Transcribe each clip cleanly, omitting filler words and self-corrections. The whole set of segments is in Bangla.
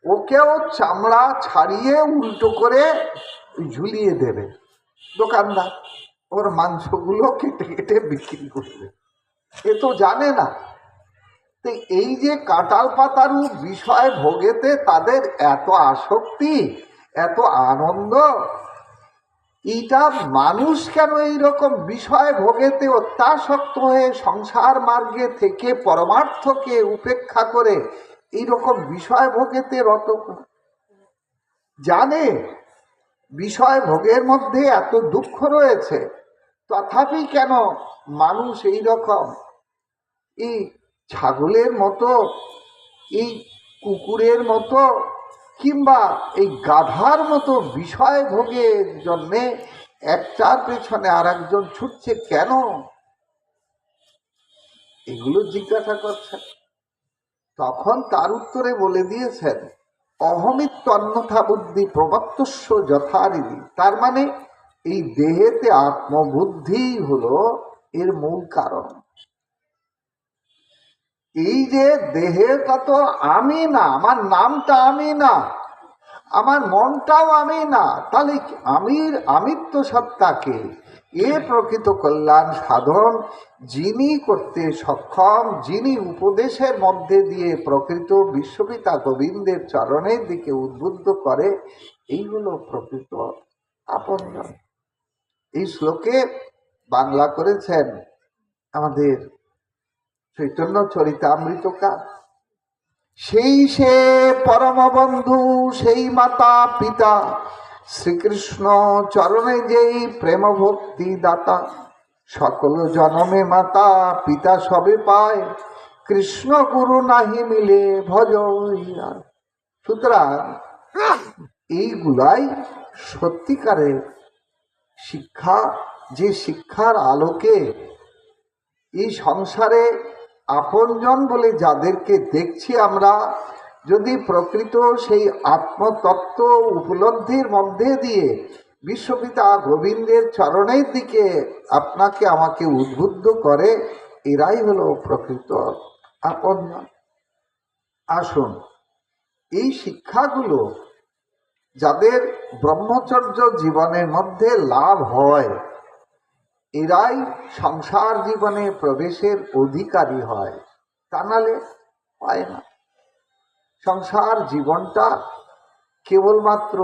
ওকেও চামড়া ছাড়িয়ে উল্টো করে ঝুলিয়ে দেবে দোকানদার, ওর মাংসগুলো কেটে কেটে বিক্রি করবে। এ তো জানে না। তো এই যে কাঁঠাল পাতারু বিষয় ভোগেতে তাদের এত আসক্তি, এত আনন্দ, এইটা মানুষ কেন এইরকম বিষয় ভোগেতে অত্যাসক্ত হয়ে সংসার মার্গে থেকে পরমার্থকে উপেক্ষা করে এইরকম বিষয় ভোগেতে রত? জানে বিষয় ভোগের মধ্যে এত দুঃখ রয়েছে, তথাপি কেন মানুষ এই রকম এই ছাগলের মতো, এই কুকুরের মতো, কিংবা এই গাধার মতো বিষয় ভোগের জন্যে একটার পেছনে আর একজন ছুটছে কেন? এগুলো জিজ্ঞাসা করছেন। তখন তার উত্তরে বলে দিয়েছেন, অহমিত্ব অন্যথা বুদ্ধি প্রবক্তস্য যথারীতি। তার মানে এই দেহেতে আত্মবুদ্ধি হলো এর মূল কারণ। এই যে দেহেটা তো আমি না, আমার নামটা আমি না, আমার মনটাও আমি না, তাহলে আমিত্ব সত্তাকে, এ প্রকৃত কল্যাণ সাধন যিনি করতে সক্ষম, যিনি উপদেশের মধ্যে দিয়ে প্রকৃত বিশ্বপিতা গোবিন্দের চরণের দিকে উদ্বুদ্ধ করে, এই হলো প্রকৃত আপনজন। এই শ্লোকে বাংলা করেছেন আমাদের চৈতন্য চরিতামৃতকার। সেই সে পরম বন্ধু, সেই মাতা পিতা, শ্রীকৃষ্ণ চরণে যেই প্রেম ভক্তি দাতা, সকল জনমে মাতা পিতা সবে পায়, কৃষ্ণ গুরু নাহি মিলে ভজ। সুতরাং এইগুলাই সত্যিকারের শিক্ষা, যে শিক্ষার আলোকে এই সংসারে আপনজন বলে যাদেরকে দেখছি আমরা, যদি প্রকৃত সেই আত্মতত্ত্ব উপলব্ধির মধ্যে দিয়ে বিশ্বপিতা গোবিন্দের চরণের দিকে আপনাকে আমাকে উদ্বুদ্ধ করে, এরাই হলো প্রকৃত আপনজন। আসুন, এই শিক্ষাগুলো যাদের ব্রহ্মচর্য জীবনের মধ্যে লাভ হয়, এরাই সংসার জীবনে প্রবেশের অধিকারী হয়, তা নাহলে হয় না। সংসার জীবনটা কেবলমাত্র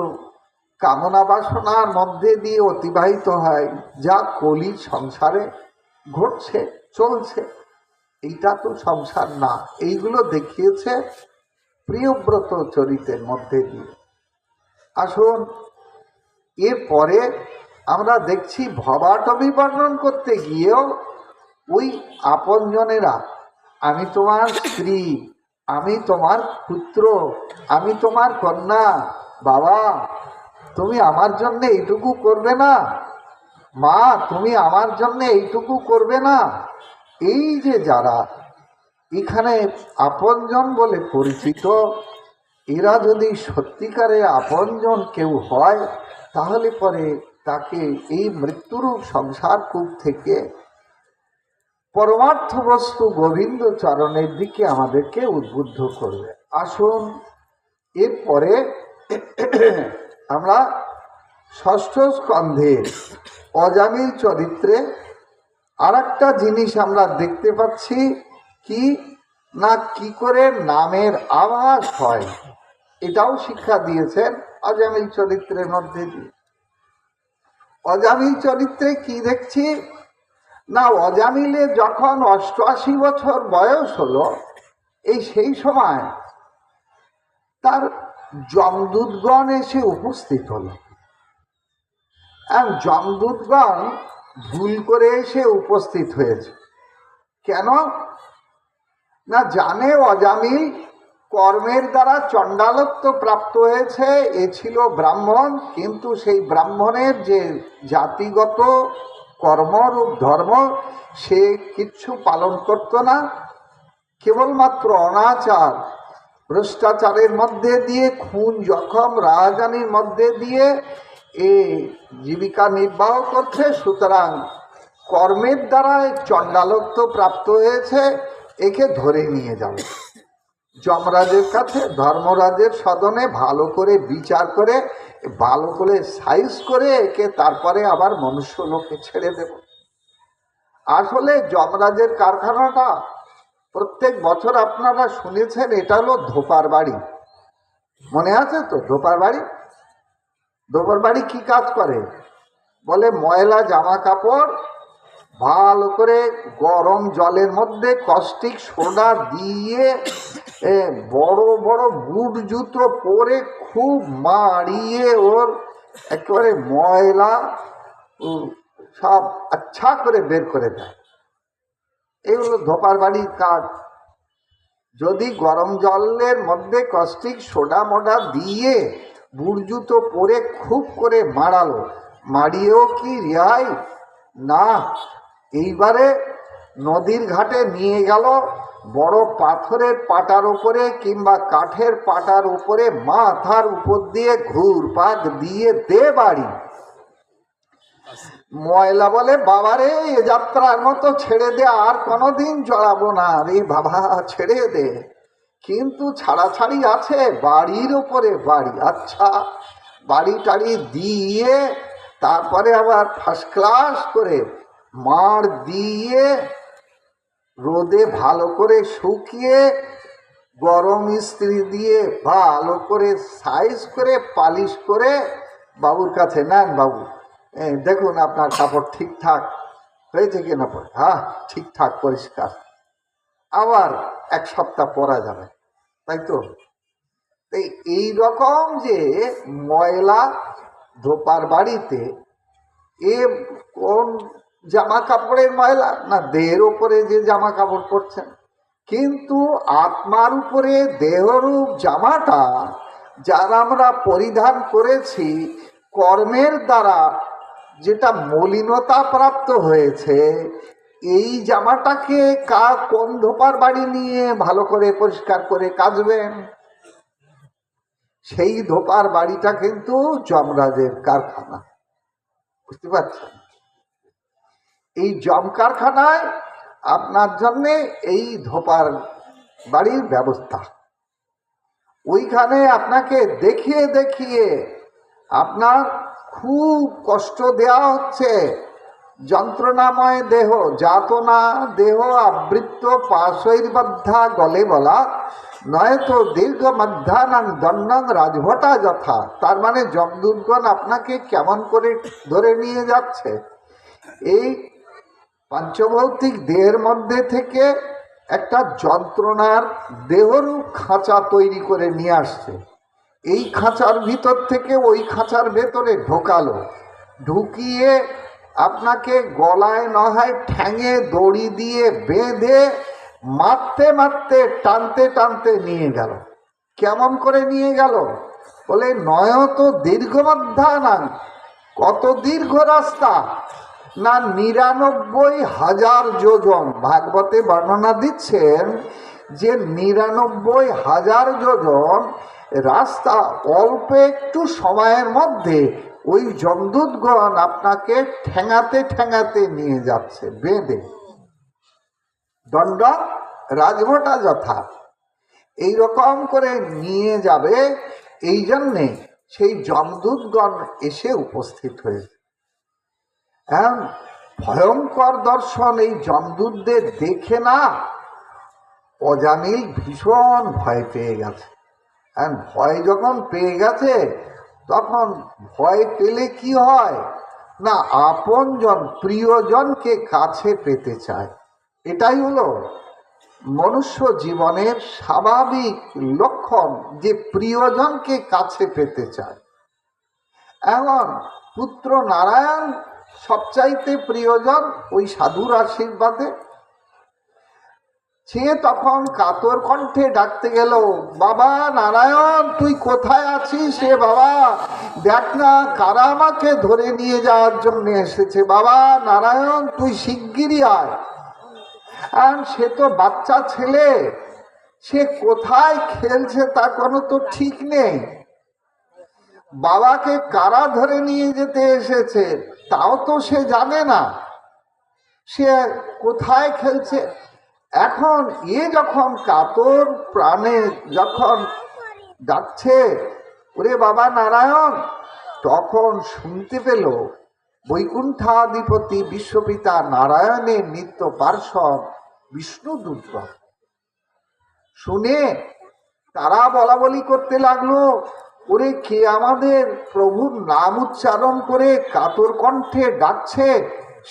কামনা বাসনার মধ্যে দিয়ে অতিবাহিত হয়, যা কলি সংসারে ঘটছে চলছে। এইটা তো সংসার না। এইগুলো দেখিয়েছে প্রিয়ব্রত চরিতের মধ্যে দিয়ে। আসুন, এরপরে আমরা দেখছি ভবাটবি বর্ণন করতে গিয়েও ওই আপনজনেরা, আমি তোমার স্ত্রী, আমি তোমার পুত্র, আমি তোমার কন্যা, বাবা তুমি আমার জন্য এইটুকু করবে না, মা তুমি আমার জন্য এইটুকু করবে না। এই যে যারা এখানে আপনজন বলে পরিচিত, এরা যদি সত্যিকারে আপনজন কেউ হয়, তাহলে পরে তাকে এই মৃত্যুরূপ সংসার কূপ থেকে পরমার্থ বস্তু গোবিন্দ চরণের দিকে আমাদেরকে উদ্বুদ্ধ করবে। আসুন, এরপরে আমরা ষষ্ঠ স্কন্ধে অজামিল চরিত্রে আর একটা জিনিস আমরা দেখতে পাচ্ছি, কি না, কি করে নামের আভাস হয়, এটাও শিক্ষা দিয়েছেন অজামিল চরিত্রের মধ্যে দিয়ে। অজামিল চরিত্রে কি দেখছি না, অজামিলে যখন 88 বছর বয়স হলো, সেই সময় তার যমদূতগণ এসে উপস্থিত হল। যমদূতগণ ভুল করে এসে উপস্থিত হয়েছে। কেন না, জানে অজামিল কর্মের দ্বারা চণ্ডালত্ব প্রাপ্ত হয়েছে, এ ছিল ব্রাহ্মণ, কিন্তু সেই ব্রাহ্মণের যে জাতিগত কর্মরূপ ধর্ম, সে কিচ্ছু পালন করত না। কেবলমাত্র অনাচার ভ্রষ্টাচারের মধ্যে দিয়ে, খুন জখম রাজধানীর মধ্যে দিয়ে জীবিকা নির্বাহ করছে। সুতরাং কর্মের দ্বারা চণ্ডালত্ব প্রাপ্ত হয়েছে, একে ধরে নিয়ে যাবে। যমরাজের কাছে ধর্মরাজের সদনে ভালো করে বিচার করে, ভালো করে সাইজ করে একে তারপরে আবার মনুষ্য লোকে ছেড়ে দেব। আসলে যমরাজের কারখানাটা প্রত্যেক বছর আপনারা শুনেছেন, এটা হলো ধোপার বাড়ি। মনে আছে তো ধোপার বাড়ি? ধোপার বাড়ি কি কাজ করে? বলে ময়লা জামা কাপড় ভালো করে গরম জলের মধ্যে কস্টিক সোডা দিয়ে বড় বড় বুট জুতো পরে খুব মারিয়ে ওর একেবারে ময়লা সব আচ্ছা করে বের করে দেয়। এগুলো ধোপার বাড়ির কাজ। যদি গরম জলের মধ্যে কস্টিক সোডা মোডা দিয়ে বুট জুতো পরে খুব করে মারালো, মারিয়েও কি রেহাই না। এইবারে নদীর ঘাটে নিয়ে গেল, বড় পাথরের পাটার উপরে কিংবা কাঠের পাটার উপরে মাথার উপর দিয়ে ঘুরপাক দিয়ে দে বাড়ি। ময়লা বলে বাবারে এ যাত্রার মতো ছেড়ে দে, আর কোনোদিন জড়াবো না রে বাবা, ছেড়ে দে। কিন্তু ছাড়াছাড়ি আছে, বাড়ির ওপরে বাড়ি। আচ্ছা, বাড়ি টাড়ি দিয়ে তারপরে আবার ফার্স্ট ক্লাস করে মাড় দিয়ে রোদে ভালো করে শুকিয়ে গরম ইস্ত্রি দিয়ে ভালো করে সাইজ করে পালিশ করে বাবুর কাছে নেন, বাবু দেখুন আপনার কাপড় ঠিকঠাক হয়েছে কিনা, পরে হ্যাঁ ঠিকঠাক পরিষ্কার, আবার এক সপ্তাহ পরা যাবে, তাই তো? এই রকম যে ময়লা ধোপার বাড়িতে, এ কোন জামা কাপড়ের ময়লা না, দেহের উপরে যে জামা কাপড় পরছেন। কিন্তু আত্মার উপরে দেহরূপ জামাটা যারা আমরা পরিধান করেছি কর্মের দ্বারা, যেটা মলিনতা প্রাপ্ত হয়েছে, এই জামাটাকে কোন ধোপার বাড়ি নিয়ে ভালো করে পরিষ্কার করে কাচবেন? সেই ধোপার বাড়িটা কিন্তু যমরাজের কারখানা। বুঝতে পারছেন? এই জম কারখানায় আপনার জন্যে এই ধোপার বাড়ির ব্যবস্থা। ওইখানে আপনাকে দেখিয়ে দেখিয়ে আপনার খুব কষ্ট দেওয়া হচ্ছে। যন্ত্রণাময় দেহ, যাতনা দেহ আবৃত্ত পাশৈর্বদ্ধা গলে বলা, নয়তো দীর্ঘ মধ্যাহ্ন দণ্ডং রাজভটা যথা। তার মানে যমদূতগণ আপনাকে কেমন করে ধরে নিয়ে যাচ্ছে, এই পাঞ্চভৌতিক দেহের মধ্যে থেকে একটা যন্ত্রণার দেহরূপ খাঁচা তৈরি করে নিয়ে আসছে। এই খাঁচার ভিতর থেকে ওই খাঁচার ভেতরে ঢোকালো, ঢুকিয়ে আপনাকে গলায় নহায় ঠ্যাঙে দড়ি দিয়ে বেঁধে মারতে মারতে টানতে টানতে নিয়ে গেল। কেমন করে নিয়ে গেল? বলে নয়ত দীর্ঘ মধ্যাহ্ন, কত দীর্ঘ রাস্তা না, ৯৯,০০০ যোজন। ভাগবতে বর্ণনা দিচ্ছেন যে ৯৯,০০০ যোজন রাস্তা অল্প একটু সময়ের মধ্যে ওই যমদূতগণ আপনাকে ঠেঙাতে ঠেঙাতে নিয়ে যাচ্ছে বেঁধে। দণ্ড রাজভটা যথা, এইরকম করে নিয়ে যাবে। এই জন্যে সেই যমদূতগণ এসে উপস্থিত হয়েছে। হ্যাঁ, ভয়ঙ্কর দর্শন। এই যমদূতদের দেখে না অজামিল ভীষণ ভয় পেয়ে গেছে। হ্যাঁ, ভয় যখন পেয়ে গেছে, তখন ভয় পেলে কি হয় না, আপনজন প্রিয়জনকে কাছে পেতে চায়। এটাই হলো মনুষ্য জীবনের স্বাভাবিক লক্ষণ, যে প্রিয়জনকে কাছে পেতে চায়। এখন পুত্র নারায়ণ সবচাইতে প্রিয়জন ওই সাধুর আশীর্বাদে। সে তখন কাতর কণ্ঠে ডাকতে গেল, বাবা নারায়ণ তুই কোথায় আছিস? সে বাবা দেখ না, কারা আমাকে ধরে নিয়ে যাওয়ার জন্য এসেছে। বাবা নারায়ণ তুই শিগগিরই আয়। আর সে তো বাচ্চা ছেলে, সে কোথায় খেলছে তার কোনো তো ঠিক নেই। বাবাকে কারা ধরে নিয়ে যেতে এসেছে তাও তো সে জানে না, সে কোথায় খেলছে। এখন যখন কাতর প্রাণে যখন যাচ্ছে, ওরে বাবা নারায়ণ, তখন শুনতে পেল বৈকুণ্ঠাধিপতি বিশ্বপিতা নারায়ণের নিত্য পার্শ্বদ বিষ্ণুদূতগণ। শুনে তারা বলা বলি করতে লাগলো, ওরে কে আমাদের প্রভুর নাম উচ্চারণ করে কাতর কণ্ঠে ডাকছে,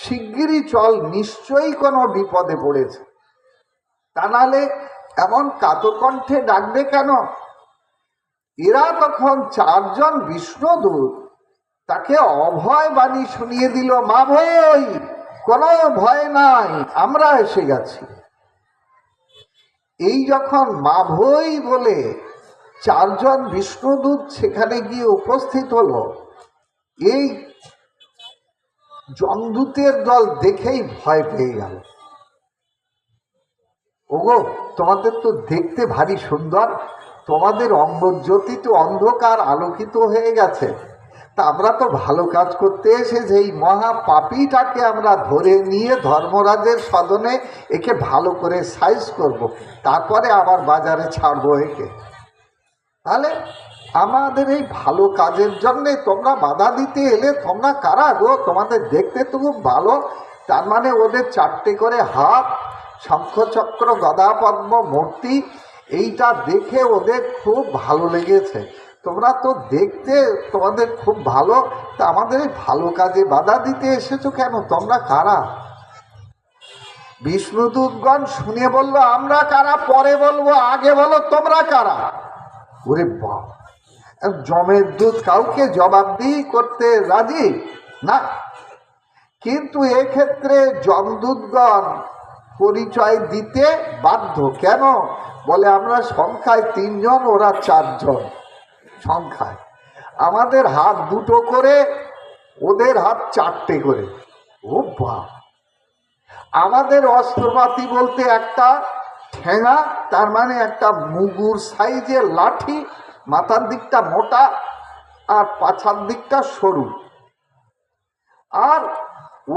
শিগগিরই চল, নিশ্চয়ই কোনো বিপদে পড়েছে। তা নাহলে এমন কাতর কণ্ঠে ডাকবে কেন? এরা তখন চারজন বিষ্ণুদূত তাকে অভয় বাণী শুনিয়ে দিল, মা ভই, কোনো ভয় নাই, আমরা এসে গেছি। এই যখন মা ভই বলে চারজন বিষ্ণুদূত সেখানে গিয়ে উপস্থিত হলো, এই যমদূতের দল দেখেই ভয় পেয়ে গেল। ওগো, তোমাদের তো দেখতে ভারী সুন্দর, তোমাদের অঙ্গজ্যোতি তো অন্ধকার আলোকিত হয়ে গেছে, তা আমরা তো ভালো কাজ করতে এসে যেই মহা পাপীটাকে আমরা ধরে নিয়ে ধর্মরাজের সদনে একে ভালো করে সাইজ করব, তারপরে আবার বাজারে ছাড়বো একে। তাহলে আমাদের এই ভালো কাজের জন্যে তোমরা বাধা দিতে এলে, তোমরা কারা গো? তোমাদের দেখতে তো খুব ভালো। তার মানে ওদের চারটে করে হাত, শঙ্খচক্র গদা পদ্ম মূর্তি, এইটা দেখে ওদের খুব ভালো লেগেছে। তোমরা তো দেখতে তোমাদের খুব ভালো, তা আমাদের এই ভালো কাজে বাধা দিতে এসেছো কেন? তোমরা কারা? বিষ্ণুদূতগণ শুনে বলল, আমরা কারা পরে বলবো, আগে বলো তোমরা কারা। ওরে বাপ, যমের দূত কাউকে জবাবদিহি করতে রাজি না, কিন্তু এক্ষেত্রে যমদূতগণ পরিচয় দিতে বাধ্য। কেন? বলে আমরা সংখ্যায় 3 জন, ওরা 4 জন সংখ্যায়। আমাদের হাত 2টো করে, ওদের হাত 4টে করে। ও বাপ! আমাদের অস্ত্রপাতি বলতে একটা ঠেঙা, তার মানে একটা মুগুর সাইজের লাঠি, মাথার দিকটা মোটা আর পাছার দিকটা সরু। আর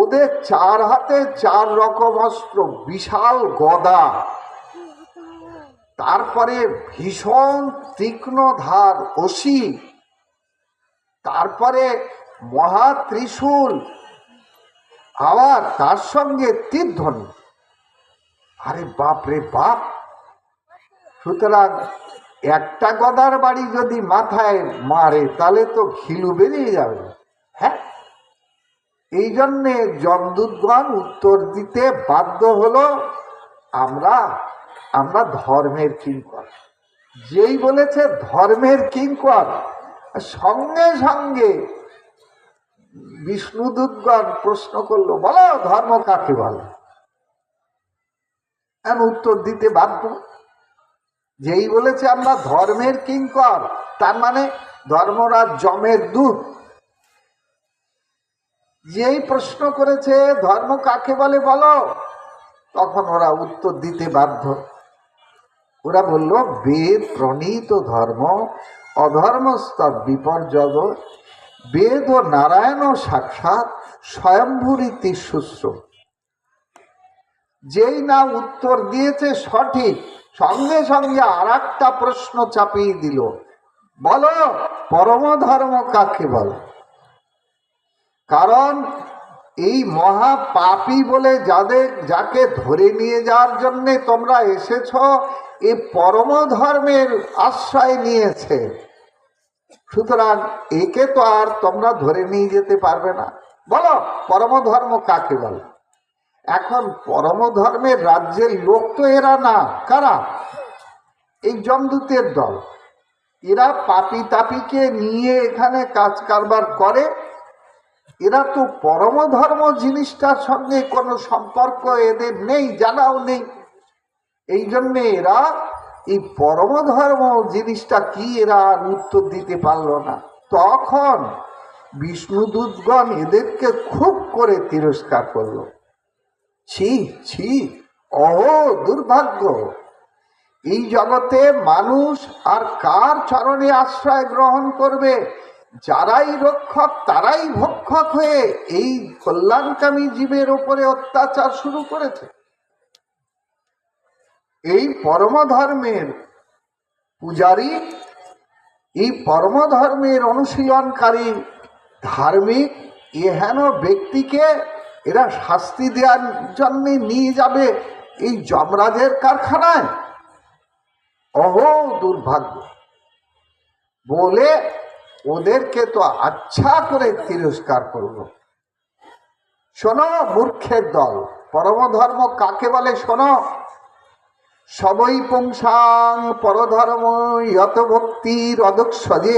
ওদের 4 হাতে 4 রকম অস্ত্র, বিশাল গদা, তারপরে ভীষণ তীক্ষ্ণ ধার অসি, তারপরে মহা ত্রিশূল, আবার তার সঙ্গে তীরধনুক। আরে বাপ রে বাপ! সুতরাং একটা গদার বাড়ি যদি মাথায় মারে তাহলে তো ঘিলু বেরিয়ে যাবে। হ্যাঁ, এই জন্যে যমদূতগণ উত্তর দিতে বাধ্য হলো, আমরা ধর্মের কিঙ্কর। যেই বলেছে ধর্মের কিঙ্কর, সঙ্গে সঙ্গে বিষ্ণুদূতগণ প্রশ্ন করলো, বলো ধর্ম কাকে বলে? উত্তর দিতে বাধ্য। যেই বলেছে আমরা ধর্মের কিঙ্কর, তার মানে ধর্মরাজ যমের দূত। যেই প্রশ্ন করেছে ধর্ম কাকে বলে বলো, তখন ওরা উত্তর দিতে বাধ্য। ওরা বলল, বেদ প্রণীত ধর্ম, অধর্মস্তব বিপর্যয়, বেদ ও নারায়ণ সাক্ষাৎ, স্বয়ম্ভূরীতি শুশ্র। যেই না উত্তর দিয়েছে সঠিক, সঙ্গে সঙ্গে আর একটা প্রশ্ন চাপিয়ে দিল, বলো পরম ধর্ম কাকে বলে? কারণ এই মহা পাপী বলে যাকে ধরে নিয়ে যাওয়ার জন্যে তোমরা এসেছ, এই পরম ধর্মের আশ্রয় নিয়েছে। সুতরাং একে তো আর তোমরা ধরে নিয়ে যেতে পারবে না। বলো পরম ধর্ম কাকে বলে? এখন পরম ধর্মের রাজ্যের লোক তো এরা না। কারা? এই যমদূতের দল। এরা পাপী তাপীকে নিয়ে এখানে কাজ কারবার করে। এরা তো পরম ধর্ম জিনিসটার সঙ্গে কোনো সম্পর্ক এদের নেই, জানাও নেই। এই জন্যে এরা এই পরম ধর্ম জিনিসটা কি এরা আর উত্তর দিতে পারল না। তখন বিষ্ণুদূতগণ এদেরকে খুব করে তিরস্কার করল। ছি ছি, অহো দুর্ভাগ্য! এই জগতে মানুষ আর কার চরণে আশ্রয় গ্রহণ করবে? যারাই রক্ষক তারাই ভক্ষক হয়ে এই কল্যাণকামী জীবের উপরে অত্যাচার শুরু করেছে। এই পরমধর্মের পূজারী, এই পরমধর্মের অনুশীলনকারী ধার্মিক এহেন ব্যক্তিকে এরা শাস্তি দেওয়ার জন্য নিয়ে যাবে এই যমরাজের কারখানায়। অহো দুর্ভাগ্য বলে ওদেরকে তো আচ্ছা করে তিরস্কার করব। শোনো মূর্খের দল, পরমধর্ম কাকে বলে শোনো। সবই পুংসাং পরধর্ম যত ভক্তির অদক্ষজে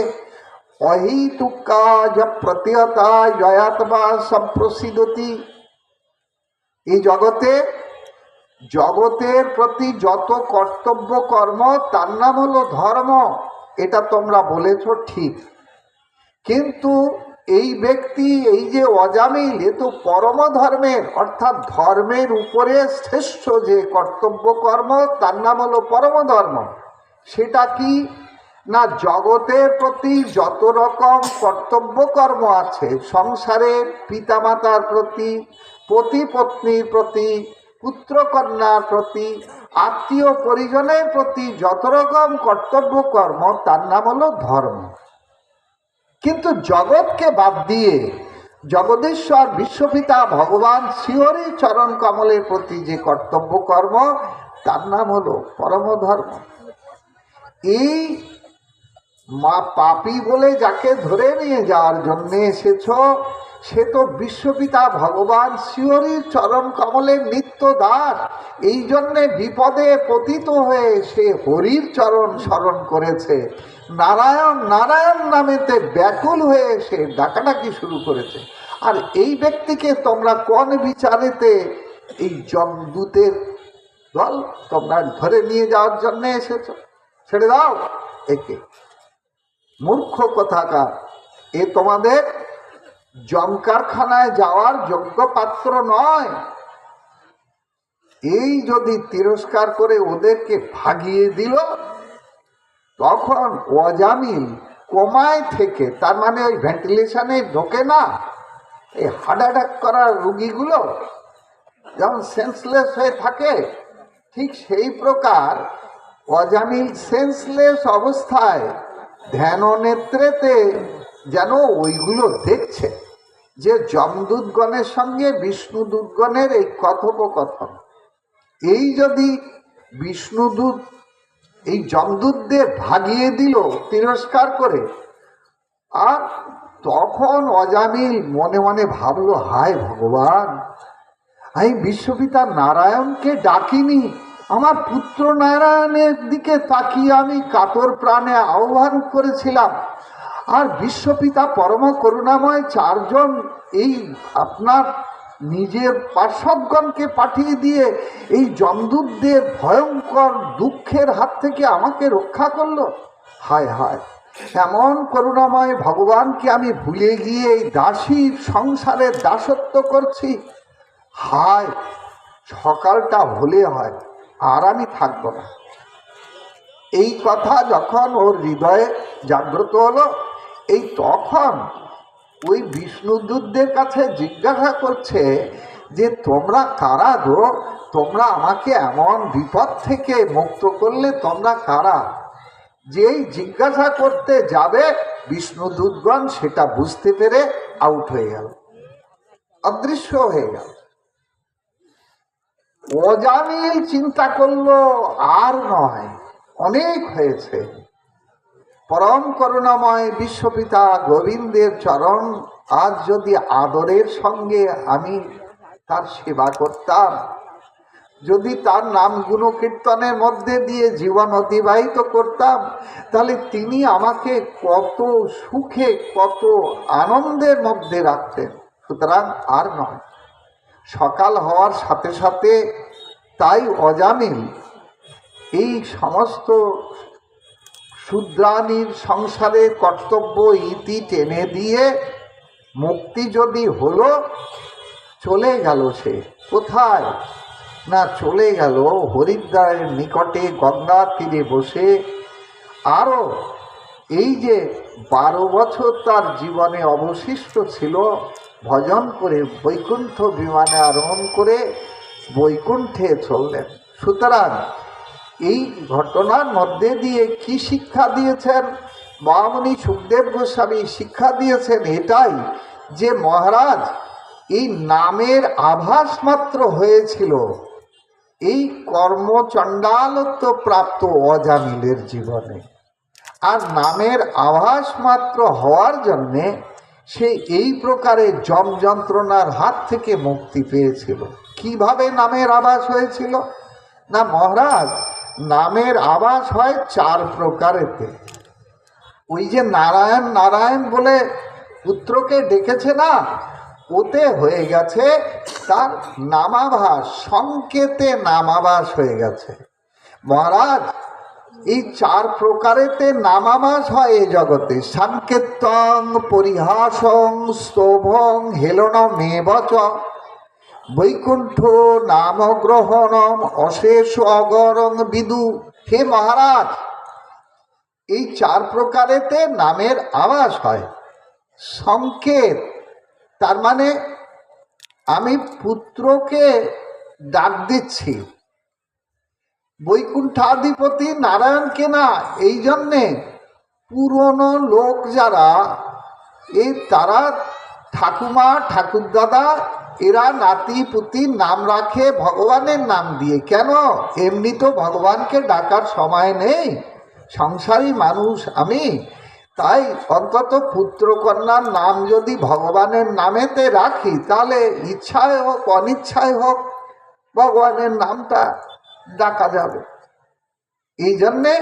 অহিতুকা প্রত্যয়তা জয়াত্মা সম্প্রসিদতি। এই জগতের প্রতি যত কর্তব্য কর্ম তার নাম হলো ধর্ম। এটা তোমরা বলেছ ঠিক, কিন্তু এই ব্যক্তি, এই যে অজামিল, এ তো পরম ধর্মের অর্থাৎ ধর্মের উপরে শ্রেষ্ঠ যে কর্তব্য কর্ম তার নাম হলো পরম ধর্ম। সেটা কি না, জগতের প্রতি যত রকম কর্তব্য কর্ম আছে, সংসারে পিতামাতার প্রতি, পতি পত্নীর প্রতি, পুত্র কন্যার প্রতি, আত্মীয় পরিজনের প্রতি যত রকম কর্তব্য কর্ম তার নাম হলো ধর্ম। কিন্তু জগৎকে বাদ দিয়ে জগদীশ্বর বিশ্বপিতা ভগবান শ্রীহরি চরণ কমলের প্রতি যে কর্তব্য কর্ম তার নাম হলো পরম ধর্ম। এই মা পাপী বলে যাকে ধরে নিয়ে যাওয়ার জন্য এসেছ, সে তো বিশ্বপিতা ভগবান শ্রীহরির চরণ কমলের নিত্য দাস। এই জন্যে বিপদে পতিত হয়ে সে হরির চরণ স্মরণ করেছে, নারায়ণ নারায়ণ নামেতে ব্যাকুল হয়ে সে ডাকাডাকি শুরু করেছে। আর এই ব্যক্তিকে তোমরা কোন বিচারেতে এই যমদূতের দল তোমরা ধরে নিয়ে যাওয়ার জন্য এসেছ? ছেড়ে দাও একে, মূর্খ কোথাকার। এ তোমাদের যম কারখানায় যাওয়ার যোগ্য পাত্র নয়। এই যদি তিরস্কার করে ওদেরকে ভাগিয়ে দিল, তখন অজামিল কোমায় থেকে, তার মানে ওই ভেন্টিলেশনে ঢোকে না, এই হার্ট অ্যাটাক করা রুগীগুলো যেমন সেন্সলেস হয়ে থাকে, ঠিক সেই প্রকার অজামিল সেন্সলেস অবস্থায় ধ্যান নেত্রেতে যেন ওইগুলো দেখছে যে যমদূতগণের সঙ্গে বিষ্ণুদূতগণের এই কথোপকথন। এই যদি বিষ্ণুদূত এই যমদূতদের ভাগিয়ে দিল তিরস্কার করে, আর তখন অজামিল মনে মনে ভাবলো, হায় ভগবান, আমি বিশ্বপিতা নারায়ণকে ডাকিনি, আমার পুত্র নারায়ণের দিকে তাকিয়ে আমি কাতর প্রাণে আহ্বান করেছিলাম, আর বিশ্বপিতা পরম করুণাময় চারজন এই আপনার নিজের পার্শ্বদগণকে পাঠিয়ে দিয়ে এই যমদূতদের ভয়ঙ্কর দুঃখের হাত থেকে আমাকে রক্ষা করলো। হায় হায়, এমন করুণাময় ভগবানকে আমি ভুলে গিয়ে এই দাসীর সংসারের দাসত্ব করছি। হায়, সকালটা হলে হয় আর আমি থাকব না। এই কথা যখন ওর হৃদয়ে জাগ্রত হলো, এই তখন ওই বিষ্ণুদূতদের কাছে জিজ্ঞাসা করছে যে তোমরা কারা গো, তোমরা আমাকে এমন বিপদ থেকে মুক্ত করলে তোমরা কারা? যেই জিজ্ঞাসা করতে যাবে বিষ্ণুদূতগণ সেটা বুঝতে পেরে আউট হয়ে গেল, অদৃশ্য হয়ে গেল। অজামিল চিন্তা করলো আর নয়, অনেক হয়েছে, পরম করুণাময় বিশ্বপিতা গোবিন্দের চরণ আজ যদি আদরের সঙ্গে আমি তার সেবা করতাম, যদি তার নাম গুণ কীর্তনের মধ্যে দিয়ে জীবন অতিবাহিত করতাম, তাহলে তিনি আমাকে কত সুখে কত আনন্দের মধ্যে রাখতেন। সুতরাং আর নয়। সকাল হওয়ার সাথে সাথে তাই অজামিল এই সমস্ত শূদ্রাণীর সংসারের কর্তব্য ইতি টেনে দিয়ে মুক্তি যদি হলো, চলে গেল সে কোথায় না, চলে গেল হরিদ্বারের নিকটে গঙ্গা তীরে বসে আরও এই যে 12 বছর তার জীবনে অবশিষ্ট ছিল ভজন করে বৈকুণ্ঠ বিমানে আরোহণ করে বৈকুণ্ঠে চললেন। সুতরাং এই ঘটনার মধ্যে দিয়ে কি শিক্ষা দিয়েছেন মহামুনি সুখদেব গোস্বামী? শিক্ষা দিয়েছেন এটাই যে মহারাজ, এই নামের আভাস মাত্র হয়েছিল এই কর্মচণ্ডালত্ব প্রাপ্ত অজামিলের জীবনে, আর নামের আভাস মাত্র হওয়ার জন্যে সে এই প্রকারে যম যন্ত্রণার হাত থেকে মুক্তি পেয়েছিল। কিভাবে নামের আভাস হয়েছিল? না মহারাজ, নামের আভাস হয় 4 প্রকারেতে। ওই যে নারায়ণ নারায়ণ বলে পুত্রকে ডেকেছে না, ওতে হয়ে গেছে তার নামাভাস, সংকেতে নামাভাস হয়ে গেছে। মহারাজ, এই 4 প্রকারেতে নামাভাস হয় এই জগতে। সাংকেতং পরিহাসং স্তোভং হেলনমেবচ বৈকুণ্ঠ নামগ্রহণম অশেষ অগরং বিদু। হে মহারাজ, এই 4 প্রকারেতে নামের আভাস হয়। সংকেত, তার মানে আমি পুত্রকে ডাক দিচ্ছি, বৈকুণ্ঠাধিপতি নারায়ণকে না। এই জন্যে পুরনো লোক যারা, এই তারা ঠাকুমা ঠাকুরদাদা এরা নাতি পুতির নাম রাখে ভগবানের নাম দিয়ে। কেন? এমনি তো ভগবানকে ডাকার সময় নেই, সংসারী মানুষ আমি, তাই অন্তত পুত্রকন্যার নাম যদি ভগবানের নামেতে রাখি, তাহলে ইচ্ছায় হোক অনিচ্ছায় হোক ভগবানের নামটা ডাকা যাবে। এই জন্যে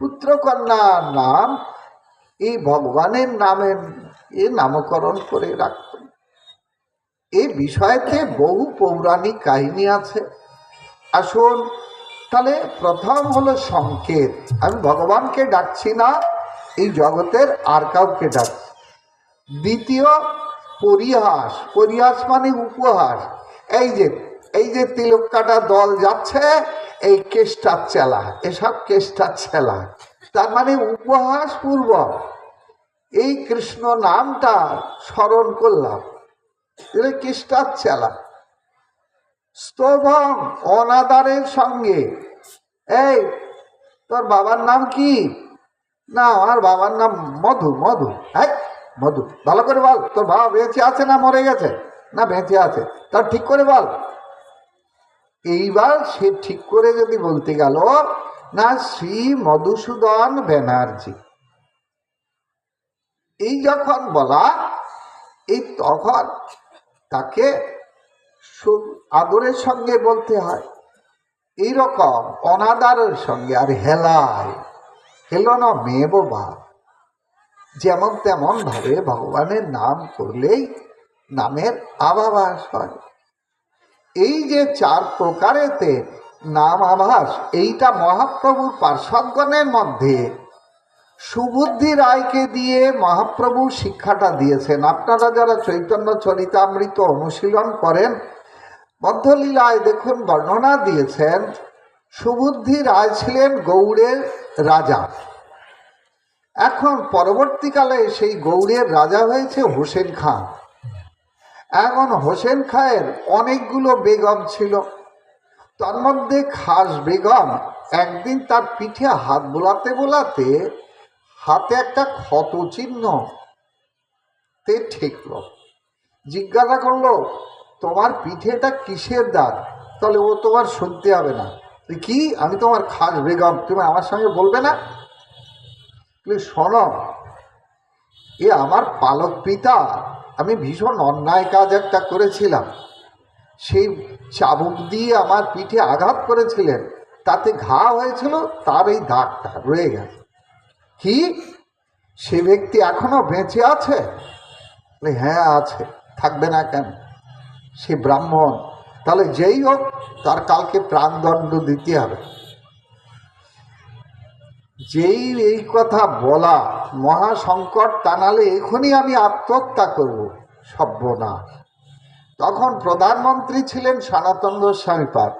পুত্রকন্যার নাম এই ভগবানের নামে নামকরণ করে রাখত। এই বিষয়তে বহু পৌরাণিক কাহিনী আছে। আসুন তাহলে প্রথম হলো সংকেত, আমি ভগবানকে ডাকছি না, এই জগতের আর কাউকে ডাকছি। দ্বিতীয় পরিহাস, পরিহাস মানে উপহাস। এই যে তিলক কাটা দল যাচ্ছে, এই কেষ্টার চেলা, এসব কেষ্টার চেলা, তার মানে উপহাস পূর্বক এই কৃষ্ণ নামটা স্মরণ করলাম, কেষ্টার চেলা। স্তোভং, অনাদারের সঙ্গে, এই তোর বাবার নাম কি? না আমার বাবার নাম মধু। মধু, হ্যাঁ মধু, ভালো করে বল, তোর বাবা বেঁচে আছে না মরে গেছে? না বেঁচে আছে। তার ঠিক করে বল। এইবার সে ঠিক করে যদি বলতে গেল না শ্রী মধুসূদন ব্যানার্জি, এই যখন বলা, এই তখন তাকে আদরের সঙ্গে বলতে হয়। এইরকম অনাদারের সঙ্গে, আর হেলায় হেলন মেয়ে বাবা, যেমন তেমন ভাবে ভগবানের নাম করলেই নামের আভাস হয়। এই যে 4 প্রকারেতে নাম আভাস, এইটা মহাপ্রভুর পার্শ্বদগণের মধ্যে সুবুদ্ধি রায়কে দিয়ে মহাপ্রভু শিক্ষাটা দিয়েছেন। আপনারা যারা চৈতন্য চরিতামৃত অনুশীলন করেন, বদ্ধলীলায় দেখুন বর্ণনা দিয়েছেন, সুবুদ্ধি রায় ছিলেন গৌড়ের রাজা। এখন পরবর্তীকালে সেই গৌড়ের রাজা হয়েছে হোসেন খাঁ। এখন হোসেন খাঁয়ের অনেকগুলো বেগম ছিল, তার মধ্যে খাস বেগম একদিন তার পিঠে হাত বোলাতে বোলাতে হাতে একটা ক্ষত চিহ্ন তে ঠেকল। জিজ্ঞাসা করলো, তোমার পিঠেটা কিসের দাগ? তাহলে ও তোমার শুনতে হবে না। কি? আমি তোমার খাস বেগম, তুমি আমার সঙ্গে বলবে না? শোনো, এ আমার পালক পিতা, আমি ভীষণ অন্যায় কাজ একটা করেছিলাম, সেই চাবুক দিয়ে আমার পিঠে আঘাত করেছিলেন, তাতে ঘা হয়েছিল, তার এই দাগটা রয়ে গেছে। কি? সে ব্যক্তি এখনো বেঁচে আছে? হ্যাঁ আছে, থাকবে না কেন? সে ব্রাহ্মণ, তাহলে যেই হোক তার কালকে প্রাণদণ্ড দিতে হবে। যেই এই কথা বলা, মহাসংকট, তা নাহলে এখনই আমি আত্মহত্যা করব, সর্বনাশ। তখন প্রধানমন্ত্রী ছিলেন সনাতন গোস্বামীপাদ,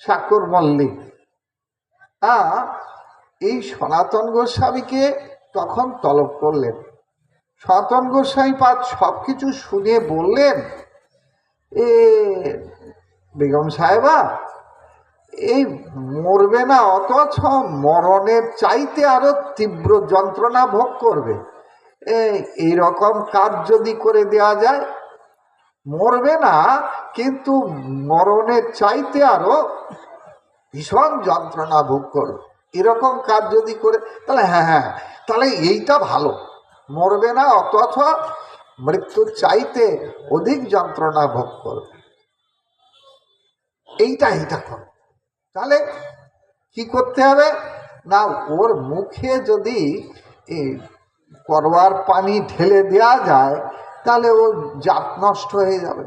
শাকুর মল্লিক। এই সনাতন গোস্বামীকে তখন তলব করলেন। সনাতন গোস্বামীপাদ সব কিছু শুনে বললেন, এ বেগম সাহেবা, এই মরবে না, অথচ মরণের চাইতে আরো তীব্র যন্ত্রণা ভোগ করবে। এইরকম কাজ যদি করে দেওয়া যায়, মরবে না কিন্তু মরণের চাইতে আরো ভীষণ যন্ত্রণা ভোগ করবে, এরকম কাজ যদি করে, তাহলে হ্যাঁ, তাহলে এইটা ভালো। মরবে না অথচ মৃত্যুর চাইতে অধিক যন্ত্রণা ভোগ করবে, এইটা করো। তাহলে কি করতে হবে না, ওর মুখে যদি করবার পানি ঢেলে দেওয়া যায়, তাহলে ও জাত নষ্ট হয়ে যাবে,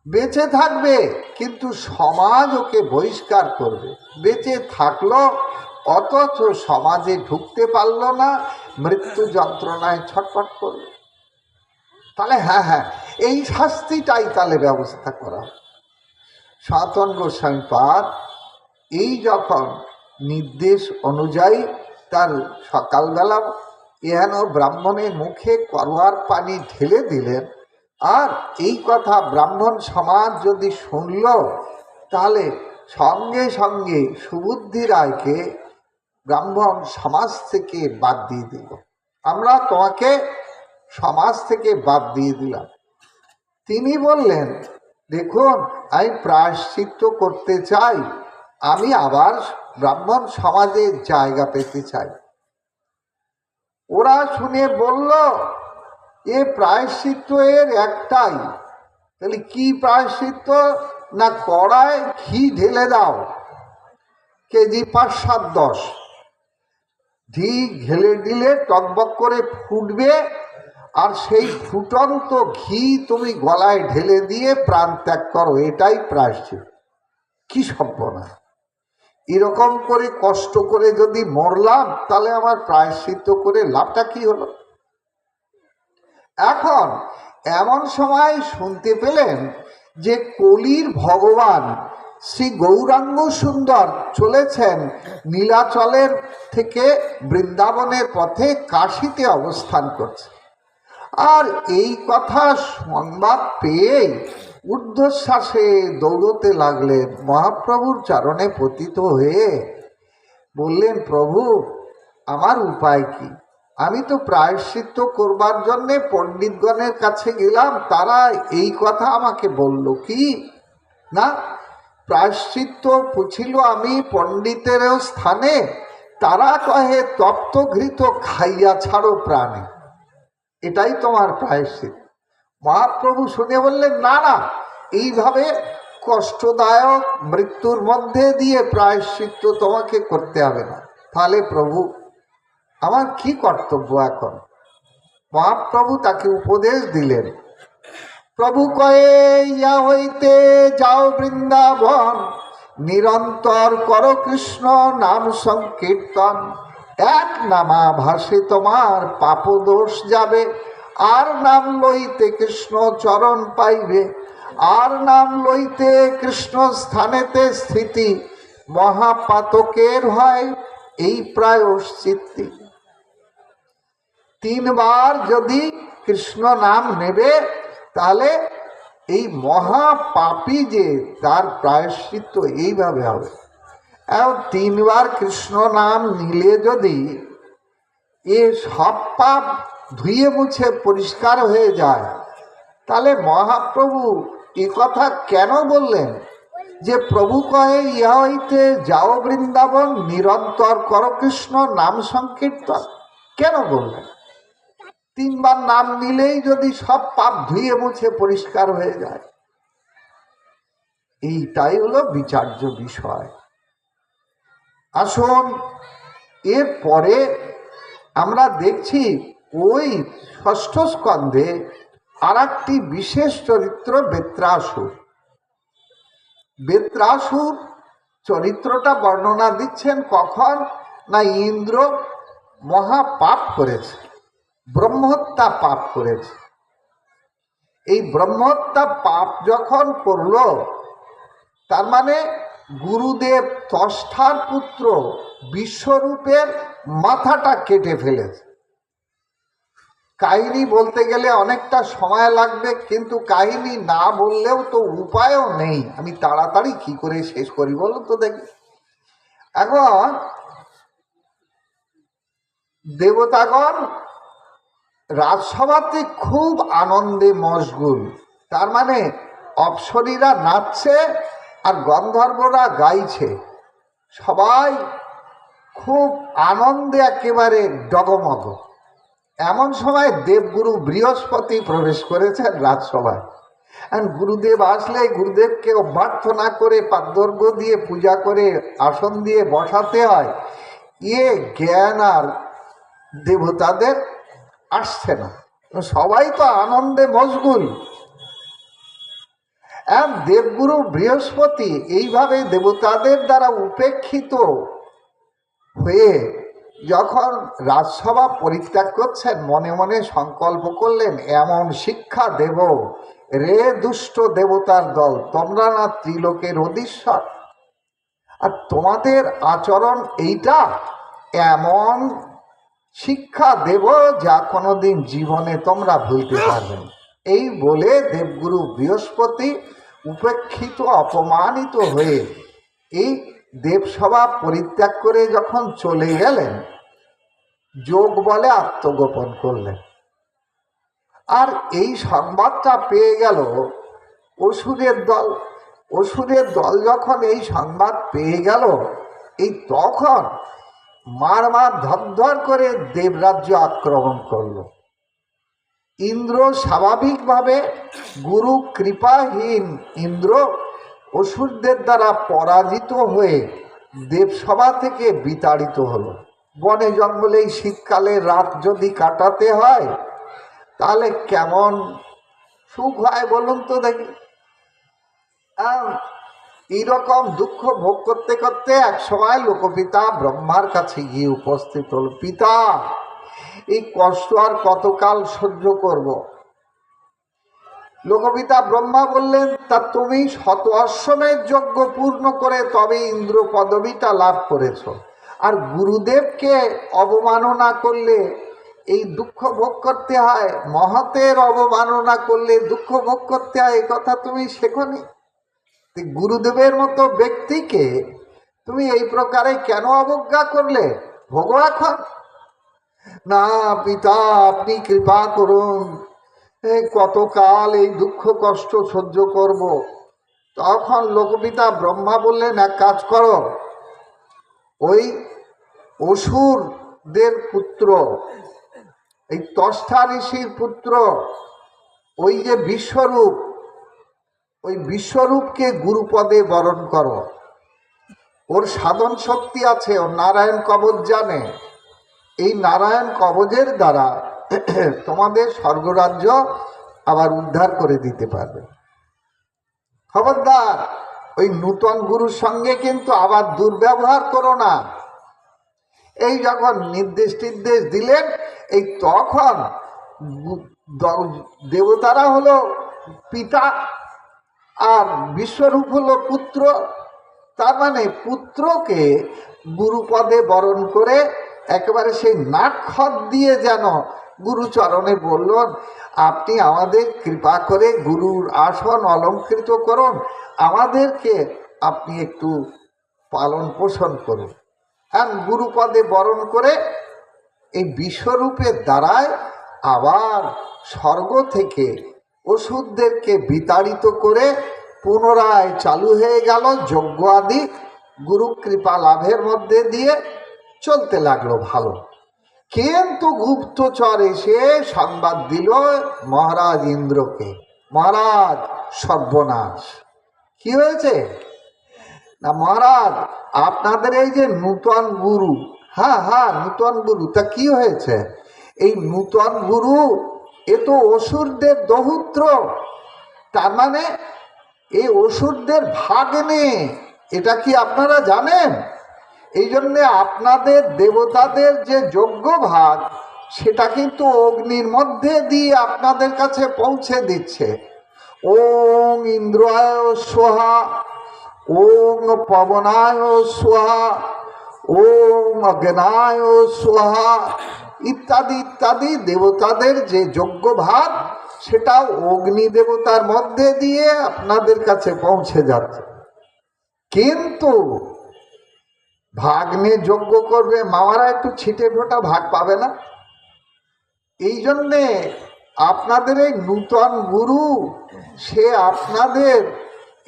বেঁচে থাকবে কিন্তু সমাজ ওকে বহিষ্কার করবে। বেঁচে থাকলো অথচ সমাজে ঢুকতে পারলো না, মৃত্যু যন্ত্রণায় ছটফট করবে। তাহলে হ্যাঁ, এই শাস্তিটাই তাহলে ব্যবস্থা করা। সনাতন গোস্বামী পাদ এই যখন নির্দেশ অনুযায়ী তার সকালবেলা এহেন ব্রাহ্মণের মুখে করবার পানি ঢেলে দিলেন, আর এই কথা ব্রাহ্মণ সমাজ যদি শুনল, তাহলে সঙ্গে সঙ্গে সুবুদ্ধি রায়কে ব্রাহ্মণ সমাজ থেকে বাদ দিয়ে দিল। আমরা তোমাকে সমাজ থেকে বাদ দিয়ে দিলাম। তিনি বললেন, দেখুন, আমি প্রায়শ্চিত্ত করতে চাই, আমি আবার ব্রাহ্মণ সমাজে জায়গা পেতে চাই। ওরা শুনে বলল, এ প্রায়শ্চিত্ত এর একটাই। তাহলে কি প্রায়শ্চিত্ত না, কড়ায় ঘি ঢেলে দাও, কেজি 5-7-10 ঘি ঢেলে দিলে টকবক করে ফুটবে, আর সেই ফুটন্ত ঘি তুমি গলায় ঢেলে দিয়ে প্রাণ ত্যাগ করো, এটাই প্রায়শ্চিত্ত। কি সর্বনাশ! এরকম করে কষ্ট করে যদি মরলাম, তাহলে আমার প্রায়শ্চিত্ত করে লাভটা কি হলো? এখন এমন সময় শুনতে পেলেন যে কলির ভগবান শ্রী গৌরাঙ্গ সুন্দর চলেছেন নীলাচলের থেকে বৃন্দাবনের পথে কাশীতে অবস্থান করছে। আর এই কথা সংবাদ পেয়েই ঊর্ধ্বশ্বাসে দৌড়তে লাগলেন, মহাপ্রভুর চরণে পতিত হয়ে বললেন, প্রভু, আমার উপায় কি? আমি তো প্রায়শ্চিত্ত করবার জন্যে পণ্ডিতগণের কাছে গেলাম, তারা এই কথা আমাকে বলল কি না, প্রায়শ্চিত্ত পুছিল আমি পণ্ডিতেরও স্থানে, তারা কহে তপ্ত ঘৃত খাইয়া ছাড়ো প্রাণে, এটাই তোমার প্রায়শ্চিত্ত। মহাপ্রভু শুনে বললেন, না, এইভাবে কষ্টদায়ক মৃত্যুর মধ্যে দিয়ে প্রায়শ্চিত্ত তোমাকে করতে হবে না। তাহলে প্রভু, আমার কি কর্তব্য এখন? মহাপ্রভু তাকে উপদেশ দিলেন। প্রভু কয়ে, ইয়া হইতে যাও বৃন্দাবন, নিরন্তর করো কৃষ্ণ নাম সংকীর্তন, এক নামা ভাসে তোমার পাপ দোষ যাবে, আর নাম লইতে কৃষ্ণ চরণ পাইবে, আর নাম লইতে কৃষ্ণ স্থানেতে স্থিতি, মহাপাতকের হয় এই প্রায়শ্চিত্তি। 3 বার যদি কৃষ্ণ নাম নেবে, তাহলে এই মহাপাপী যে তার প্রায়শ্চিত্ত এইভাবে হবে। এবং 3 বার কৃষ্ণ নাম নিলে যদি এ সব পাপ ধুয়ে মুছে পরিষ্কার হয়ে যায়, তাহলে মহাপ্রভু এ কথা কেন বললেন যে প্রভু কহে, ইহা হইতে যাও বৃন্দাবন, নিরন্তর করো কৃষ্ণ নাম সংকীর্তন? কেন বললেন? 3 বার নাম নিলেই যদি সব পাপ ধুয়ে মুছে পরিষ্কার হয়ে যায়, এইটাই হলো বিচার্য বিষয়। আসুন, এরপরে আমরা দেখছি ওই 6ষ্ঠ স্কন্ধে আর একটি বিশেষ চরিত্র, বেত্রাসুর। বেত্রাসুর চরিত্রটা বর্ণনা দিচ্ছেন কখন না, ইন্দ্র মহাপাপ করেছে, ব্রহ্মহত্যা পাপ করেছে। এই ব্রহ্মহত্যা পাপ যখন করল, তার মানে গুরুদেব ত্বষ্টার পুত্র বিশ্বরূপের মাথাটা কেটে ফেলেছে। কাহিনী বলতে গেলে অনেকটা সময় লাগবে, কিন্তু কাহিনী না বললেও তো উপায়ও নেই। আমি তাড়াতাড়ি কি করে শেষ করি বলো তো দেখি। এখন দেবতাগণ রাজসভাতে খুব আনন্দে মশগুল। তার মানে অপ্সরীরা নাচছে আর গন্ধর্বরা গাইছে, সবাই খুব আনন্দে একেবারে ডগমগ। এমন সময় দেবগুরু বৃহস্পতি প্রবেশ করেছেন রাজসভায়। গুরুদেব আসলে গুরুদেবকে অভ্যর্থনা করে পাদ্যর্ঘ্য দিয়ে পূজা করে আসন দিয়ে বসাতে হয়। জ্ঞান আর দেবতাদের আসছে না, সবাই তো আনন্দে মশগুল। দেবগুরু বৃহস্পতি এইভাবে দেবতাদের দ্বারা উপেক্ষিত হয়ে যখন রাজসভা পরিত্যাগ করছেন, মনে মনে সংকল্প করলেন, এমন শিক্ষা দেব রে দুষ্ট দেবতার দল, তোমরা না ত্রিলোকের অধীশ্বর, আর তোমাদের আচরণ এইটা, এমন শিক্ষা দেব যা কোনোদিন জীবনে তোমরা ভুলতে পারবে না। এই বলে দেবগুরু বৃহস্পতি উপেক্ষিত অপমানিত হয়ে এই দেবসভা পরিত্যাগ করে যখন চলে গেলেন, যোগ বলে আত্মগোপন করলেন। আর এই সংবাদটা পেয়ে গেল অসুরের দল। অসুরের দল যখন এই সংবাদ পেয়ে গেল, এই তখন মার ধর করে দেবরাজ্য আক্রমণ করল। ইন্দ্র স্বাভাবিকভাবে গুরু কৃপাহীন ইন্দ্র অসুরদের দ্বারা পরাজিত হয়ে দেবসভা থেকে বিতাড়িত হলো। বনে জঙ্গলে শীতকালে রাত যদি কাটাতে হয় তাহলে কেমন সুখ হয় বলুন তো দেখি। এইরকম দুঃখ ভোগ করতে করতে এক সময় লোকপিতা ব্রহ্মার কাছে গিয়ে উপস্থিত হল। পিতা, এই কষ্ট আর কতকাল সহ্য করব? লোকপিতা ব্রহ্মা বললেন, তা তুমি 100 অশ্বমেধ যজ্ঞ পূর্ণ করে তবে ইন্দ্র পদবিটা লাভ করেছ, আর গুরুদেবকে অবমাননা করলে এই দুঃখ ভোগ করতে হয়, মহতের অবমাননা করলে দুঃখ ভোগ করতে হয়, এই কথা তুমি শেখনি। গুরুদেবের মতো ব্যক্তিকে তুমি এই প্রকারে কেন অবজ্ঞা করলে? ভোগো এখন। না পিতা, আপনি কৃপা করুন, কতকাল এই দুঃখ কষ্ট সহ্য করব? তখন লোকপিতা ব্রহ্মা বললেন, এক কাজ করো, ওই অসুরদের পুত্র, এই তষ্ঠা ঋষির পুত্র, ওই যে বিশ্বরূপ, ওই বিশ্বরূপকে গুরুপদে বরণ করো। ওর সাধন শক্তি আছে, ওর নারায়ণ কবচ জানে। এই নারায়ণ কবচের দ্বারা তোমাদের স্বর্গরাজ্য আবার উদ্ধার করে দিতে পারবে। খবরদার, ওই নূতন গুরুর সঙ্গে কিন্তু আবার দুর্ব্যবহার করো না। এই যখন নির্দেশ দিলেন, এই তখন দেবতারা হলো পিতা আর বিশ্বরূপ হলো পুত্র। তার মানে পুত্রকে গুরুপদে বরণ করে একেবারে সেই নাটখত দিয়ে যেন গুরুচরণে বললেন, আপনি আমাদের কৃপা করে গুরুর আসন অলঙ্কৃত করুন, আমাদেরকে আপনি একটু পালন পোষণ করুন। আর গুরুপদে বরণ করে এই বিশ্বরূপের দ্বারায় আবার স্বর্গ থেকে অসুরদেরকে বিতাড়িত করে পুনরায় চালু হয়ে গেল যজ্ঞ আদি গুরু কৃপা লাভের মধ্যে দিয়ে চলতে লাগলো ভালো। কিন্তু গুপ্তচর এসে সংবাদ দিল মহারাজ ইন্দ্রকে, মহারাজ সর্বনাশ। কি হয়েছে না মহারাজ, আপনাদের এই যে নূতন গুরু, হ্যাঁ নূতন গুরু, তা কি হয়েছে? এই নূতন গুরু এ তো অসুরদের দৌহিত্র, তার মানে এই অসুরদের ভাগ্নে, এটা কি আপনারা জানেন? এই জন্যে আপনাদের দেবতাদের যে যজ্ঞ ভাগ, সেটা কিন্তু অগ্নির মধ্যে দিয়ে আপনাদের কাছে পৌঁছে দিচ্ছে। ওং ইন্দ্রায় স্বাহা, ওং পবনায় স্বাহা, ওং অগ্নায় স্বাহা, ইত্যাদি ইত্যাদি দেবতাদের যে যজ্ঞ ভাগ, সেটাও অগ্নি দেবতার মধ্যে দিয়ে আপনাদের কাছে পৌঁছে যাচ্ছে। কিন্তু ভাগ্নে যজ্ঞ করবে, মামারা একটু ছিটে ফোটা ভাগ পাবে না? এই জন্যে আপনাদের এই নূতন গুরু, সে আপনাদের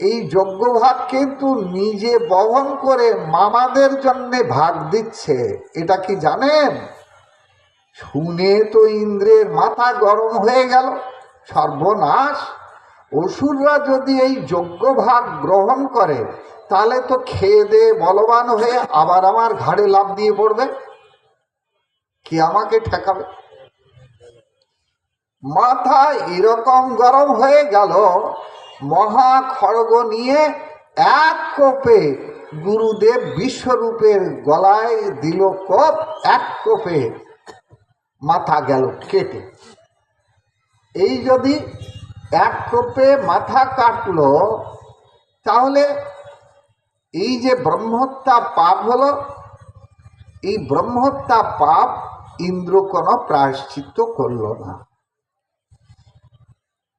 এই যজ্ঞ ভাগ কিন্তু নিজে বহন করে মামাদের জন্যে ভাগ দিচ্ছে। এটা কি জানেন? শুনে তো ইন্দ্রের মাথা গরম হয়ে গেল। সর্বনাশ! অসুররা যদি এই যজ্ঞ ভাগ গ্রহণ করে, তাহলে তো খেয়ে দিয়ে বলবান হয়ে আবার আমার ঘাড়ে লাফ দিয়ে পড়বে। কি আমাকে ঠেকাবে? মাথা এরকম গরম হয়ে গেল, মহা খড়গ নিয়ে এক কোপে গুরুদেব বিশ্বরূপের গলায় দিল কোপ। এক কোপে মাথা গেল কেটে। এই যদি এক কোপে মাথা কাটলো, তাহলে এই যে ব্রহ্মহত্যা পাপ হলো, এই ব্রহ্মহত্যা পাপ ইন্দ্র কোনো প্রায়শ্চিত্ত করল না।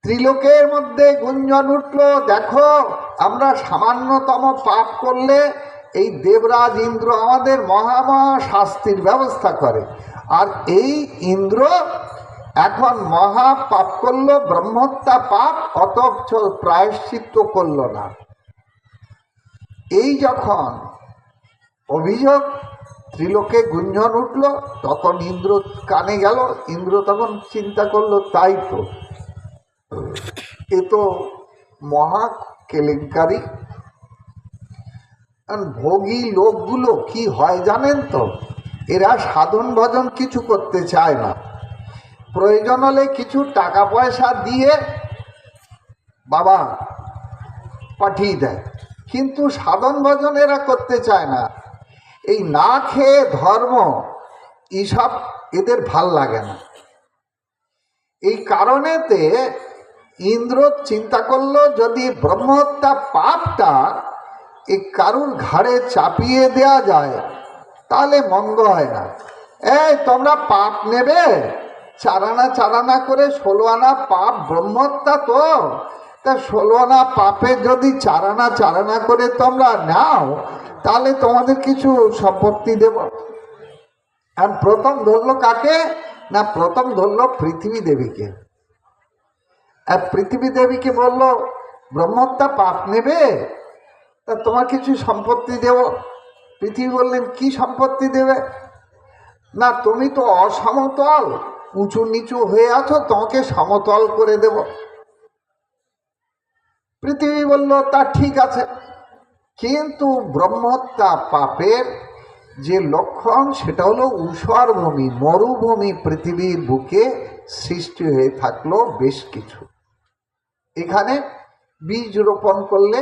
ত্রিলোকের মধ্যে গুঞ্জন উঠল, দেখো আমরা সামান্যতম পাপ করলে এই দেবরাজ ইন্দ্র আমাদের মহামহা শাস্তির ব্যবস্থা করে, আর এই ইন্দ্র এখন মহা পাপ করলো, ব্রহ্মহত্যা পাপ, অথচ প্রায়শ্চিত্ত করল না। এই যখন অভিযোগ ত্রিলোকে গুঞ্জন উঠল, তখন ইন্দ্র কানে গেল। ইন্দ্র তখন চিন্তা করলো, তাই তো, এ তো মহা কেলেঙ্কারি। ভোগী লোকগুলো কি হয় জানেন তো? এরা সাধন ভজন কিছু করতে চায় না। প্রয়োজন হলে কিছু টাকা পয়সা দিয়ে বাবা পাঠিয়ে দেয়, কিন্তু সাধন ভজন এরা করতে চায় না। এই না খেয়ে ধর্ম, এইসব এদের ভাল লাগে না। এই কারণেতে ইন্দ্র চিন্তা করলো, যদি ব্রহ্মহত্যা পাপটা এই কারুর ঘাড়ে চাপিয়ে দেয়া যায়, তাহলে মন্দ হয় না। এই তোমরা পাপ নেবে, চারানা চারানা করে 16 আনা পাপ ব্রহ্মহত্যা, তো তা 16 আনা পাপে যদি চারানা চারানা করে তোমরা নাও, তাহলে তোমাদের কিছু সম্পত্তি দেব। আর প্রথম ধরলো কাকে না? প্রথম ধরলো পৃথিবী দেবীকে। আর পৃথিবী দেবীকে বলল, ব্রহ্মহত্যা পাপ নেবে, তা তোমার কিছু সম্পত্তি দেব। পৃথিবী বললেন, কি সম্পত্তি দেবে? না, তুমি তো অসমতল, উঁচু নিচু হয়ে আছো, তোমাকে সমতল করে দেব। পৃথিবী বলল, তা ঠিক আছে, কিন্তু ব্রহ্মহত্যা পাপের যে লক্ষণ, সেটা হলো ঊষর ভূমি, মরুভূমি পৃথিবীর বুকে সৃষ্টি হয়ে থাকলো বেশ কিছু। এখানে বীজ রোপণ করলে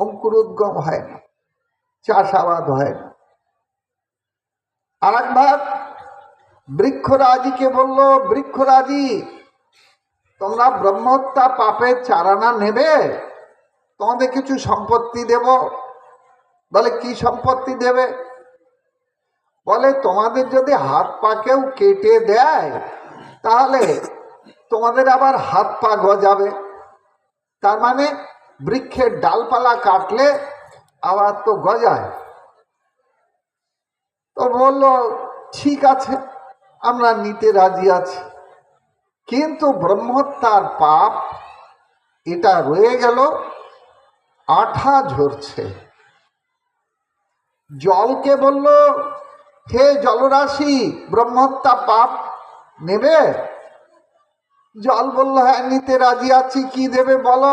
অঙ্কুরোদ্গম হয় না, চাষাবাদ হয় না। আর একবার বৃক্ষরাজিকে বলল, বৃক্ষরাজি তোমরা ব্রহ্মহত্যা পাপের চারানা নেবে, তোমাদের কিছু সম্পত্তি দেব। বলে, কি সম্পত্তি দেবে? বলে, তোমাদের যদি হাত পা কেউ কেটে দেয়, তাহলে তোমাদের আবার হাত পা গজাবে। তার মানে বৃক্ষের ডালপালা কাটলে আবার তো গজায়। তো বলল, ঠিক আছে, আমরা নিতে রাজি আছি, কিন্তু ব্রহ্মহত্যার পাপ এটা রয়ে গেল, আঠা ঝরছে। জলকে বলল, হে জলরাশি, ব্রহ্মহত্যা পাপ নেবে? জল বলল, হ্যাঁ নিতে রাজি আছি, কি দেবে বলো।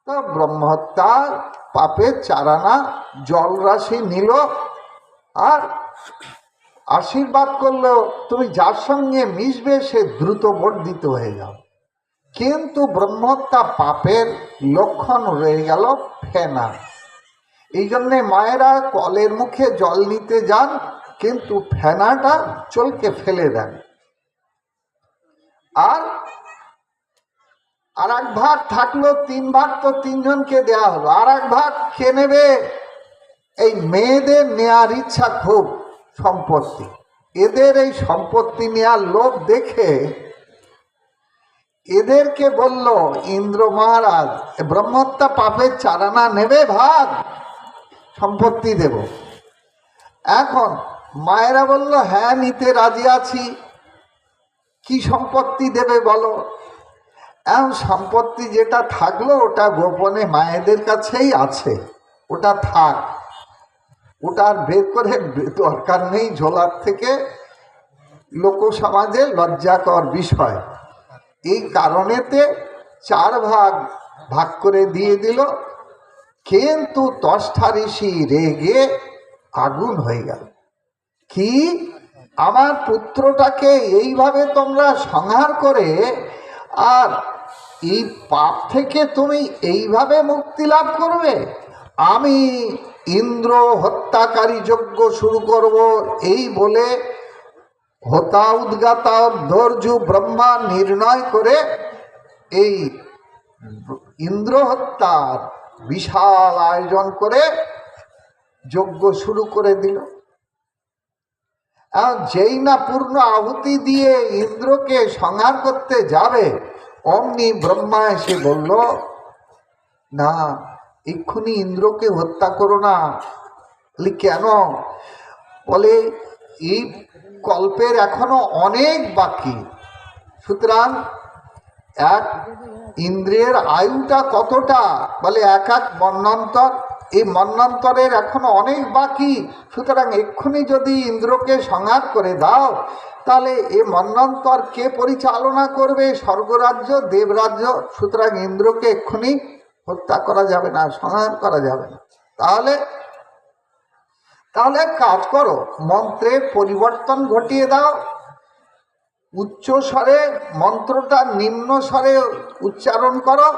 তো ব্রহ্মহত্যার পাপের চারানা জলরাশি নিল, আর আশীর্বাদ করলো, তুমি যার সঙ্গে মিশবে সে দ্রুত বর্ধিত হয়ে যাও। কিন্তু ব্রহ্মহত্যা পাপের লক্ষণ রয়ে গেল ফেনা। এই জন্যে মায়েরা কলের মুখে জল নিতে যান, কিন্তু ফেনাটা চলকে ফেলে দেন। আর এক ভাগ থাকলো, 3 ভাগ তো 3 জনকে দেয়া হলো, আর এক ভাগ কে নেবে? এই মেয়েদের নেয়ার ইচ্ছা খুব, সম্পত্তি। এদের এই সম্পত্তি নেওয়ার লোভ দেখে এদেরকে বলল ইন্দ্র মহারাজ, ব্রহ্মহত্যা পাপের চারানা নেবে, ভাগ সম্পত্তি দেব। এখন মায়েরা বলল হ্যাঁ নিতে রাজি আছি, কি সম্পত্তি দেবে বলো। এখন সম্পত্তি যেটা থাকলো ওটা গোপনে মায়েদের কাছেই আছে, ওটা থাক, ওটা আর বের করে দরকার নেই ঝোলার থেকে, লোক সমাজে লজ্জাকর বিষয়। এই কারণেতে 4 ভাগ ভাগ করে দিয়ে দিল। কিন্তু ত্বষ্টা ঋষি রেগে আগুন হয়ে গেল, কি আমার পুত্রটাকে এইভাবে তোমরা সংহার করে আর এই পাপ থেকে তুমি এইভাবে মুক্তি লাভ করবে? আমি ইন্দ্র হত্যাকারী যজ্ঞ শুরু করব। এই বলে হোতা উদ্গাতা ধৈর্য ব্রহ্মা নির্ণয় করে এই ইন্দ্র হত্যার বিশাল আয়োজন করে যজ্ঞ শুরু করে দিল। যেই না পূর্ণ আহুতি দিয়ে ইন্দ্রকে সংহার করতে যাবে, অমনি ব্রহ্মা এসে বলল, না এক্ষুনি ইন্দ্রকে হত্যা করো না। কেন? বলে এই কল্পের এখনো অনেক বাকি, সুতরাং এক ইন্দ্রের আয়ুটা কতটা? বলে এক মন্বন্তর, এই মন্বন্তরের এখনো অনেক বাকি, সুতরাং এক্ষুনি যদি ইন্দ্রকে সংহার করে দাও তাহলে এ মন্বন্তর কে পরিচালনা করবে? স্বর্গরাজ্য, দেবরাজ্য। সুতরাং ইন্দ্রকে এক্ষুনি হত্যা করা যাবে না, সংহার করা যাবে না। তাহলে কাজ করো, মন্ত্রের পরিবর্তন ঘটিয়ে দাও, উচ্চ স্বরে মন্ত্রটা নিম্ন স্বরে উচ্চারণ করো,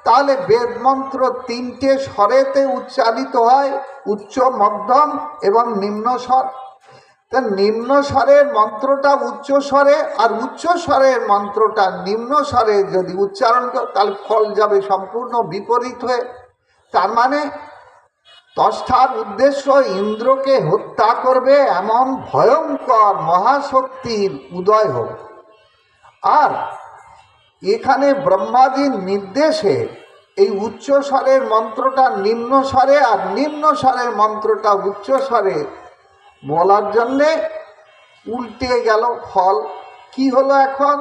তাহলে বেদ মন্ত্র 3টে স্বরেতে উচ্চারিত হয়, উচ্চ, মধ্যম এবং নিম্ন স্বর। তা নিম্ন স্বরের মন্ত্রটা উচ্চ স্বরে আর উচ্চ স্বরের মন্ত্রটা নিম্ন স্বরে যদি উচ্চারণ করো তাহলে ফল যাবে সম্পূর্ণ বিপরীত হয়ে। তার মানে ত্বষ্টার উদ্দেশ্য ইন্দ্রকে হত্যা করবে এমন ভয়ঙ্কর মহাশক্তির উদয় হোক। আর এখানে ব্রহ্মাজির নির্দেশে এই উচ্চ স্বরের মন্ত্রটা নিম্ন স্বরে আর নিম্ন স্বরের মন্ত্রটা উচ্চ স্বরে বলার জন্যে উল্টে গেল ফল। কি হলো এখন?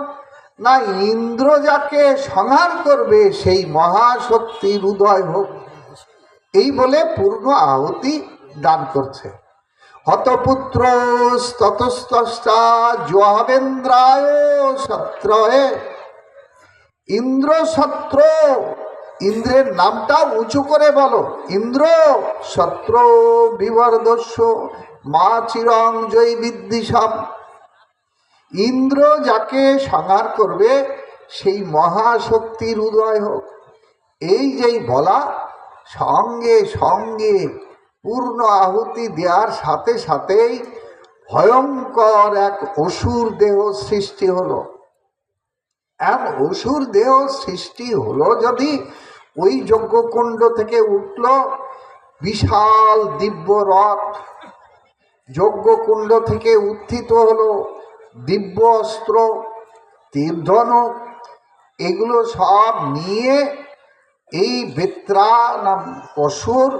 না ইন্দ্র যাকে সংহার করবে সেই মহাশক্তির উদয় হোক, এই বলে পূর্ণ আহুতি দান করছে। হতপুত্র ততস্তষ্টা জহাবেন্দ্রায় শত্রয়ে। ইন্দ্র শত্র, ইন্দ্রের নামটা উঁচু করে বলো, ইন্দ্র শত্র বিবর্দস্য মা চিরং জয় বিদ্বিষম। ইন্দ্র যাকে সংহার করবে সেই মহাশক্তির উদয় হোক, এই যেই বলা সঙ্গে সঙ্গে পূর্ণ আহুতি দেওয়ার সাথে সাথেই ভয়ঙ্কর এক অসুর দেহ সৃষ্টি হলো। এক অসুর দেহ সৃষ্টি হলো যদি ওই যজ্ঞকুণ্ড থেকে উঠল বিশাল দিব্য রথ, যজ্ঞকুণ্ড থেকে উত্থিত হলো দিব্য অস্ত্র, তীর্ধনুক, এগুলো সব নিয়ে এই বেত্রা নাম অসুর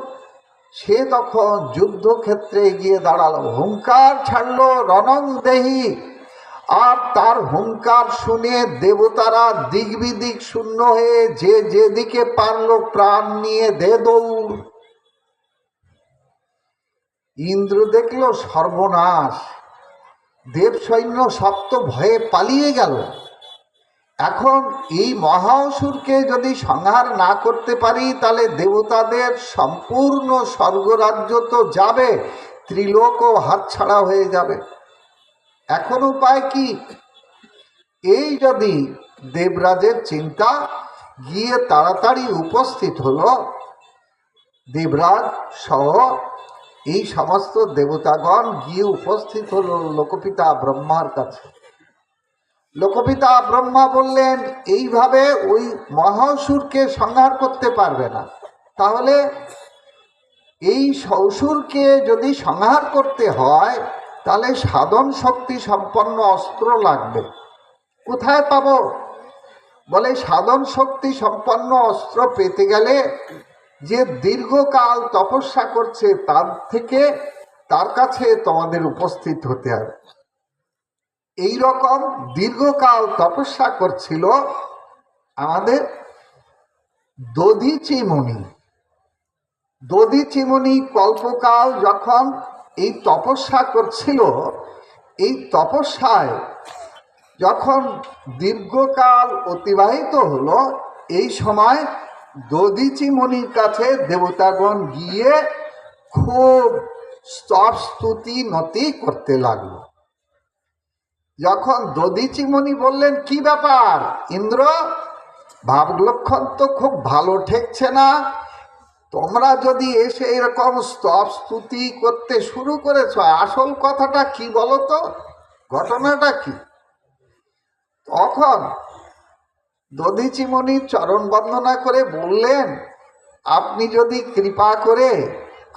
সে তখন যুদ্ধক্ষেত্রে গিয়ে দাঁড়ালো, হুঙ্কার ছাড়লো রণং দেহি। আর তার হুঙ্কার শুনে দেবতারা দিক বিদিক শূন্য হয়ে যে যেদিকে পারল প্রাণ নিয়ে দে দৌড়। ইন্দ্র দেখল সর্বনাশ, দেব সৈন্য সপ্ত ভয়ে পালিয়ে গেল। এখন এই মহা অসুরকে যদি সংহার না করতে পারি তাহলে দেবতাদের সম্পূর্ণ স্বর্গরাজ্য তো যাবে, ত্রিলোকও হাতছাড়া হয়ে যাবে। এখন উপায় কি? এই যদি দেবরাজের চিন্তা, গিয়ে তাড়াতাড়ি উপস্থিত হলো দেবরাজ সহ এই সমস্ত দেবতাগণ গিয়ে উপস্থিত হলো লোকপিতা ব্রহ্মার কাছে। লোকপিতা ব্রহ্মা বললেন এইভাবে ওই মহাসুরকে সংহার করতে পারবে না, তাহলে এই অসুরকে যদি সংহার করতে হয় তাহলে সাধন শক্তি সম্পন্ন অস্ত্র লাগবে। কোথায় পাবো? বলে সাধন শক্তি সম্পন্ন অস্ত্র পেতে গেলে যে দীর্ঘকাল তপস্যা করছে তার কাছে তোমাদের উপস্থিত হতে হবে। এই রকম দীর্ঘকাল তপস্যা করছিল আমাদের দধিচি মুনি। দধিচি মুনি কল্পকাল যখন এই তপস্যা করছিল, এই তপস্যায় যখন দীর্ঘকাল অতিবাহিত হলো, এই সময় দধিচি মুনির কাছে দেবতাগণ গিয়ে খুব স্তব স্তুতি নতি করতে লাগলো। যখন দধিচি মুনি বললেন, কি ব্যাপার ইন্দ্র, ভাবলক্ষণ তো খুব ভালো ঠেকছে না, তোমরা যদি এসে এরকম স্তব স্তুতি করতে শুরু করেছ, আসল কথাটা কি বলো তো, ঘটনাটা কি? তখন দধিচি মুনি চরণ বন্দনা করে বললেন, আপনি যদি কৃপা করে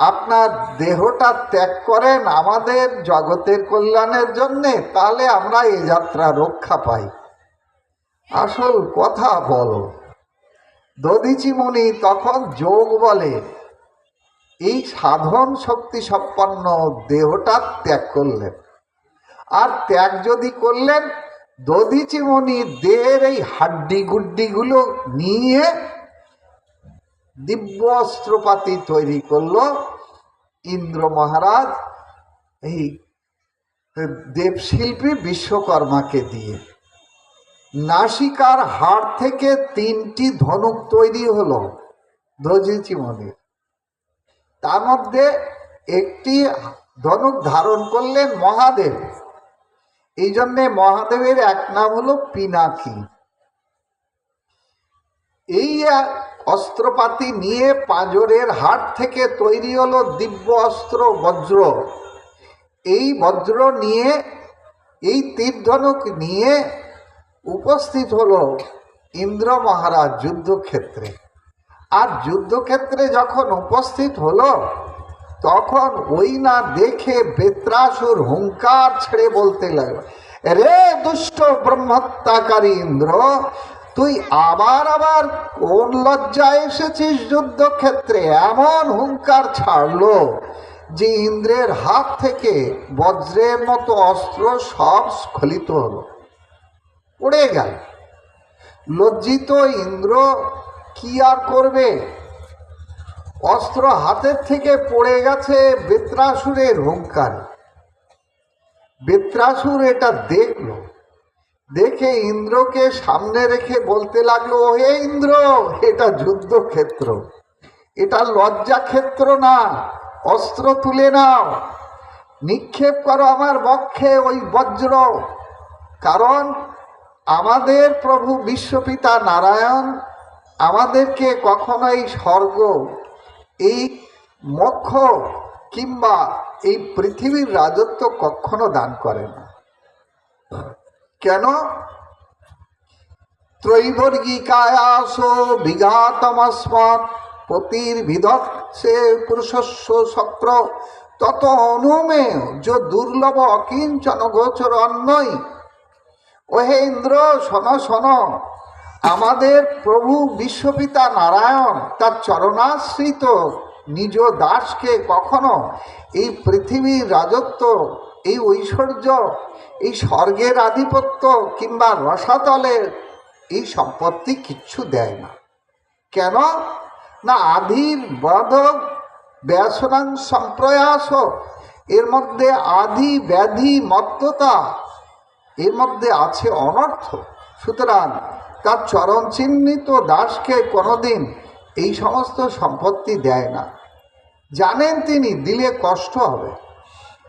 আপনার দেহটা ত্যাগ করেন আমাদের জগতের কল্যাণের জন্যে, তাহলে আমরা এই যাত্রা রক্ষা পাই। আসল কথা বলো। দধিচি মুনি তখন যোগ বলে এই সাধন শক্তি সম্পন্ন দেহটা ত্যাগ করলেন। আর ত্যাগ যদি করলেন, দধিচি মুনি দেহের এই হাড্ডি গুড্ডিগুলো নিয়ে দিব্য অস্ত্রপাতি তৈরি করলো ইন্দ্র মহারাজ এই দেবশিল্পী বিশ্বকর্মাকে দিয়ে। নাসিকার হাড় থেকে 3টি ধনুক তৈরি হলো দধিচি মুনির। তার মধ্যে একটি ধনুক ধারণ করলেন মহাদেব। এই জন্যে মহাদেবের এক নাম হলো পিনাকি। এই অস্ত্রপাতি নিয়ে পাঁজরের হাড় থেকে তৈরি হলো দিব্য অস্ত্র বজ্র। এই বজ্র নিয়ে, এই তীর ধনুক নিয়ে উপস্থিত হলো ইন্দ্র মহারাজ যুদ্ধক্ষেত্রে। আর যুদ্ধক্ষেত্রে যখন উপস্থিত হলো, তখন ওই না দেখে বেত্রাসুর হুঙ্কার ছেড়ে বলতে লাগলো, রে দুষ্ট ব্রহ্মহত্যাকারী ইন্দ্র, তুই আবার আবার কোন লজ্জায় এসেছিস যুদ্ধক্ষেত্রে? এমন হুঙ্কার ছাড়লো যে ইন্দ্রের হাত থেকে বজ্রের মতো অস্ত্র সব স্খলিত হলো, পড়ে গেল। লজ্জিত ইন্দ্র কি আর করবে? অস্ত্র হাতের থেকে পড়ে গেছে বেত্রাসুরের হুঙ্কার। বেত্রাসুর এটা দেখলো, দেখে ইন্দ্রকে সামনে রেখে বলতে লাগলো, হে ইন্দ্র, এটা যুদ্ধক্ষেত্র, এটা লজ্জা ক্ষেত্র না, অস্ত্র তুলে নাও, নিক্ষেপ করো আমার বক্ষে ওই বজ্র। কারণ আমাদের প্রভু বিশ্বপিতা নারায়ণ আমাদেরকে কখনোই স্বর্গ, এই মোক্ষ কিংবা এই পৃথিবীর রাজত্ব কখনো দান করে না। কেন? ত্রৈবর্গিকায়াসো বিঘাতমস্মাৎ পতির্বিধৎসে পুরুষস্য শক্র তত অনুমে যে দুর্লভ অকিঞ্চন গোচর অন্যই। ওহে ইন্দ্র, শোনো শোনো, আমাদের প্রভু বিশ্বপিতা নারায়ণ তার চরণাশ্রিত নিজ দাসকে কখনো এই পৃথিবীর রাজত্ব, এই ঐশ্বর্য, এই স্বর্গের আধিপত্য কিংবা রসাতলের এই সম্পত্তি কিচ্ছু দেয় না। কেন না? আধির বধ ব্যাসনাং সম্প্রয়াস, এর মধ্যে আধি ব্যাধি মত্ততা, এর মধ্যে আছে অনর্থ। সুতরাং তার চরণ চিহ্নিত দাসকে কোনোদিন এই সমস্ত সম্পত্তি দেয় না। জানেন তিনি দিলে কষ্ট হবে।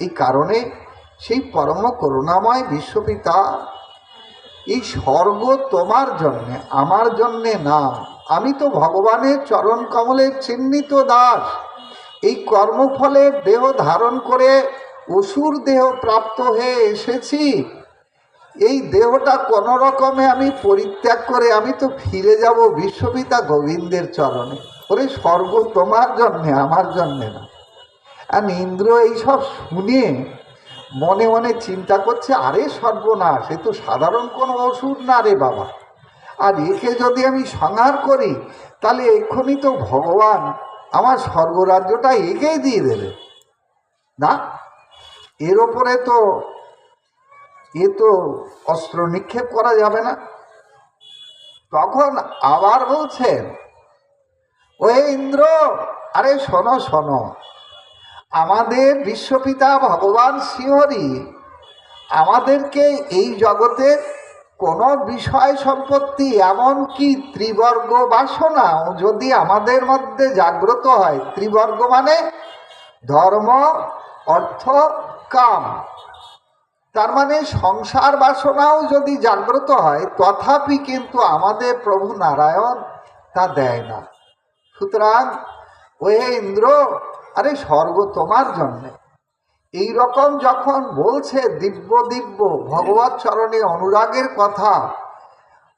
এই কারণে সেই পরম করুণাময় বিশ্বপিতা এই স্বর্গ তোমার জন্যে, আমার জন্যে না। আমি তো ভগবানের চরণ কমলের চিহ্নিত দাস। এই কর্মফলের দেহ ধারণ করে অসুর দেহ প্রাপ্ত হয়ে এসেছি। এই দেহটা কোনো রকমে আমি পরিত্যাগ করে আমি তো ফিরে যাব বিশ্বপিতা গোবিন্দের চরণে। ওরে স্বর্গ তোমার জন্যে, আমার জন্যে না। আর ইন্দ্র এইসব শুনে মনে মনে চিন্তা করছে, আরে সর্বনাশ, এ তো সাধারণ কোনো ওষুধ না রে বাবা, আর একে যদি আমি সংহার করি তাহলে এক্ষুনি তো ভগবান আমার স্বর্গরাজ্যটা একেই দিয়ে দেবে। না, এর ওপরে তো অস্ত্র নিক্ষেপ করা যাবে না। তখন আবার বলছেন, ওই ইন্দ্র, আরে শোনো শোনো, আমাদের বিশ্বপিতা ভগবান শ্রীহরি আমাদেরকে এই জগতের কোনো বিষয় সম্পত্তি, এমনকি ত্রিবর্গ বাসনাও যদি আমাদের মধ্যে জাগ্রত হয়, ত্রিবর্গ মানে ধর্ম, অর্থ, কাম, তার মানে সংসার বাসনাও যদি জাগ্রত হয়, তথাপি কিন্তু আমাদের প্রভু নারায়ণ তা দেয় না। সুতরাং ওহে ইন্দ্র, আরে স্বর্গ তোমার জন্যে। এই রকম যখন বলছে দিব্য দিব্য ভগবৎ চরণে অনুরাগের কথা,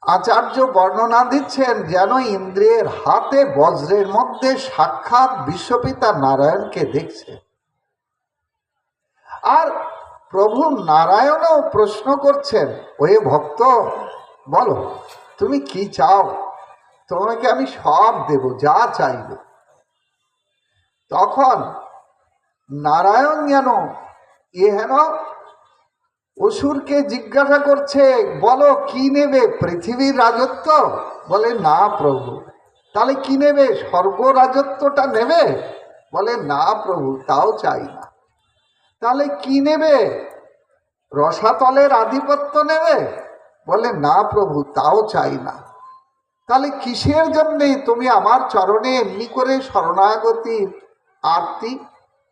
আচার্য বর্ণনা দিচ্ছেন যেন ইন্দ্রের হাতে বজ্রের মধ্যে সাক্ষাৎ বিশ্বপিতা নারায়ণকে দেখছে। আর প্রভু নারায়ণও প্রশ্ন করছেন, ওহে ভক্ত, বলো তুমি কি চাও, তোমাকে আমি সব দেব, যা চাইবে। তখন নারায়ণ যেন অসুরকে জিজ্ঞাসা করছে, বলো কি নেবে, পৃথিবীর রাজত্ব? বলে না প্রভু। তাহলে কি নেবে, স্বর্গ রাজত্বটা নেবে? বলে না প্রভু, তাও চাই না। তাহলে কি নেবে, রসাতলের আধিপত্য নেবে? বলে না প্রভু, তাও চাই না। তাহলে কিসের জন্যে তুমি আমার চরণে এমনি করে শরণাগতির আরতি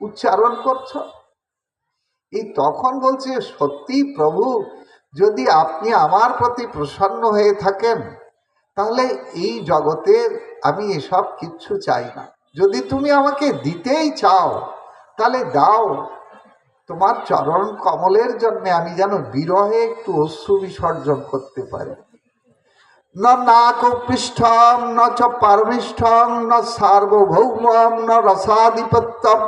উচ্চারণ করছো? এই তখন বলছে, সত্যি প্রভু, যদি আপনি আমার প্রতি প্রসন্ন হয়ে থাকেন তাহলে এই জগতের আমি এসব কিচ্ছু চাই না। যদি তুমি আমাকে দিতেই চাও তাহলে দাও, তোমার চরণ কমলের জন্য আমি যেন বিরহে একটু অশ্রু বিসর্জন করতে পারি। ন নাকপৃষ্ঠম ন চ পারমিষ্ঠম ন সার্বভৌমম ন রসাধিপত্যম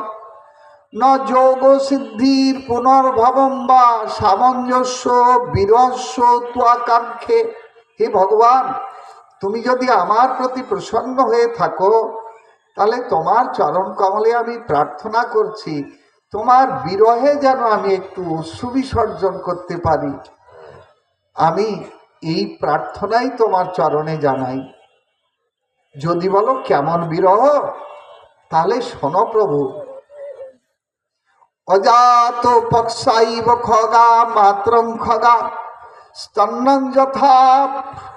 ন যোগ সিদ্ধির পুনর্ভবম বা সামঞ্জস্য বিরস্য ত্বাকাঙ্ক্ষে। হে ভগবান, তুমি যদি আমার প্রতি প্রসন্ন হয়ে থাকো তাহলে তোমার চরণ কমলে আমি প্রার্থনা করছি, তোমার বিরহে যেন আমি একটু অশ্রু বিসর্জন করতে পারি। আমি এই প্রার্থনাই তোমার চরণে জানাই। যদি বলো কেমন বিরহ, তাহলে শোনো প্রভু। অজাত পক্ষাইব খগা মাত্রং খগা স্তন্নং যথা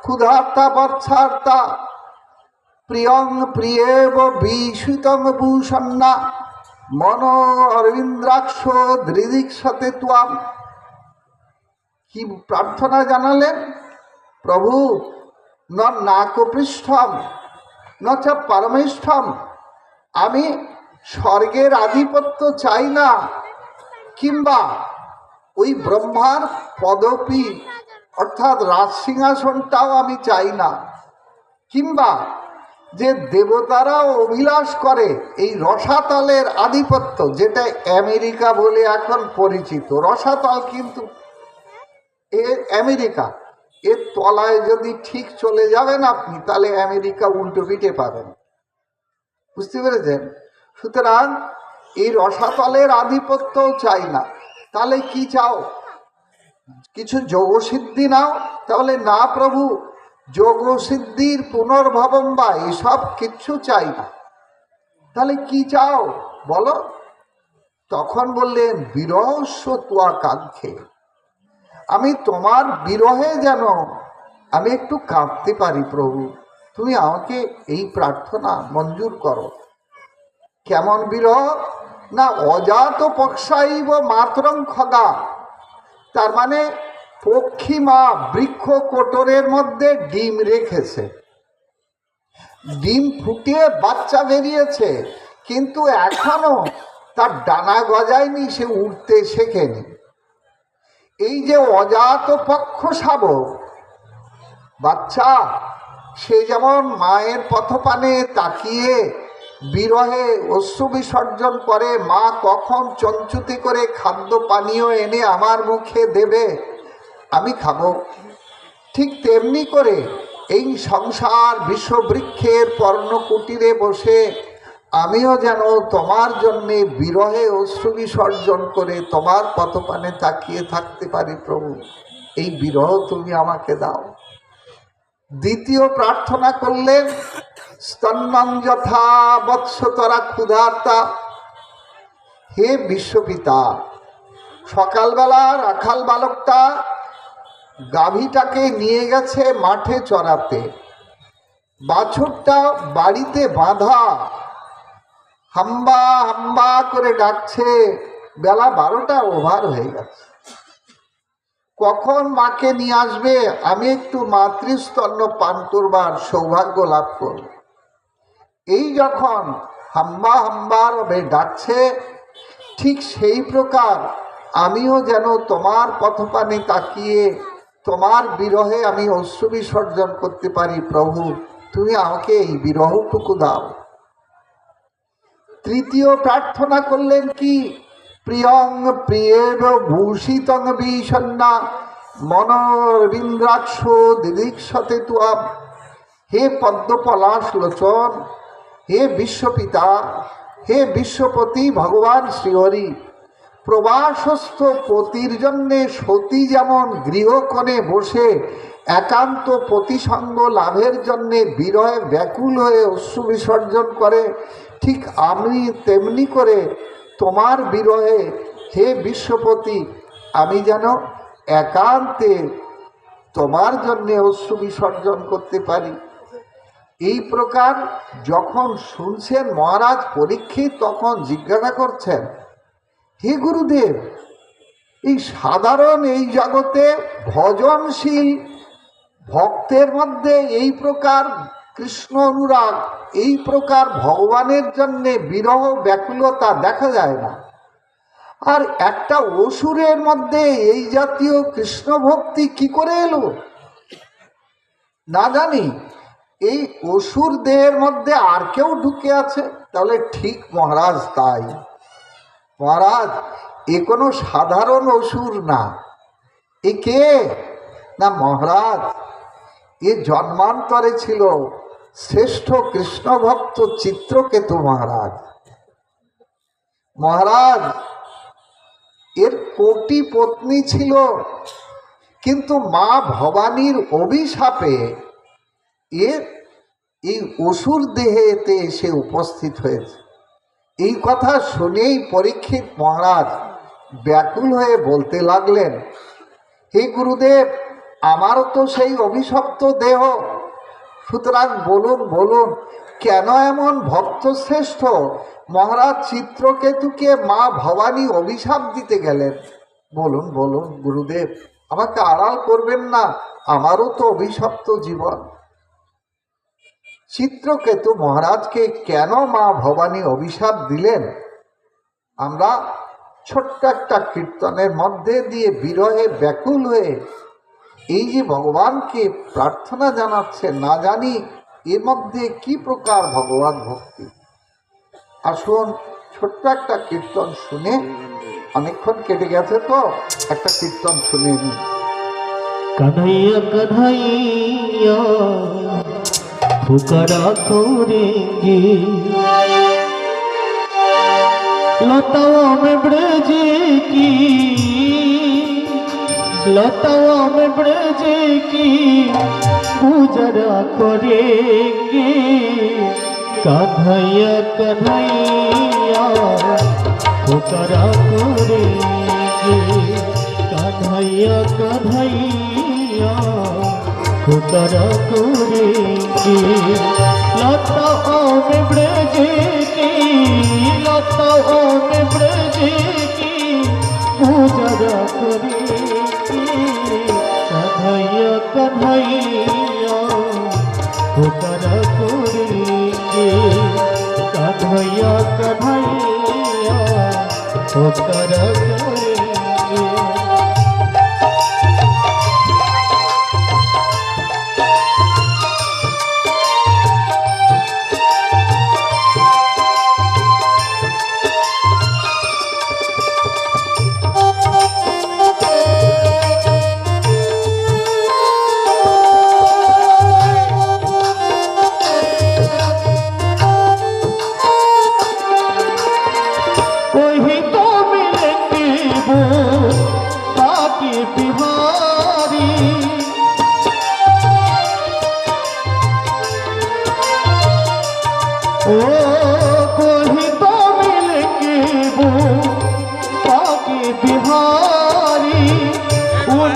ক্ষুধার্তা বর্ষার্তা প্রিয়ং প্রিয়েব বিস্মিতং ভূষণ্যা মন অরবিন্দ্রাক্ষ দৃদিক্ষতে ত্বাম। কি প্রার্থনা জানালেন প্রভু? ন নাকপৃষ্ঠম ন চ পরমেষ্ঠম, আমি স্বর্গের আধিপত্য চাই না, কিংবা ওই ব্রহ্মার পদপি অর্থাৎ রাজসিংহাসনটাও আমি চাই না, কিংবা যে দেবতারা অভিলাষ করে এই রসাতলের আধিপত্য, যেটা আমেরিকা বলে এখন পরিচিত। রসাতল কিন্তু আমেরিকা, এর তলায় যদি ঠিক চলে যাবেন আপনি, তাহলে আমেরিকা উল্টো পিঠে পাবেন। বুঝতে পেরেছেন? সুতরাং এই রসাতলের আধিপত্যও চাই না। তাহলে কি চাও? কিছু যোগসিদ্ধি নাও? তাহলে না প্রভু, যোগসিদ্ধির পুনর্ভবম বা এসব কিচ্ছু চাই না। তাহলে কি চাও বলো? তখন বললেন, বিরহস্য ত্বাকাঙ্ক্ষে, আমি তোমার বিরহে যেন আমি একটু কাঁদতে পারি প্রভু, তুমি আমাকে এই প্রার্থনা মঞ্জুর করো। কেমন বিরহ? না অজাত পক্ষাইব মাতরং খগা, তার মানে পক্ষী মা বৃক্ষ কোটরের মধ্যে ডিম রেখেছে, ডিম ফুটিয়ে বাচ্চা বেরিয়েছে, কিন্তু এখনো তার ডানা গজায়নি, সে উঠতে শেখেনি। এই যে অজাত পক্ষ শাবক বাচ্চা, সে যেমন মায়ের পথপানে তাকিয়ে বিরহে অশ্রু বিসর্জন করে মা কখন চঞ্চুতি করে খাদ্য পানীয় এনে আমার মুখে দেবে, আমি খাবো। ঠিক তেমনি করে এই সংসার বিষবৃক্ষের পর্ণকুটিরে বসে আমিও যেন তোমার জন্যে বিরহে অশ্রু বিসর্জন করে তোমার পদপানে তাকিয়ে থাকতে পারি। প্রভু, এই বিরহ তুমি আমাকে দাও। দ্বিতীয় প্রার্থনা করলেন, স্তন্যং যথা বৎসতরা ক্ষুধার্তা। হে বিশ্বপিতা, সকালবেলা রাখাল বালকটা গাভীটাকে নিয়ে গেছে মাঠে চড়াতে, বাছুরটা বাড়িতে বাঁধা হাম্বা হাম্বা করে ডাকছে। বেলা 12টা ওভার হয়ে গেছে, কখন মাকে নিয়ে আসবে, আমি একটু মাতৃস্তন্য পান করবার সৌভাগ্য লাভ করব। এই যখন হাম্বা হাম্বার হবে ডাকছে, ঠিক সেই প্রকার আমিও যেন তোমার পথপানে তাকিয়ে তোমার বিরহে আমি অশ্রু বিসর্জন করতে পারি। প্রভু, তুমি আমাকে এই বিরহটুকু দাও। তৃতীয় প্রার্থনা করলেন কি, প্রিয়ং প্রিয়েব ভূষিতং বিষণ্ণা মনোরবীন্দ্রাক্ষ দিদিক্ষতে তুয়াম। হে পদ্মপলাশ লোচন, হে বিশ্বপিতা, হে বিশ্বপতি ভগবান শ্রীহরি, প্রবাসস্থ পতির জন্যে সতী যেমন গৃহকোণে বসে একান্ত পতিসঙ্গ লাভের জন্যে বিরহে ব্যাকুল হয়ে অশ্রু বিসর্জন করে, ঠিক আমি তেমনি করে তোমার বিরহে হে বিশ্বপতি আমি যেন একান্তে তোমার জন্যে অশ্রু বিসর্জন করতে পারি। এই প্রকার যখন শুনছেন মহারাজ পরীক্ষিত, তখন জিজ্ঞাসা করছেন, হে গুরুদেব, এই সাধারণ এই জগতে ভজনশীল ভক্তের মধ্যে এই প্রকার কৃষ্ণ অনুরাগ, এই প্রকার ভগবানের জন্যে বিরহ ব্যাকুলতা দেখা যায় না। আর একটা অসুরের মধ্যে এই জাতীয় কৃষ্ণ ভক্তি কি করে এলো না জানি। এই অসুর দেহের মধ্যে আর কেউ ঢুকে আছে? তাহলে ঠিক মহারাজ তাই। মহারাজ, এ কোনো সাধারণ অসুর না। এ কে না মহারাজ, এ জন্মান্তরে ছিল শ্রেষ্ঠ কৃষ্ণ ভক্ত চিত্রকেতু মহারাজ। মহারাজ, এর কোটি পত্নী ছিল, কিন্তু মা ভবানীর অভিশাপে এর এই অসুর দেহেতে এসে উপস্থিত হয়েছে। এই কথা শুনেই পরীক্ষিত মহারাজ ব্যাকুল হয়ে বলতে লাগলেন, হে গুরুদেব, আমারও তো সেই অভিশপ্ত দেহ, সুতরাং বলুন বলুন কেন এমন ভক্তশ্রেষ্ঠ মহারাজ চিত্রকেতুকে মা ভবানী অভিশাপ দিতে গেলেন? বলুন বলুন গুরুদেব, আমাকে আড়াল করবেন না, আমারও তো অভিশপ্ত জীবন। চিত্রকেতু মহারাজকে কেন মা ভবানী অভিশাপ দিলেন, আমরা ছোট্ট একটা কীর্তনের মধ্যে দিয়ে বিরহে ব্যাকুল হয়ে এই যে ভগবানকে প্রার্থনা জানাচ্ছে, না জানি এর মধ্যে কি প্রকার ভগবান ভক্তি। আসুন ছোট্ট একটা কীর্তন শুনে, অনেকক্ষণ কেটে গেছে তো একটা কীর্তন শুনে নিই। कन्हैया कन्हैया पुकारा करेंगे, लताओं में ब्रज की, लताओं में ब्रज की गुजरा करेंगे। कन्हैया कन्हैया पुकारा करेंगे, कन्हैया कन्हैया पुकारा करेंगे। लताओं में ब्रज की, लताओं में ब्रज की गुजरा करेंगे। कन्हैया कन्हैया पुकारा करेंगे, कन्हैया कन्हैया पुकारा करेंगे।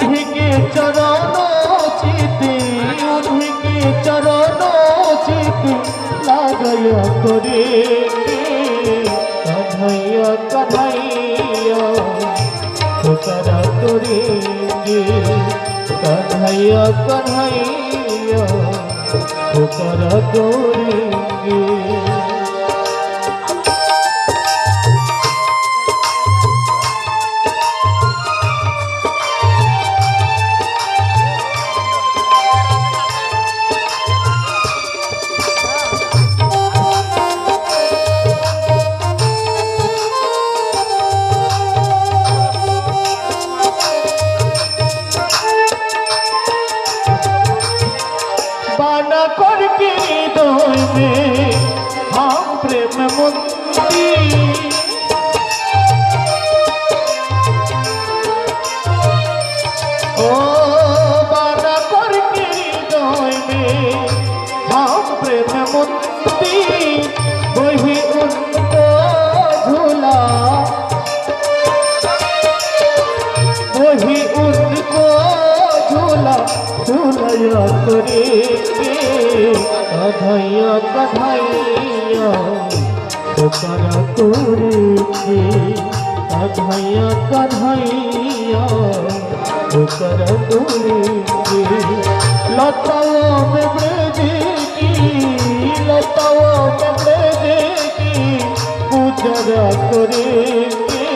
উদ্ভিকে চরণ চিতে, উদ্ভিকে চরণ চিতে লাগাইয়া করে কানাইয়া কানাইয়া পুকারা করে কানাইয়া কানাইয়া পুকারা করে। बाना करके हृदय में हम प्रेम मंदिर, ओ बाना करके हृदय में हम प्रेम मंदिर, वही उनको झूला वही उनको झूला झूलया करेंगे कन्हैया कन्हैया पुकारा करेंगे कन्हैया कन्हैया पुकारा करेंगे। लताओं में ब्रज की लताओं में ब्रज की पूजा करेंगे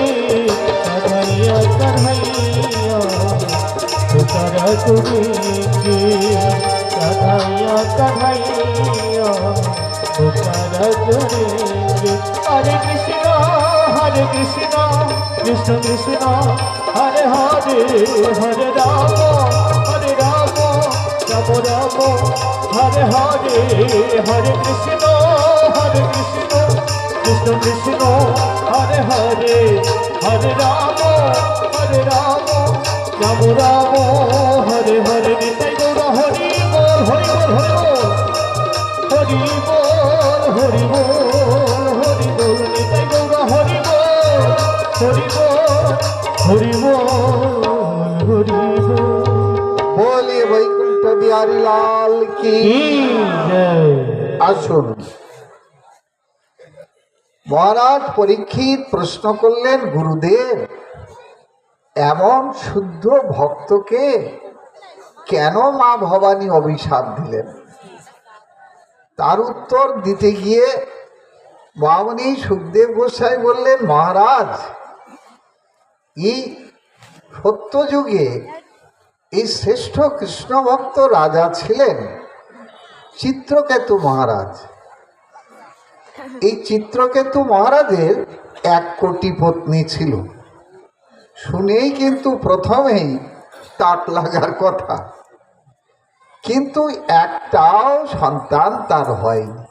कन्हैया कन्हैया पुकारा करेंगे कन्हैया कन्हैया पुकारा करेंगे। हरे कृष्णा कृष्ण कृष्ण हरे हरे हरे राम राम राम हरे हरे हरे कृष्ण कृष्ण कृष्ण हरे हरे हरे राम राम राम हरे हरे निताई गौर हरि बोल हरि बोल हरि बोल हरि बोल हरि बोल निताई गौर हरि बोल हरि बोल हरि बोल। बोलिए वैकुंठ बिहारी लाल की जय। আসুন। মহারাজ পরীক্ষিত প্রশ্ন করলেন, গুরুদেব এমন শুদ্ধ ভক্তকে কেন মা ভবানী অভিশাপ দিলেন? তার উত্তর দিতে গিয়ে মহামুনি সুখদেব গোস্বামী বললেন, মহারাজ এই সত্যযুগে এই শ্রেষ্ঠ কৃষ্ণ ভক্ত রাজা ছিলেন চিত্রকেতু মহারাজ। এই চিত্রকেতু মহারাজের 1 কোটি পত্নী ছিল। শুনেই কিন্তু প্রথমেই তাক লাগার কথা, কিন্তু একটাও সন্তান তার হয়নি।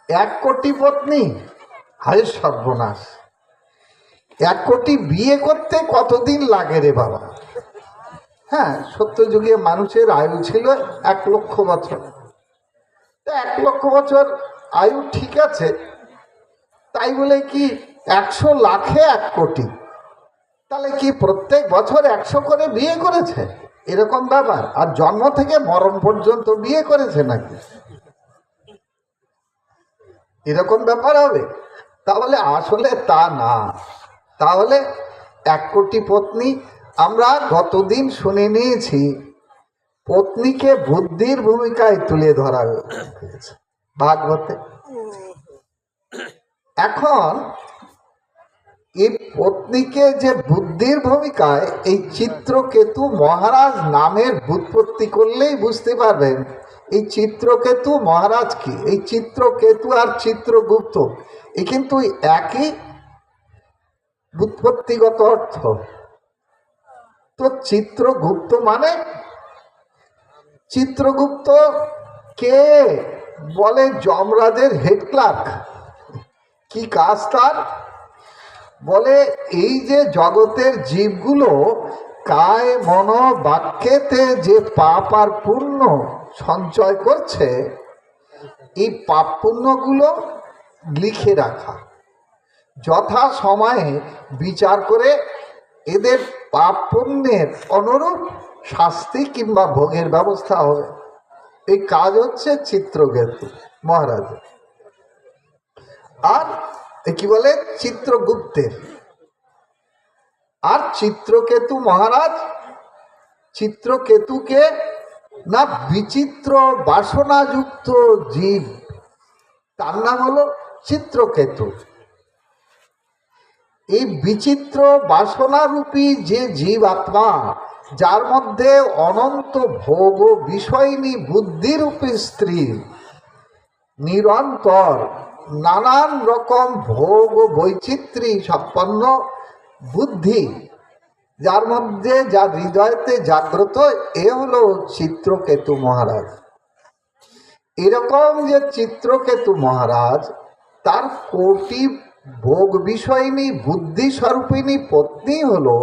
1 কোটি পত্নী, হায় সর্বনাশ! 1 কোটি বিয়ে করতে কতদিন লাগে রে বাবা? হ্যাঁ, সত্যযুগে মানুষের আয়ু ছিল 1 লক্ষ বছর। 1 লক্ষ বছর আয়ু ঠিক আছে, তাই বলে কি 100 লাখে 1 কোটি? তাহলে কি প্রত্যেক বছর 100 করে বিয়ে করেছে? এরকম ব্যাপার? আর জন্ম থেকে মরণ পর্যন্ত বিয়ে করেছে নাকি? এরকম ব্যাপার হবে? তাহলে আসলে তা না। তাহলে 1 কোটি পত্নী, আমরা গতদিন শুনে নিয়েছি পত্নীকে বুদ্ধির ভূমিকায় তুলে ধরা হয়েছে ভাগবতে। এখন এই পত্নীকে যে বুদ্ধির ভূমিকায় এই চিত্রকেতু মহারাজ নামের ব্যুৎপত্তি করলেই বুঝতে পারবেন এই চিত্রকেতু মহারাজ কি। এই চিত্রকেতু আর চিত্রগুপ্ত এই কিন্তু একই ব্যুৎপত্তিগত অর্থ। তো চিত্রগুপ্ত মানে, চিত্রগুপ্ত কে? বলে যমরাজের হেড ক্লার্ক। কি কাজ তার? বলে এই যে জগতের জীবগুলো কায় মন বাক্যেতে যে পাপ আর পুণ্য সঞ্চয় করছে, এই পাপ পুণ্যগুলো লিখে রাখা, যথা সময়ে বিচার করে এদের পাপ পুণ্যের অনুরূপ শাস্তি কিংবা ভোগের ব্যবস্থা হবে। এই কাজ হচ্ছে চিত্রকেতু মহারাজের। আর কি বলে চিত্রগুপ্তের। আর চিত্রকেতু মহারাজ চিত্রকেতুকে না বিচিত্র বাসনাযুক্ত জীব, তার নাম হলো চিত্রকেতু। এই বিচিত্র বাসনারূপী যে জীব আত্মা, যার মধ্যে অনন্ত ভোগ ও বিষয়নী বুদ্ধিরূপী স্ত্রী, নিরন্তর নানান রকম ভোগ ও বৈচিত্র্য সম্পন্ন বুদ্ধি, যার মধ্যে যার হৃদয়তে জাগ্রত, এ হলো চিত্রকেতু মহারাজ। এরকম যে চিত্রকেতু মহারাজ, তার কোটি ভোগ বিষয়নী বুদ্ধি স্বরূপিণী পত্নী হলো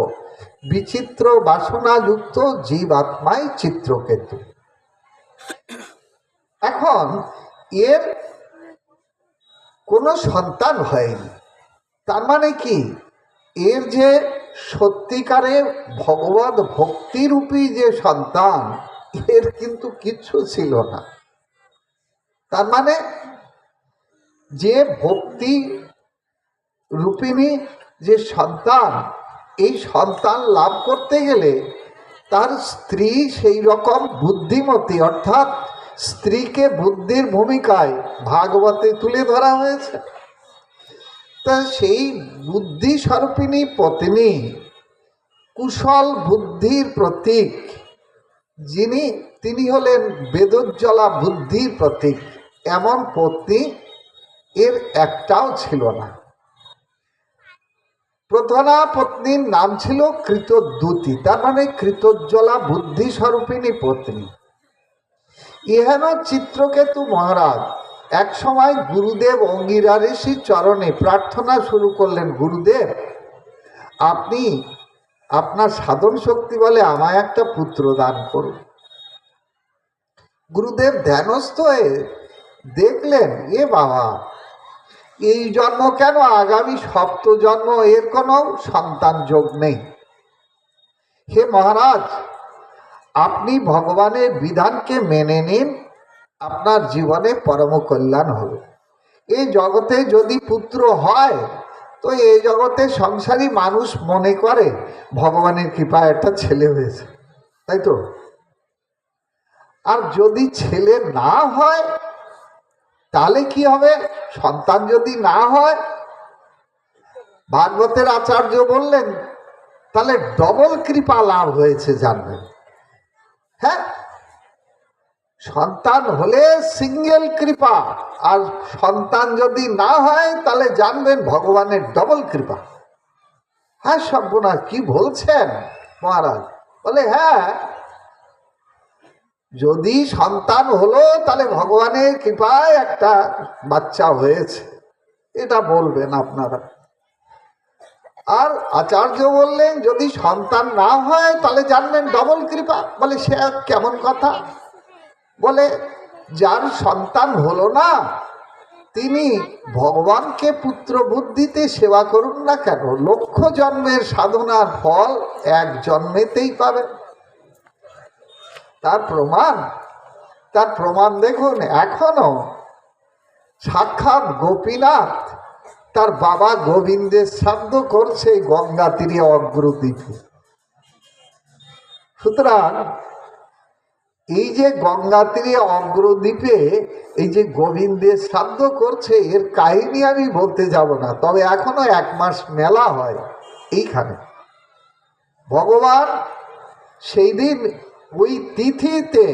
বিচিত্র বাসনাযুক্ত জীবাত্মাই চিত্রকেতু। এখন এর কোনো সন্তান হয়নি, তার মানে কি, এর যে সত্যিকারের ভগবত ভক্তিরূপী যে সন্তান, এর কিন্তু কিচ্ছু ছিল না। তার মানে যে ভক্তি রূপিণী যে সন্তান, এই সন্তান লাভ করতে গেলে তার স্ত্রী সেই রকম বুদ্ধিমতী, অর্থাৎ স্ত্রীকে বুদ্ধির ভূমিকায় ভাগবতে তুলে ধরা হয়েছে। তা সেই বুদ্ধি স্বরূপিণী পত্নী, কুশল বুদ্ধির প্রতীক তিনি হলেন বেদোজ্জ্বলা বুদ্ধির প্রতীক, এমন পত্নী এর একটাও ছিল না। প্রধানা পত্নীর নাম ছিল কৃতদ্যুতি, তার মানে কৃতোজ্জ্বলা বুদ্ধি স্বরূপিণী পত্নী। ইহেন চিত্রকেতু মহারাজ এক সময় গুরুদেব অঙ্গিরা ঋষির চরণে প্রার্থনা শুরু করলেন, গুরুদেব, আপনি আপনার সাধন শক্তি বলে আমায় একটা পুত্র দান করুন। গুরুদেব ধ্যানস্থ হয়ে দেখলেন, এ বাবা, এই জন্ম কেন, আগামী 7 জন্ম এর কোনো সন্তান যোগ নেই। হে মহারাজ, আপনি ভগবানের বিধানকে মেনে নিন, আপনার জীবনে পরম কল্যাণ হবে। এই জগতে যদি পুত্র হয় তো এই জগতে সংসারী মানুষ মনে করে ভগবানের কৃপায় একটা ছেলে হয়েছে, তাই তো। আর যদি ছেলে না হয় তাহলে কি হবে? সন্তান যদি না হয়, ভাগবতের আচার্য বললেন, তাহলে ডবল কৃপা লাভ হয়েছে জানবেন। হ্যাঁ, সন্তান হলে সিঙ্গেল কৃপা, আর সন্তান যদি না হয় তাহলে জানবেন ভগবানের ডবল কৃপা। হ্যাঁ, সর্বনাশ, কি বলছেন মহারাজ? বলে হ্যাঁ, যদি সন্তান হলো তাহলে ভগবানের কৃপায় একটা বাচ্চা হয়েছে, এটা বলবেন আপনারা। আর আচার্য বললেন, যদি সন্তান না হয় তাহলে জানবেন ডবল কৃপা। বলে সে কেমন কথা? বলে যার সন্তান হলো না, তিনি ভগবানকে পুত্র বুদ্ধিতে সেবা করুন না কেন, 1,00,000 জন্মের সাধনার ফল 1 জন্মেতেই পাবেন। তার প্রমাণ দেখুন, এখনো সাক্ষাৎ গোপীনাথ তার বাবা গোবিন্দের শ্রাদ্ধ করছে গঙ্গা তীরে অগ্রদ্বীপে। সুতরাং এই যে গঙ্গা তীরে অগ্রদ্বীপে এই যে গোবিন্দের শ্রাদ্ধ করছে, এর কাহিনী আমি বলতে যাব না, তবে এখনো 1 মাস মেলা হয় এইখানে। ভগবান সেই দিন ওই তিথিতে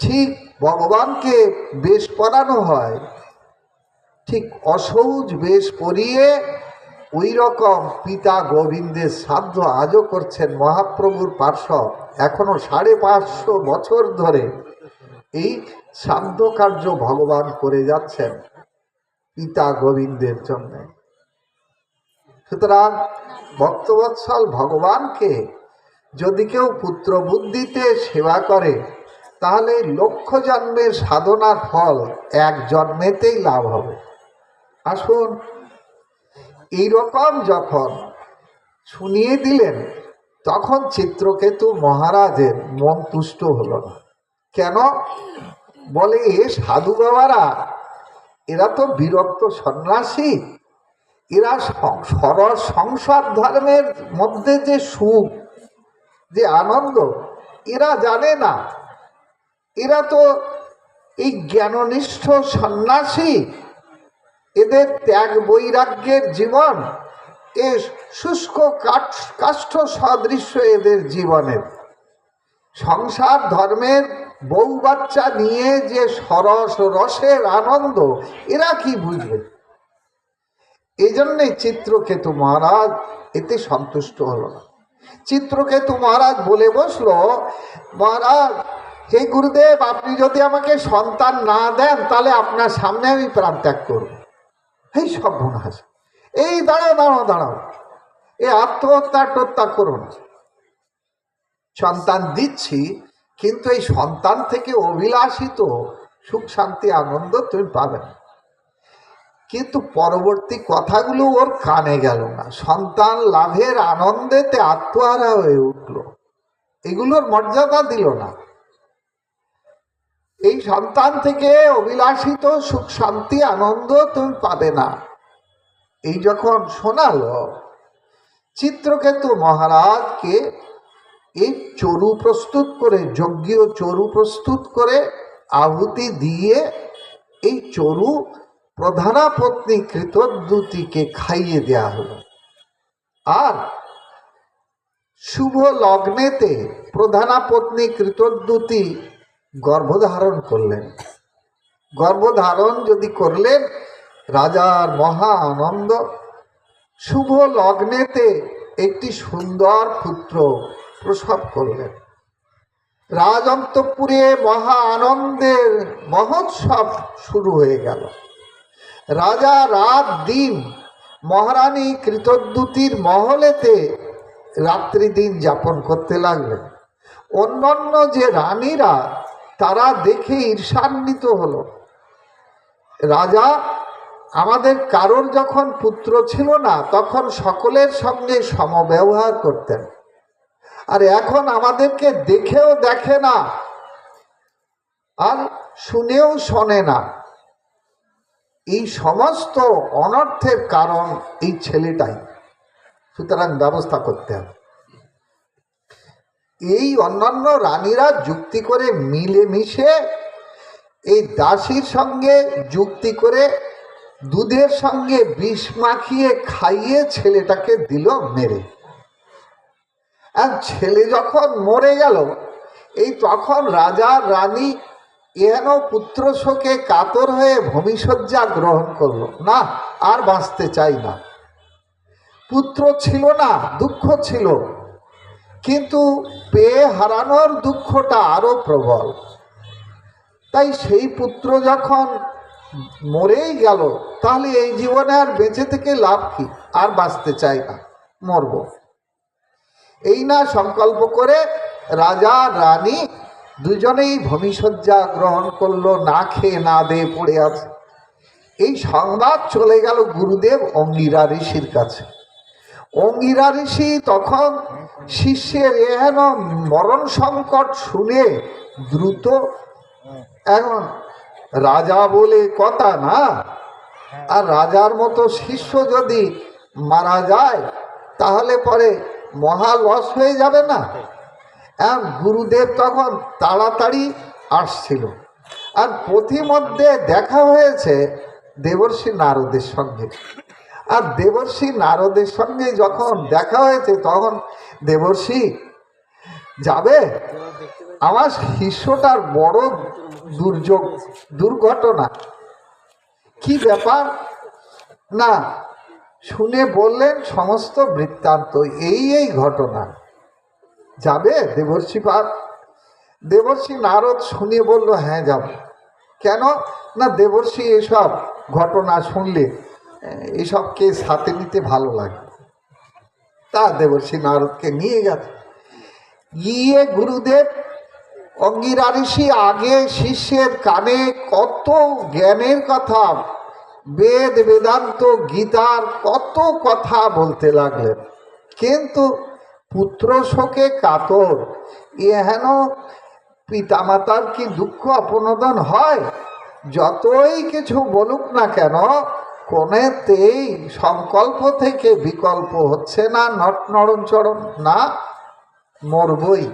ঠিক ভগবানকে বেশ পরানো হয়, ঠিক অসৌজ বেশ পরিয়ে ওই রকম পিতা গোবিন্দের শ্রাদ্ধ আজও করছেন মহাপ্রভুর পার্শ্বদ। এখনো 550 বছর ধরে এই শ্রাদ্ধ কার্য ভগবান করে যাচ্ছেন পিতা গোবিন্দের জন্য। সুতরাং ভক্তবৎসল ভগবানকে যদি কেউ পুত্র বুদ্ধিতে সেবা করে, তাহলে 1,00,000 জন্মের সাধনার ফল 1 জন্মেতেই লাভ হবে। আসুন, এইরকম যখন শুনিয়ে দিলেন তখন চিত্রকেতু মহারাজের মন তুষ্ট হলো না। কেন? বলে এ সাধু বাবারা এরা তো বিরক্ত সন্ন্যাসী, এরা সরল সংসার ধর্মের মধ্যে যে সুখ, যে আনন্দ এরা জানে না। এরা তো এই জ্ঞাননিষ্ঠ সন্ন্যাসী, এদের ত্যাগ বৈরাগ্যের জীবন, এ শুষ্ক কাষ্ঠ সদৃশ্য এদের জীবনের। সংসার ধর্মের বউ বাচ্চা নিয়ে যে সরস রসের আনন্দ এরা কি বুঝবে? এই জন্যে চিত্রকেতু মহারাজ এতে সন্তুষ্ট হলো না। চিত্রকেতু মহারাজ বলে বসলো, মহারাজ হে গুরুদেব, আপনি যদি আমাকে সন্তান না দেন তাহলে আপনার সামনে আমি প্রাণ ত্যাগ করব। এই সর্বনাশ, এই দাঁড়াও দাঁড়াও দাঁড়াও, এ আত্মহত্যা করো না। সন্তান দিচ্ছি, কিন্তু এই সন্তান থেকে অভিলাষিত সুখ শান্তি আনন্দ তুমি পাবে না। কিন্তু পরবর্তী কথাগুলো ওর কানে গেল না। সন্তান লাভের আনন্দেতে আত্মহারা হয়ে উঠল, এগুলোর মর্যাদা দিল না। এই সন্তান থেকে অভিলাষিত সুখ শান্তি আনন্দ তুমি পাবে না, এই যখন শোনালো, চিত্রকেতু মহারাজকে এই চরু প্রস্তুত করে, যজ্ঞীয় চরু প্রস্তুত করে আহুতি দিয়ে এই চরু প্রধানা পত্নী কৃতদ্যুতিকে খাইয়ে দেয়া হলো। আর শুভ লগ্নেতে প্রধানা পত্নী কৃতদ্যুতি গর্ভধারণ করলেন। গর্ভধারণ যদি করলেন, রাজার মহা আনন্দ। শুভ লগ্নেতে একটি সুন্দর পুত্র প্রসব করলেন। রাজ অন্তঃপুরে মহা আনন্দের মহোৎসব শুরু হয়ে গেল। রাজা রাত দিন মহারানী কৃতদ্যুতির মহলেতে রাত্রি দিন যাপন করতে লাগলেন। অন্যান্য যে রানীরা তারা দেখে ঈর্ষান্বিত হলো। রাজা আমাদের কারোর যখন পুত্র ছিল না তখন সকলের সঙ্গে সমব্যবহার করতেন, আর এখন আমাদেরকে দেখেও দেখে না আর শুনেও শোনে না। এই সমস্ত অনর্থের কারণ এই ছেলেটাই, সুতরাং ব্যবস্থা করতে হবে। এই অন্যান্য রানীরা যুক্তি করে মিলেমিশে এই দাসীর সঙ্গে যুক্তি করে দুধের সঙ্গে বিষ মাখিয়ে খাইয়ে ছেলেটাকে দিল মেরে। আর ছেলে যখন মরে গেল, এই তখন রাজা রানী এহেন পুত্র শোকে কাতর হয়ে ভূমিশয্যা গ্রহণ করলো। না, আর বাঁচতে চাই না। পুত্র ছিল না, দুঃখ ছিল, কিন্তু পেয়ে হারানোর দুঃখটা আরো প্রবল। তাই সেই পুত্র যখন মরেই গেল, তাহলে এই জীবনে আর বেঁচে থেকে লাভ কি? আর বাঁচতে চাই না, মরব। এই না সংকল্প করে রাজা রানী দুজনেই ভূমিশয্যা গ্রহণ করলো, না খেয়ে না দিয়ে পড়ে আছে। এই সংবাদ চলে গেল গুরুদেব অঙ্গিরা ঋষির কাছে। অঙ্গিরা ঋষি তখন শিষ্যের এহেন মরণ সংকট শুনে দ্রুত, এখন রাজা বলে কথা না, আর রাজার মতো শিষ্য যদি মারা যায় তাহলে পরে মহা লস হয়ে যাবে না। গুরুদেব তখন তাড়াতাড়ি আসছিল, আর পথিমধ্যে দেখা হয়েছে দেবর্ষি নারদের সঙ্গে। আর দেবর্ষি নারদের সঙ্গে যখন দেখা হয়েছে তখন দেবর্ষি যাবে, আমার শিষ্যটার বড় দুর্যোগ, দুর্ঘটনা। কি ব্যাপার না শুনে বললেন সমস্ত বৃত্তান্ত, এই ঘটনা। যাবে দেবর্ষি পাপ? দেবর্ষি নারদ শুনে বলল, হ্যাঁ যাব। কেন না, দেবর্ষি এসব ঘটনা শুনলে এসবকে সাথে নিতে ভালো লাগে। তা দেবর্ষি নারদকে নিয়ে গেছে। গিয়ে গুরুদেব অঙ্গিরা ঋষি আগে শিষ্যের কানে কত জ্ঞানের কথা, বেদ বেদান্ত গীতার কত কথা বলতে লাগলেন, কিন্তু পুত্র শোকে কাতর, এহেন পিতামাতার কি দুঃখ অপনোদন হয়? যতই কিছু বলুক না কেন, কোনেতেই সংকল্প থেকে বিকল্প হচ্ছে না, নড়নচড়ন না, মরবই।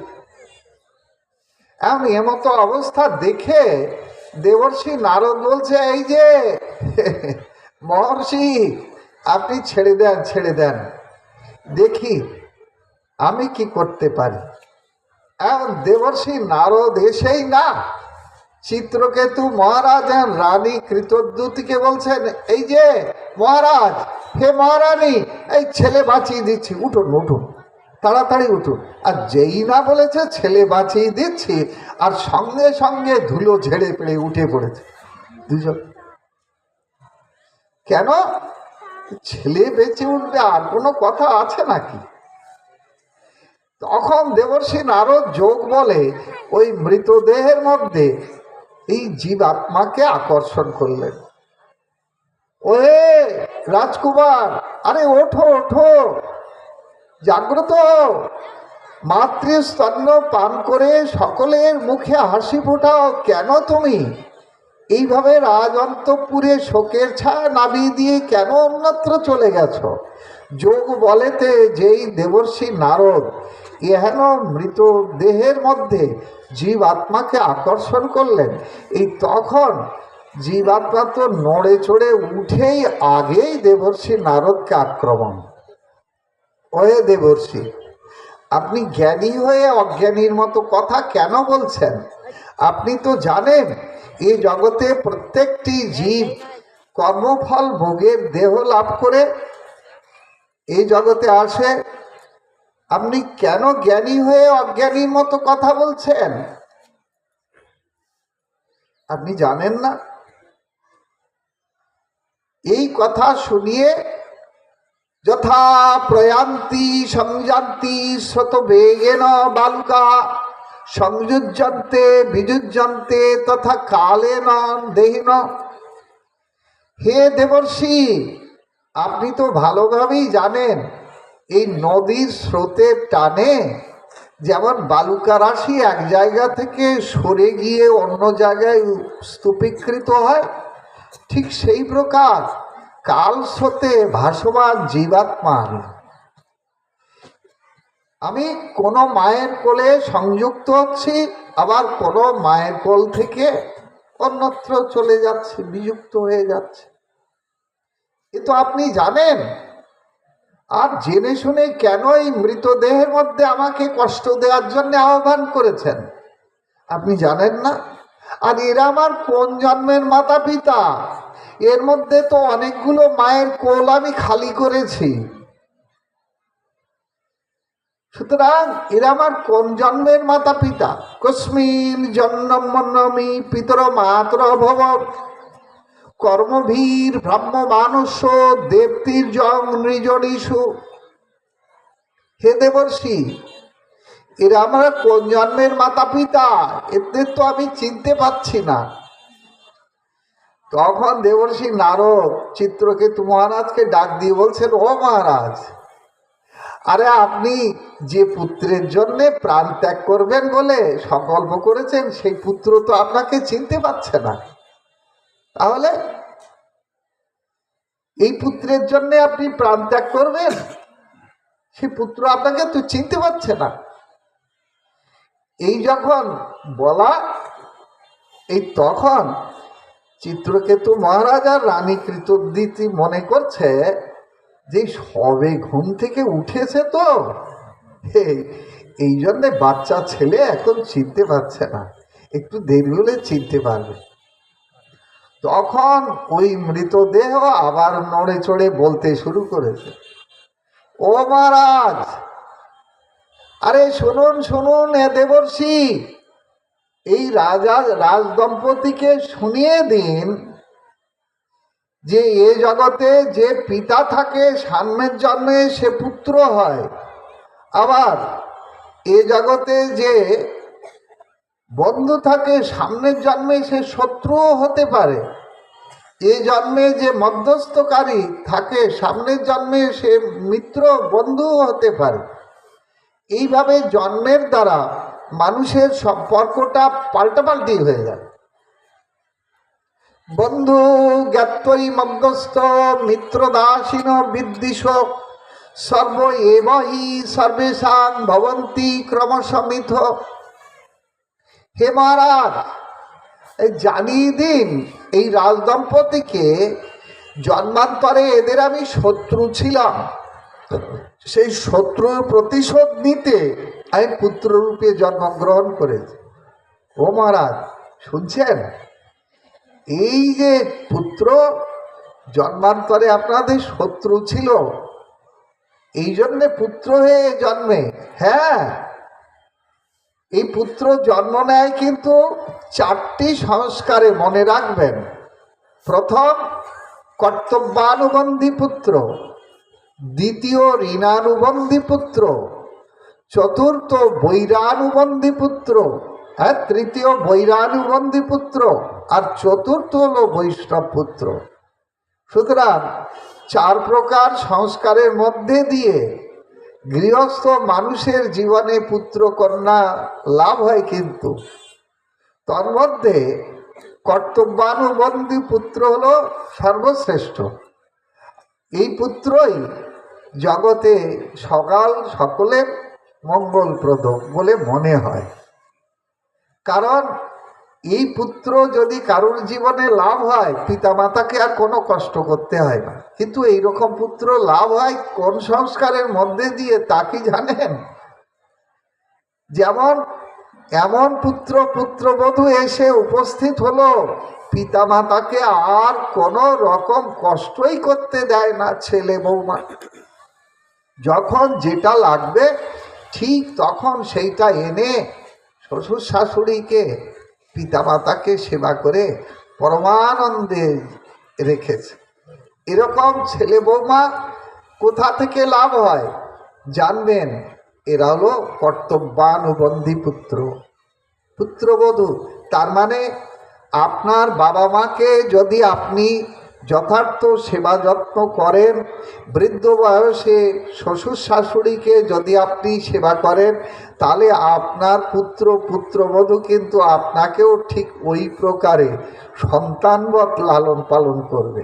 এমন এমতো অবস্থা দেখে দেবর্ষি নারদ বলছে, এই যে মহর্ষি, আপনি ছেড়ে দেন, দেখি আমি কি করতে পারি। এখন দেবর্ষি নারদ এসেই না চিত্রকেতু মহারাজ আর রানী কৃতদ্যুতিকে বলছেন, এই যে মহারাজ, হে মহারানী, এই ছেলে বাঁচিয়ে দিচ্ছি, উঠুন উঠুন, তাড়াতাড়ি উঠুন। আর যেই না বলেছে ছেলে বাঁচিয়ে দিচ্ছি, আর সঙ্গে সঙ্গে ধুলো ঝেড়ে পেড়ে উঠে পড়েছে দুজন। কেন? ছেলে বেঁচে উঠবে, আর কোনো কথা আছে নাকি? তখন দেবর্ষি নারদ যোগ বলে ওই মৃতদেহের মধ্যে এই জীব আত্মাকে আকর্ষণ করলেন। ওহে রাজকুমার, আরে ওঠো ওঠো, জাগ্রত, মাতৃস্তন্য পান করে সকলের মুখে হাসি ফোটাও। কেন তুমি এইভাবে রাজ অন্তঃপুরে শোকের ছায়া নামিয়ে দিয়ে কেন অন্যত্র চলে গেছ? যোগ বলেতে যেই দেবর্ষি নারদ এহেন মৃত দেহের মধ্যে জীব আত্মাকে আকর্ষণ করলেন, এই তখন জীবাত্মা তো নড়ে চড়ে উঠেই আগেই দেবর্ষি নারদকে আক্রমণ। ওহে দেবর্ষি, আপনি জ্ঞানী হয়ে অজ্ঞানীর মতো কথা কেন বলছেন? আপনি তো জানেন এই জগতে প্রত্যেকটি জীব কর্মফল ভোগের দেহ লাভ করে এই জগতে আসে। আপনি কেন জ্ঞানী হয়ে অজ্ঞানীর মতো কথা বলছেন? আপনি জানেন না? এই কথা শুনিয়ে যথা প্রয়ান্তি সংযান্তি শত বেগেন বালুকা সংযুজ্যন্তে বিযুজ্যন্তে তথা কালেন দেহিন। হে দেবর্ষি, আপনি তো ভালোভাবেই জানেন এই নদীর স্রোতের টানে যেমন বালুকা রাশি এক জায়গা থেকে সরে গিয়ে অন্য জায়গায় স্তূপীকৃত হয়, ঠিক সেই প্রকার কাল স্রোতে ভাসমান জীবাত্মা আমি কোনো মায়ের কোলে সংযুক্ত হচ্ছি, আবার কোনো মায়ের কোল থেকে অন্যত্র চলে যাচ্ছে, বিযুক্ত হয়ে যাচ্ছে। এ তো আপনি জানেন। আর জেনে শুনে কেন এই মৃতদেহের মধ্যে আমাকে কষ্ট দেওয়ার জন্য আহ্বান করেছেন? আপনি জানেন না? আর এরা আমার কোন জন্মের মাতা পিতা? এর মধ্যে তো অনেকগুলো মায়ের কোল আমি খালি করেছি। সুতরাং এরা আমার কোন জন্মের মাতা পিতা? কস্মিন জন্মন্নমি পিতর মাতর ভব কর্মভীর ব্রহ্ম মানুষ দেবতীর জং নৃজনীষু। হে দেবর্ষি, এরা আমার কোন জন্মের মাতা পিতা? এদের তো আমি চিনতে পারছি না। তখন দেবর্ষি নারদ চিত্রকেতু মহারাজকে ডাক দিয়ে বলছেন, ও মহারাজ, আরে আপনি যে পুত্রের জন্য প্রাণ ত্যাগ করবেন বলে সংকল্প করেছেন, সেই পুত্র তো আপনাকে চিনতে পারছে না। তাহলে এই পুত্রের জন্য আপনি প্রাণ ত্যাগ করবেন? সেই পুত্র আপনাকে তো চিনতে পারছে না। এই যখন বলা, এই তখন চিত্রকেতু মহারাজ আর রানী কৃতদ্যুতি মনে করছে যে সবে ঘুম থেকে উঠেছে, তো এই জন্যে বাচ্চা ছেলে এখন চিনতে পারছে না, একটু দেরি হলে চিনতে পারবে। তখন ওই মৃতদেহ আবার নড়ে চড়ে বলতে শুরু করেছে, ও মহারাজ, আরে শুনুন শুনুন, এ দেবর্ষি, এই রাজ দম্পতিকে শুনিয়ে দিন যে এ জগতে যে পিতা থাকে সামনের জন্মে সে পুত্র হয়, আবার এ জগতে যে বন্ধু থাকে সামনের জন্মে সে শত্রুও হতে পারে। এ জন্মে যে মধ্যস্থকারী থাকে সামনের জন্মে সে মিত্র বন্ধুও হতে পারে। এইভাবে জন্মের দ্বারা মানুষের সম্পর্কটা পাল্টাপাল্টি হয়ে যায়। বন্ধু জ্ঞাত্বই মধ্যস্থ মিত্রদাসীন বিদ্বিষ সর্ব এব হি সর্বেষাং ভবন্তি ক্রমসমিত। হে মহারাজ, এই জানিয়ে দিন এই রাজদম্পতিকে জন্মান্তরে এদের আমি শত্রু ছিলাম, সেই শত্রুর প্রতিশোধ নিতে আমি পুত্ররূপে জন্মগ্রহণ করেছি। ও মহারাজ শুনছেন, এই যে পুত্র জন্মান্তরে আপনাদের শত্রু ছিল, এই জন্যে পুত্র হয়ে জন্মে। হ্যাঁ, এই পুত্র জন্ম নেয় কিন্তু 4টি সংস্কারে, মনে রাখবেন। প্রথম কর্তব্যানুবন্ধী পুত্র, দ্বিতীয় ঋণানুবন্ধী পুত্র, চতুর্থ বৈরানুবন্ধী পুত্র, আর তৃতীয় বৈরানুবন্ধী পুত্র, আর চতুর্থ হল বৈষ্ণব পুত্র। সুতরাং 4 প্রকার সংস্কারের মধ্যে দিয়ে গৃহস্থ মানুষের জীবনে পুত্র কন্যা লাভ হয়, কিন্তু তন্মধ্যে কর্তব্যানুবন্ধী পুত্র হল সর্বশ্রেষ্ঠ। এই পুত্রই জগতে সকলের মঙ্গলপ্রদ বলে মনে হয়। কারণ এই পুত্র যদি কারোর জীবনে লাভ হয়, পিতামাতাকে আর কোনো কষ্ট করতে হয় না। কিন্তু এইরকম পুত্র লাভ হয় কোন সংস্কারের মধ্যে দিয়ে তা কি জানেন? যেমন এমন পুত্রবধূ এসে উপস্থিত হলো, পিতামাতাকে আর কোনো রকম কষ্টই করতে দেয় না ছেলে বৌমা। যখন যেটা লাগবে ঠিক তখন সেইটা এনে শ্বশুর শাশুড়িকে পিতামাতাকে সেবা করে পরমানন্দে রেখেছে। এরকম ছেলে বৌমা কোথা থেকে লাভ হয় জানবেন? এরা হলো কর্তব্যানুবন্ধী পুত্রবধূ। তার মানে আপনার বাবা মাকে যদি আপনি যথার্থ সেবা যত্ন করেন, বৃদ্ধ বয়সে শ্বশুর শাশুড়িকে যদি আপনি সেবা করেন, তাহলে আপনার পুত্রবধূ কিন্তু আপনাকেও ঠিক ওই প্রকারে সন্তানবৎ লালন পালন করবে।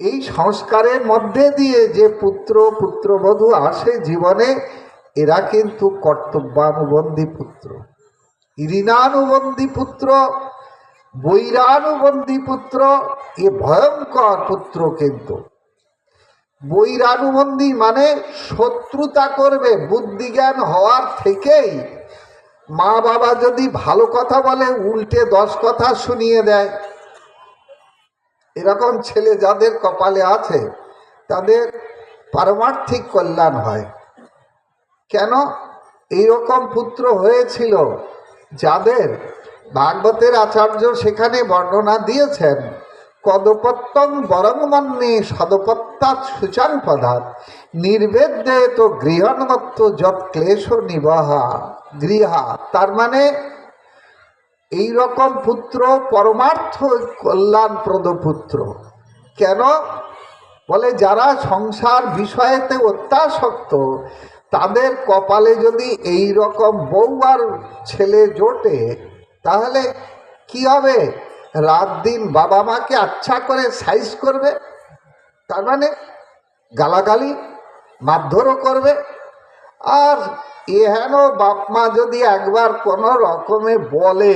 এই সংস্কারের মধ্যে দিয়ে যে পুত্রবধূ আসে জীবনে, এরা কিন্তু কর্তব্যানুবন্ধী পুত্র। ঋণানুবন্ধী পুত্র, বৈরানুবন্ধী পুত্র, এ ভয়ঙ্কর পুত্র। কিন্তু বৈরানুবন্ধী মানে শত্রুতা করবে। বুদ্ধিজ্ঞান হওয়ার থেকেই মা বাবা যদি ভালো কথা বলে, উল্টে 10 কথা শুনিয়ে দেয়। এরকম ছেলে যাদের কপালে আছে তাদের পারমার্থিক কল্যাণ হয়। কেন? এইরকম পুত্র হয়েছিল যাদের ভাগবতের আচার্য সেখানে বর্ণনা দিয়েছেন। কদপত্যং বরং মন্যে সদপত্যাৎ শুচাং পদাৎ নির্বেদ্যে তো গৃহন্মত্ত যৎ ক্লেশ নিবহা গৃহা। তার মানে এই রকম পুত্র পরমার্থ কল্যাণপ্রদ পুত্র। কেন? বলে যারা সংসার বিষয়েতে অত্যাসক্ত, তাদের কপালে যদি এই রকম বউ আর ছেলে জোটে, তাহলে কি হবে? রাত দিন বাবা মাকে আচ্ছা করে সাইজ করবে, তার মানে গালাগালি মারধরও করবে। আর এহেন বাপ মা যদি একবার কোনো রকমে বলে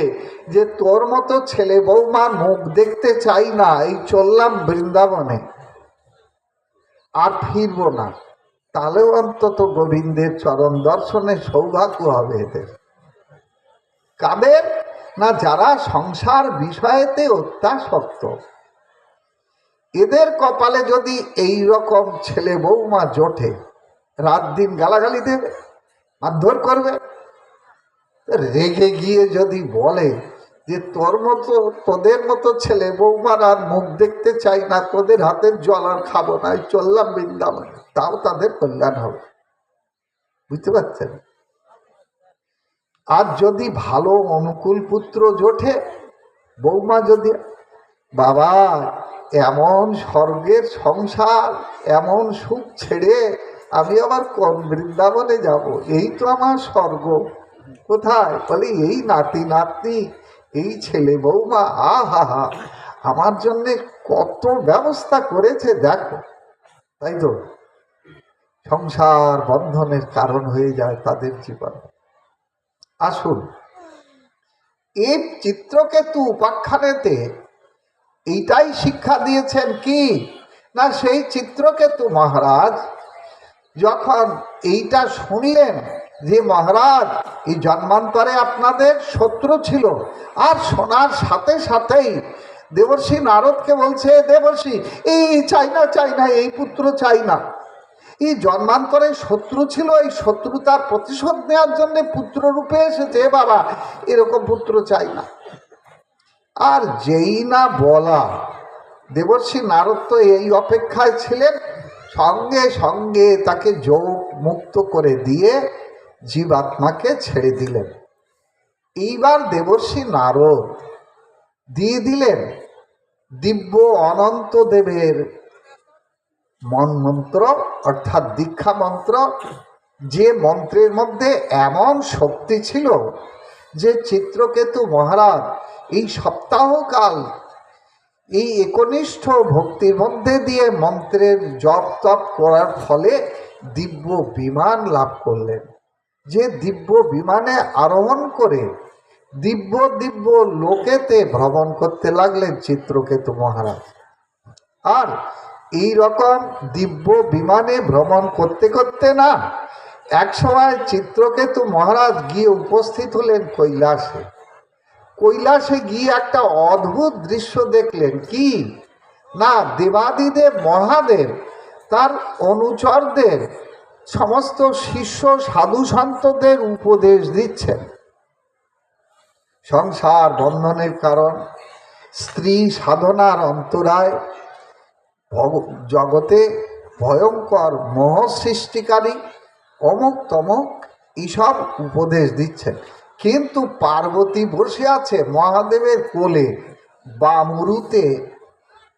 যে তোর মতো ছেলে বৌমা মুখ দেখতে চাই না, এই চললাম বৃন্দাবনে, আর ফিরব না, তাহলেও অন্তত গোবিন্দের চরণ দর্শনে সৌভাগ্য হবে এদের। কাদের? না যারা সংসার বিষয়েতে অত্যাসক্ত। এদের কপালে যদি এই রকম ছেলে বৌমা জোটে, রাত দিন গালাগালি দেবে, মারধর করবে। রেগে গিয়ে যদি বলে যে তোদের মতো ছেলে বৌমার আর মুখ দেখতে চাই না, তোদের হাতের জল আর খাবো না, চললাম বৃন্দাবন, তাও তাদের কল্যাণ হবে। বুঝতে পারছেন? আর যদি ভালো অনুকূল পুত্র জোটে, বৌমা যদি, বাবা এমন স্বর্গের সংসার, এমন সুখ ছেড়ে আমি আবার কোন বৃন্দাবনে যাব? এই তো আমার স্বর্গ। কোথায়? বলে এই নাতি নাতনি, এই ছেলে বৌমা, আহা হা, আমার জন্যে কত ব্যবস্থা করেছে দেখো। তাই তো সংসার বন্ধনের কারণ হয়ে যায় তাদের জীবন। আসুন, এই চিত্রকেতু উপাখ্যানেতে এইটাই শিক্ষা দিয়েছেন কি না, সেই চিত্রকেতু মহারাজ যখন এইটা শুনলেন যে মহারাজ এই জন্মান্তরে আপনাদের শত্রু ছিল, আর শোনার সাথে সাথেই দেবর্ষি নারদকে বলছে, দেবর্ষি এই চাই না, এই পুত্র চাই না। এই জন্মান্তরে শত্রু ছিল, এই শত্রুতার প্রতিশোধ নেওয়ার জন্য পুত্র রূপে এসেছে, বাবা এরকম পুত্র চাই না। আর যেই না বলা, দেবর্ষি নারদ তো এই অপেক্ষায় ছিলেন, সঙ্গে সঙ্গে তাকে যোগ মুক্ত করে দিয়ে জীবাত্মাকে ছেড়ে দিলেন। এইবার দেবর্ষি নারদ দিয়ে দিলেন দিব্য অনন্ত দেবের মন্ত্র, অর্থাৎ দীক্ষা মন্ত্র, যে মন্ত্রের মধ্যে এমন শক্তি ছিল যে চিত্রকেতু মহারাজ এই সপ্তাহকাল এই একনিষ্ঠ ভক্তির মধ্যে দিয়ে মন্ত্রের জপ তপ করার ফলে দিব্য বিমান লাভ করলেন। যে দিব্য বিমানে আরোহণ করে দিব্য দিব্য লোকেতে ভ্রমণ করতে লাগলেন চিত্রকেতু মহারাজ। আর এই রকম দিব্য বিমানে ভ্রমণ করতে করতে না, এক সময় চিত্রকেতু মহারাজ গিয়ে উপস্থিত হলেন কৈলাসে। কৈলাসে গিয়ে একটা অদ্ভুত দৃশ্য দেখলেন। কি না, দেবাদিদেব মহাদেব তার অনুচরদের, সমস্ত শিষ্য সাধু সন্তদের উপদেশ দিচ্ছেন। সংসার বন্ধনের কারণ, স্ত্রী সাধনার অন্তরায়, জগতে ভয়ঙ্কর মোহ সৃষ্টিকারী, অমুক তমুক এইসব উপদেশ দিচ্ছেন। কিন্তু পার্বতী বসে আছে মহাদেবের কোলে, বামুরুতে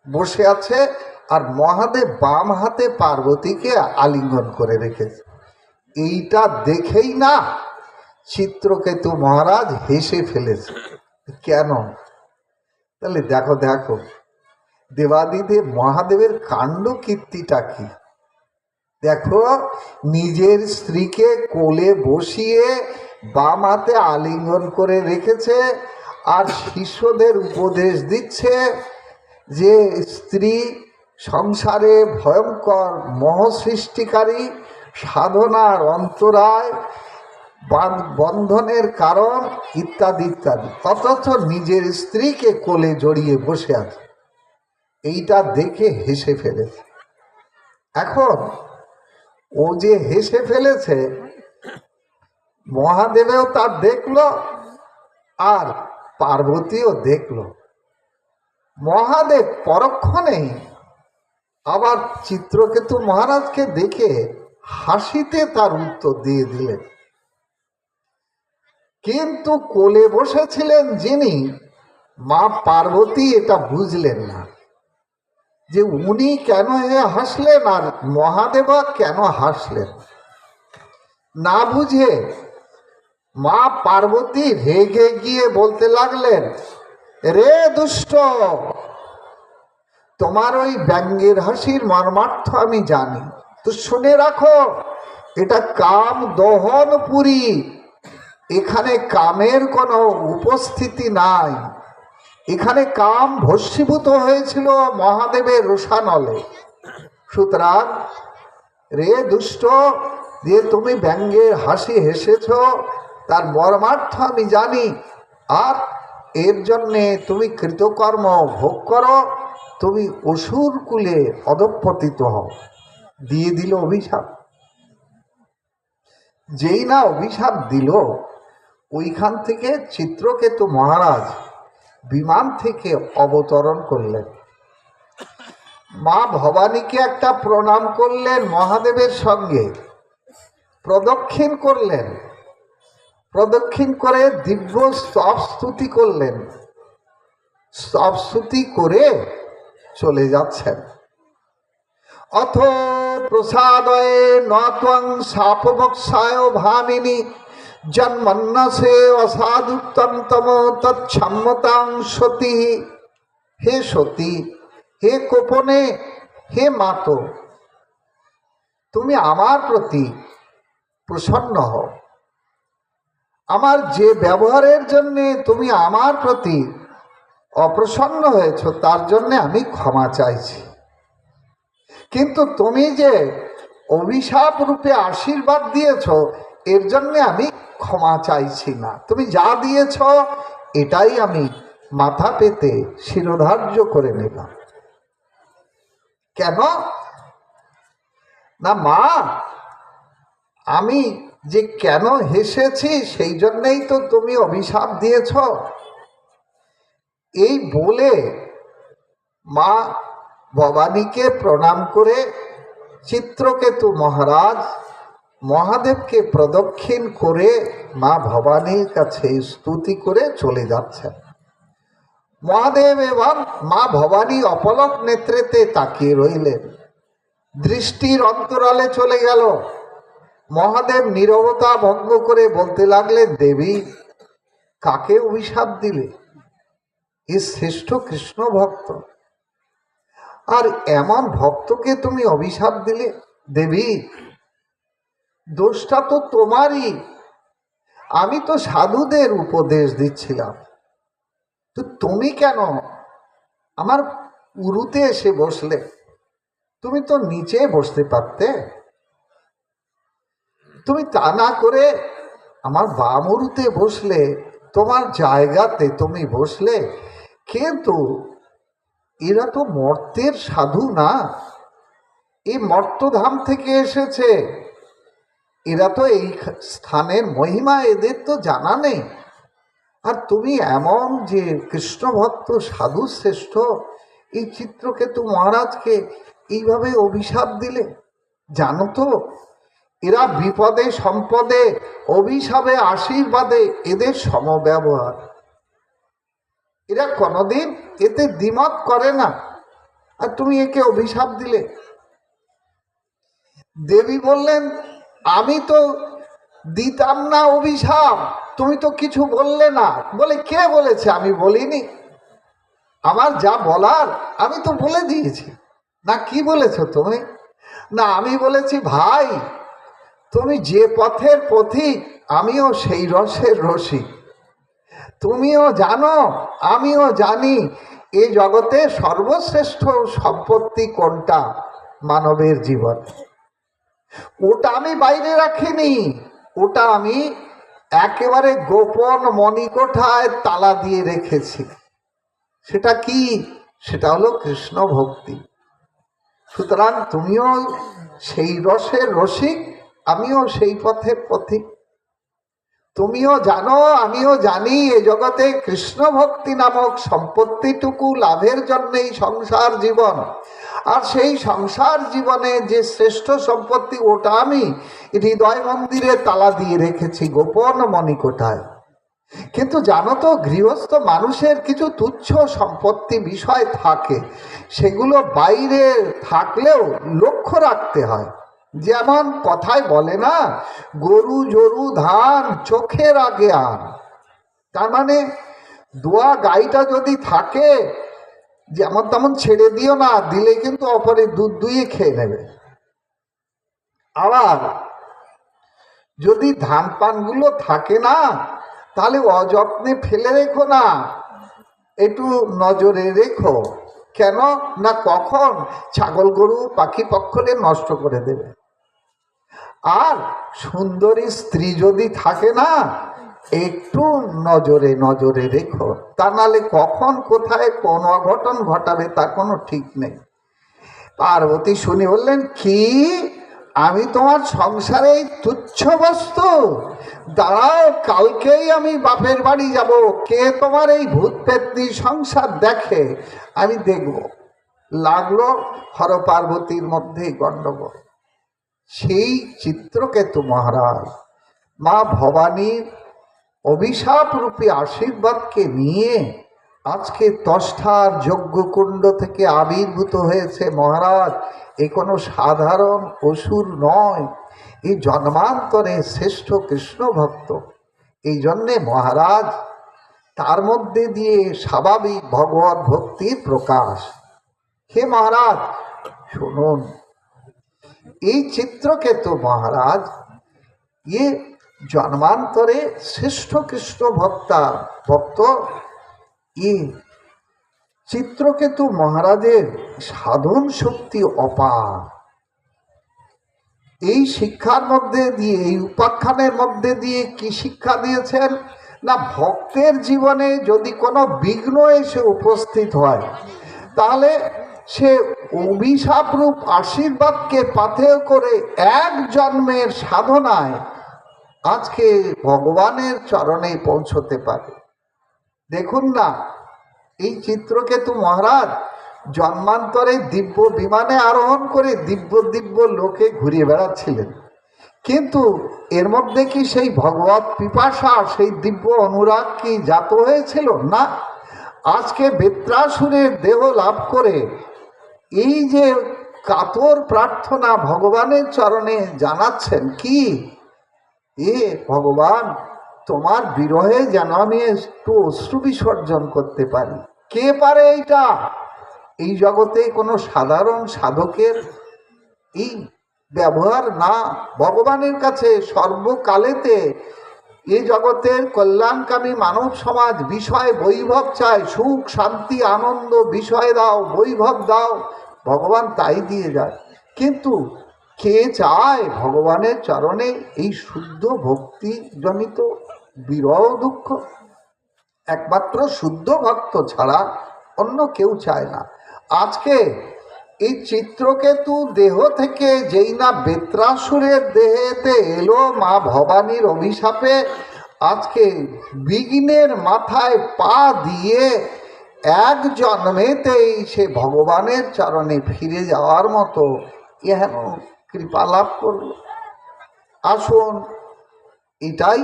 বসে আছে, আর মহাদেব বাম হাতে পার্বতীকে আলিঙ্গন করে রেখেছে। এইটা দেখেই না চিত্রকেতু মহারাজ হেসে ফেলেছে। কেন? তাহলে দেখো দেখো দেবাদিদেব মহাদেবের কাণ্ড কীর্তিটা কি দেখো। নিজের স্ত্রীকে কোলে বসিয়ে বাম হাতে আলিঙ্গন করে রেখেছে, আর শিষ্যদের উপদেশ দিচ্ছে যে স্ত্রী সংসারে ভয়ঙ্কর মোহ সৃষ্টিকারী, সাধনার অন্তরায়, বন্ধনের কারণ, ইত্যাদি ইত্যাদি। অথচ নিজের স্ত্রীকে কোলে জড়িয়ে বসে আছে। এইটা দেখে হেসে ফেলেছে। এখন ও যে হেসে ফেলেছে, মহাদেবেও তার দেখলো, আর পার্বতীও দেখলো। মহাদেব পরক্ষণেই আবার চিত্রকেতু মহারাজকে দেখে হাসিতে তার উত্তর দিয়ে দিলেন। কিন্তু কোলে বসেছিলেন যিনি, মা পার্বতী এটা বুঝলেন না যে উনি কেন হাসলেন আর মহাদেবা কেন হাসলেন। না বুঝে মা পার্বতী রেগে গিয়ে বলতে লাগলেন, রে দুষ্ট, তোমার ওই ব্যঙ্গের হাসির মর্মার্থ আমি জানি, তো শুনে রাখো, এটা কাম দহনপুরী, এখানে কামের কোনো উপস্থিতি নাই। এখানে কাম ভস্মীভূত হয়েছিল মহাদেবের রোষানলে। সুতরাং রে দুষ্ট, যে তুমি ব্যঙ্গের হাসি হেসেছ তার মর্মার্থ আমি জানি, আর এর জন্যে তুমি কৃতকর্ম ভোগ করো, তুমি অসুর কুলে অধঃপতিত হও। দিয়ে দিল অভিশাপ। যেই না অভিশাপ দিল, ওইখান থেকে চিত্রকেতু মহারাজ বিমান থেকে অবতরণ করলেন। মা ভবানীকে একটা প্রণাম করলেন, মহাদেবের সঙ্গে প্রদক্ষিণ করলেন, প্রদক্ষিণ করে দিব্য স্তব স্তুতি করলেন। স্তব স্তুতি করে চলে যাচ্ছেন। অথ প্রসাদয়ে নত্বং শাপমোক্ষায় ভামিনী জন্মন্নসে অসাধুতন্তম তৎসম্মতাং সতী। হে সতী, হে কোপনে, হে মাতো, তুমি আমার প্রতি প্রসন্ন হও। আমার যে ব্যবহারের জন্যে তুমি আমার প্রতি অপ্রসন্ন হয়েছ তার জন্যে আমি ক্ষমা চাইছি। কিন্তু তুমি যে অভিশাপ রূপে আশীর্বাদ দিয়েছ এর জন্যে আমি ক্ষমা চাইছি না। তুমি যা দিয়েছ এটাই আমি মাথা পেতে শিরোধার্য করে নিলাম। কেন না মা, আমি যে কেন হেসেছি সেই জন্যেই তো তুমি অভিশাপ দিয়েছ। এই বলে মা ভবানীকে প্রণাম করে চিত্রকেতু মহারাজ মহাদেবকে প্রদক্ষিণ করে মা ভবানীর কাছে স্তুতি করে চলে যাচ্ছেন। মহাদেব এবং মা ভবানী অপলক নেত্রেতে তাকিয়ে রইলেন। দৃষ্টির অন্তরালে চলে গেল। মহাদেব নীরবতা ভঙ্গ করে বলতে লাগলেন, দেবী, কাকে অভিশাপ দিলে? এ শ্রেষ্ঠ কৃষ্ণ ভক্ত, আর এমন ভক্তকে তুমি অভিশাপ দিলে? দেবী, দোষটা তো তোমারই। আমি তো সাধুদের উপদেশ দিচ্ছিলাম, তো তুমি কেন আমার উরুতে এসে বসলে? তুমি তো নিচে বসতে পারতে। তুমি তা না করে আমার বাম উরুতে বসলে, তোমার জায়গাতে তুমি বসলে। কিন্তু এরা তো মর্তের সাধু না, এই মর্তধাম থেকে এসেছে। এরা তো এই স্থানের মহিমা এদের তো জানা নেই। আর তুমি এমন যে কৃষ্ণ ভক্ত সাধু শ্রেষ্ঠ এই চিত্রকেতু মহারাজকে এইভাবে অভিশাপ দিলে? জানো তো এরা বিপদে সম্পদে অভিশাপে আশীর্বাদে এদের সমব্যবহার। এরা কোনোদিন এতে দ্বিমত করে না, আর তুমি একে অভিশাপ দিলে। দেবী বললেন, আমি তো দিতাম না অভিশাপ, তুমি তো কিছু বললে না। বলে, কে বলেছে? আমি বলিনি। আমার যা বলার আমি তো বলে দিয়েছি। না, কি বলেছ তুমি? না, আমি বলেছি, ভাই, তুমি যে পথের পথিক আমিও সেই রসের রসিক। তুমিও জানো আমিও জানি এই জগতে সর্বশ্রেষ্ঠ সম্পত্তি কোনটা? মানবের জীবন। ওটা আমি বাইরে রাখিনি, ওটা আমি একেবারে গোপন মণিকোঠায় তালা দিয়ে রেখেছি। সেটা কি? সেটা হলো কৃষ্ণ ভক্তি। সুতরাং তুমিও সেই রসের রসিক, আমিও সেই পথের পথিক। তুমিও জানো আমিও জানি এ জগতে কৃষ্ণ ভক্তি নামক সম্পত্তিটুকু লাভের জন্যই সংসার জীবন। আর সেই সংসার জীবনে যে শ্রেষ্ঠ সম্পত্তি ওটা আমি হৃদয় মন্দিরে তালা দিয়ে রেখেছি গোপন মণিকোঠায়। কিন্তু জানো তো, গৃহস্থ মানুষের কিছু তুচ্ছ সম্পত্তি বিষয় থাকে, সেগুলো বাইরে থাকলেও লক্ষ্য রাখতে হয়। যেমন কথায় বলে না, গরু জরু ধান চোখের আগে আন। তার মানে দোয়া গাইটা যদি থাকে, যেমন তেমন ছেড়ে দিও না, দিলে কিন্তু অপরে দুধ দুইয়ে খেয়ে নেবে। আবার যদি ধান পানগুলো থাকে না, তাহলে অযত্নে ফেলে রেখো না, একটু নজরে রেখো। কেন না কখন ছাগল গরু পাখি পক্ষলে নষ্ট করে দেবে। আর সুন্দরী স্ত্রী যদি থাকে না, একটু নজরে নজরে রেখো, তা নাহলে কখন কোথায় কোন অঘটন ঘটাবে তার কোনো ঠিক নেই। পার্বতী শুনে বললেন, কি আমি তোমার সংসারে তুচ্ছ বস্তু? দাঁড়াও, কালকেই আমি বাপের বাড়ি যাব, কে তোমার এই ভূত পেতনি সংসার দেখে আমি দেখব। লাগলো হর পার্বতীর মধ্যে গণ্ডগোল। সেই চিত্রকেতু মহারাজ মা ভবানীর অভিশাপ রূপী আশীর্বাদকে নিয়ে আজকে তষ্ঠার যজ্ঞকুণ্ড থেকে আবির্ভূত হয়েছে মহারাজ, এ কোনো সাধারণ অসুর নয়, এই জন্মান্তরে শ্রেষ্ঠ কৃষ্ণ ভক্ত। এই জন্যে মহারাজ তার মধ্যে দিয়ে স্বাভাবিক ভগবত ভক্তির প্রকাশ। হে মহারাজ শুনুন, এই চিত্রকেতু মহারাজ ইয়ে জন্মান্তরে শ্রেষ্ঠ কৃষ্ণ ভক্ত। ইয়ে চিত্রকেতু মহারাজের সাধন শক্তি অপার। এই শিক্ষার মধ্যে দিয়ে, এই উপাখ্যানের মধ্যে দিয়ে কি শিক্ষা দিয়েছেন না, ভক্তের জীবনে যদি কোনো বিঘ্ন এসে উপস্থিত হয় তাহলে সে অভিশাপরূপ আশীর্বাদকে পাথেয় করে এক জন্মের সাধনায় আজকে ভগবানের চরণে পৌঁছতে পারে। দেখুন না, এই চিত্রকেতু মহারাজ জন্মান্তরে দিব্য বিমানে আরোহণ করে দিব্য দিব্য লোকে ঘুরে বেড়াচ্ছিলেন, কিন্তু এর মধ্যে কি সেই ভগবত পিপাসা, সেই দিব্য অনুরাগ কি জাত হয়েছিল না? আজকে বেত্রাসুরের দেহ লাভ করে এই যে কাতর প্রার্থনা ভগবানের চরণে জানাচ্ছেন কি, এ ভগবান তোমার বিরহে যেন আমি একটু অশ্রু বিসর্জন করতে পারি। কে পারে এইটা? এই জগতে কোনো সাধারণ সাধকের এই ব্যবহার না। ভগবানের কাছে সর্বকালেতে এই জগতের কল্যাণকামী মানব সমাজ বিষয় বৈভব চায়, সুখ শান্তি আনন্দ বিষয় দাও, বৈভব দাও, ভগবান তাই দিয়ে যায়। কিন্তু কে চায় ভগবানের চরণে এই শুদ্ধ ভক্তি জনিত বিরহ দুঃখ? একমাত্র শুদ্ধ ভক্ত ছাড়া অন্য কেউ চায় না। আজকে এই চিত্রকেতু দেহ থেকে যেই না বেত্রাসুরের দেহেতে এলো মা ভবানীর অভিশাপে, আজকে বিঘ্নের মাথায় পা দিয়ে এক জন্মেতেই সে ভগবানের চরণে ফিরে যাওয়ার মতো এহেন কৃপা লাভ করল। আসুন, এটাই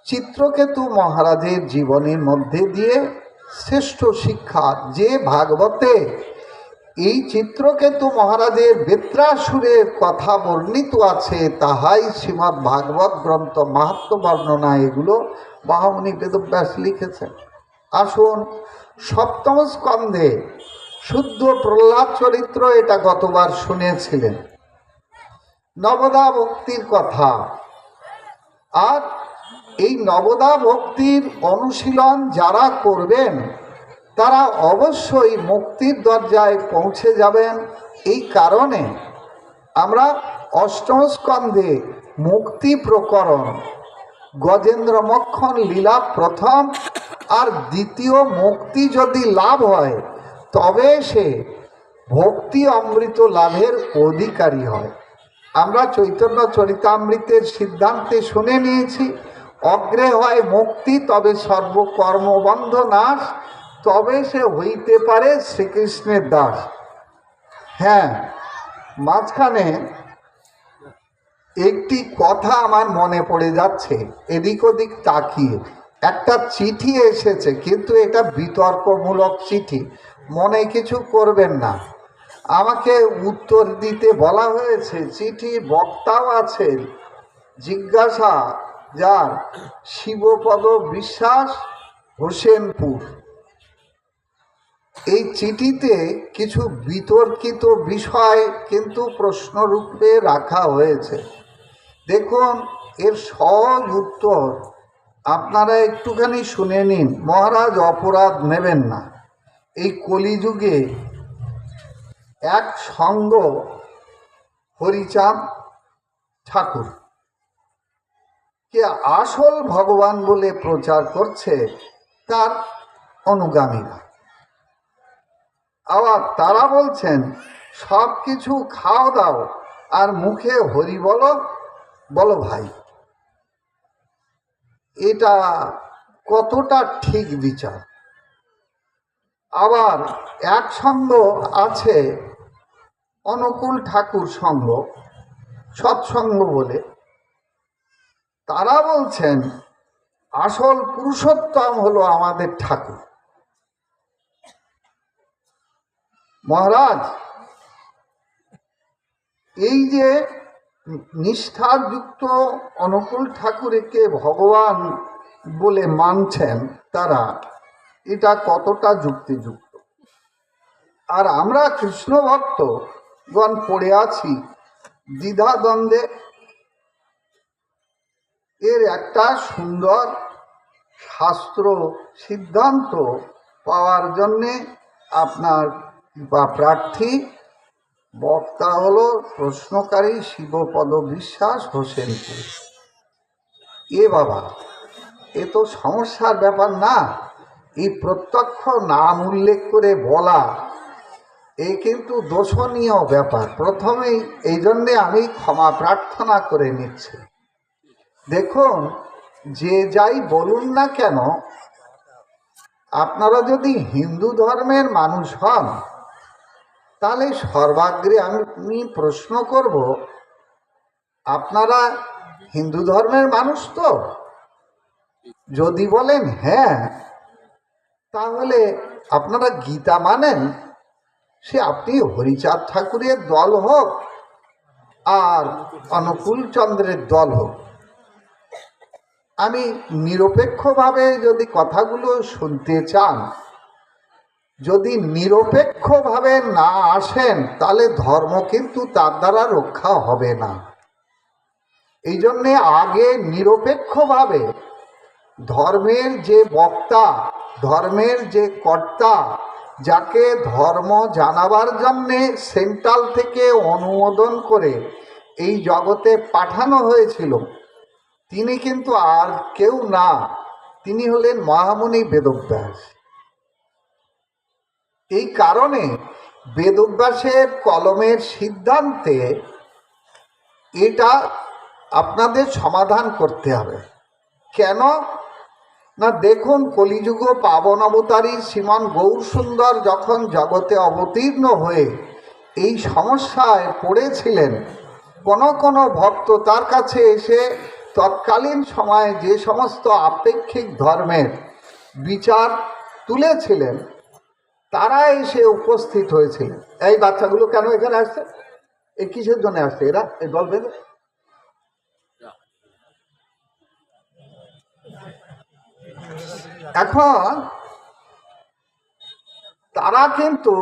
চিত্রকেতু মহারাজের জীবনের মধ্যে দিয়ে শ্রেষ্ঠ শিক্ষা। যে ভাগবতে এই চিত্রকেতু মহারাজের বেত্রাসুরের কথা বর্ণিত আছে, তাহাই শ্রীমদ্ ভাগবত গ্রন্থ মাহাত্ম্য বর্ণনা, এগুলো মহামুনি বেদব্যাস লিখেছেন। আসুন, সপ্তম স্কন্ধে শুদ্ধ প্রহ্লাদ চরিত্র, এটা গতবার শুনেছিলেন, নবদা ভক্তির কথা। আর এই নবদা ভক্তির অনুশীলন যারা করবেন তারা অবশ্যই মুক্তির দরজায় পৌঁছে যাবেন। এই কারণে আমরা অষ্টম স্কন্ধে মুক্তি প্রকরণ, গজেন্দ্র মক্ষণ লীলা প্রথম আর দ্বিতীয় মুক্তি যদি লাভ হয় তবে সে ভক্তি অমৃত লাভের অধিকারী হয়। আমরা চৈতন্য চরিতামৃতের সিদ্ধান্তে শুনে নিয়েছি, অগ্রে হয় মুক্তি, তবে সর্বকর্মবন্ধ নাশ, তবে সে হইতে পারে শ্রীকৃষ্ণের দাস। হ্যাঁ, মাঝখানে একটি কথা আমার মনে পড়ে যাচ্ছে, এদিক ওদিক তাকিয়ে একটা চিঠি এসেছে, কিন্তু এটা বিতর্কমূলক চিঠি, মনে কিছু করবেন না। আমাকে উত্তর দিতে বলা হয়েছে, চিঠি বক্তাও আছে, জিজ্ঞাসা যার শিবপদ বিশ্বাস, হোসেনপুর। এই চিঠিতে কিছু বিতর্কিত বিষয় কিন্তু প্রশ্নরূপে রাখা হয়েছে। দেখুন, এর সহজ উত্তর আপনারা একটুখানি শুনে নিন, মহারাজ অপরাধ নেবেন না। এই কলিযুগে এক সঙ্গ হরিচাঁদ ঠাকুর কে আসল ভগবান বলে প্রচার করছে তার অনুগামীরা। আবার তারা বলছেন সব কিছু খাও দাও আর মুখে হরি বলো, বলো ভাই। এটা কতটা ঠিক বিচার? আবার এক সঙ্গ আছে অনুকূল ঠাকুর সঙ্গ, সৎসঙ্গ বলে, তারা বলছেন আসল পুরুষোত্তম হলো আমাদের ঠাকুর, মহারাজ, এই যে নিষ্ঠাযুক্ত অনুকূল ঠাকুরকে ভগবান বলে মানছেন তারা, এটা কতটা যুক্তিযুক্ত? আর আমরা কৃষ্ণ ভক্তগণ পড়ে আছি দ্বিধাদ্বন্দ্বে। এর একটা সুন্দর শাস্ত্র সিদ্ধান্ত পাওয়ার জন্যে আপনার বা প্রার্থী বক্তা হলো প্রশ্নকারী শিবপদ বিশ্বাস, হোসেনপুর। এ বাবা, এ তো সমস্যার ব্যাপার না। এই প্রত্যক্ষ নাম উল্লেখ করে বলা এ কিন্তু দোষণীয় ব্যাপার। প্রথমেই এই জন্যে আমি ক্ষমা প্রার্থনা করে নিচ্ছি। দেখুন, যে যাই বলুন না কেন, আপনারা যদি হিন্দু ধর্মের মানুষ হন, তাহলে সর্বাগ্রে আমি প্রশ্ন করব, আপনারা হিন্দু ধর্মের মানুষ তো? যদি বলেন হ্যাঁ, তাহলে আপনারা গীতা মানেন। সে আপনি হরিচাঁদ ঠাকুরের দল হোক আর অনুকূল চন্দ্রের দল হোক, আমি নিরপেক্ষভাবে যদি কথাগুলো শুনতে চান, যদি নিরপেক্ষভাবে না আসেন, তাহলে ধর্ম কিন্তু তার দ্বারা রক্ষা হবে না। এই জন্যে আগে নিরপেক্ষভাবে ধর্মের যে বক্তা, ধর্মের যে কর্তা, যাকে ধর্ম জানাবার জন্যে সেন্ট্রাল থেকে অনুমোদন করে এই জগতে পাঠানো হয়েছিল, তিনি কিন্তু আর কেউ না, তিনি হলেন মহামুনি বেদব্যাস। এই কারণে বেদব্যাসের কলমের সিদ্ধান্তে এটা আপনাদের সমাধান করতে হবে। কেন না, দেখুন, কলিযুগ পাবন অবতারী শ্রীমান গৌরসুন্দর যখন জগতে অবতীর্ণ হয়ে এই সমস্যায় পড়েছিলেন, কোনো ভক্ত তার কাছে এসে তৎকালীন সময়ে যে সমস্ত আপেক্ষিক ধর্মের বিচার তুলেছিলেন, তারা এসে উপস্থিত হয়েছিলেন। এই বাচ্চাগুলো কেন এখানে আসছে? এই কিসের জন্য আসছে এরা? এই দল বেঁধে এখন তারা কিন্তু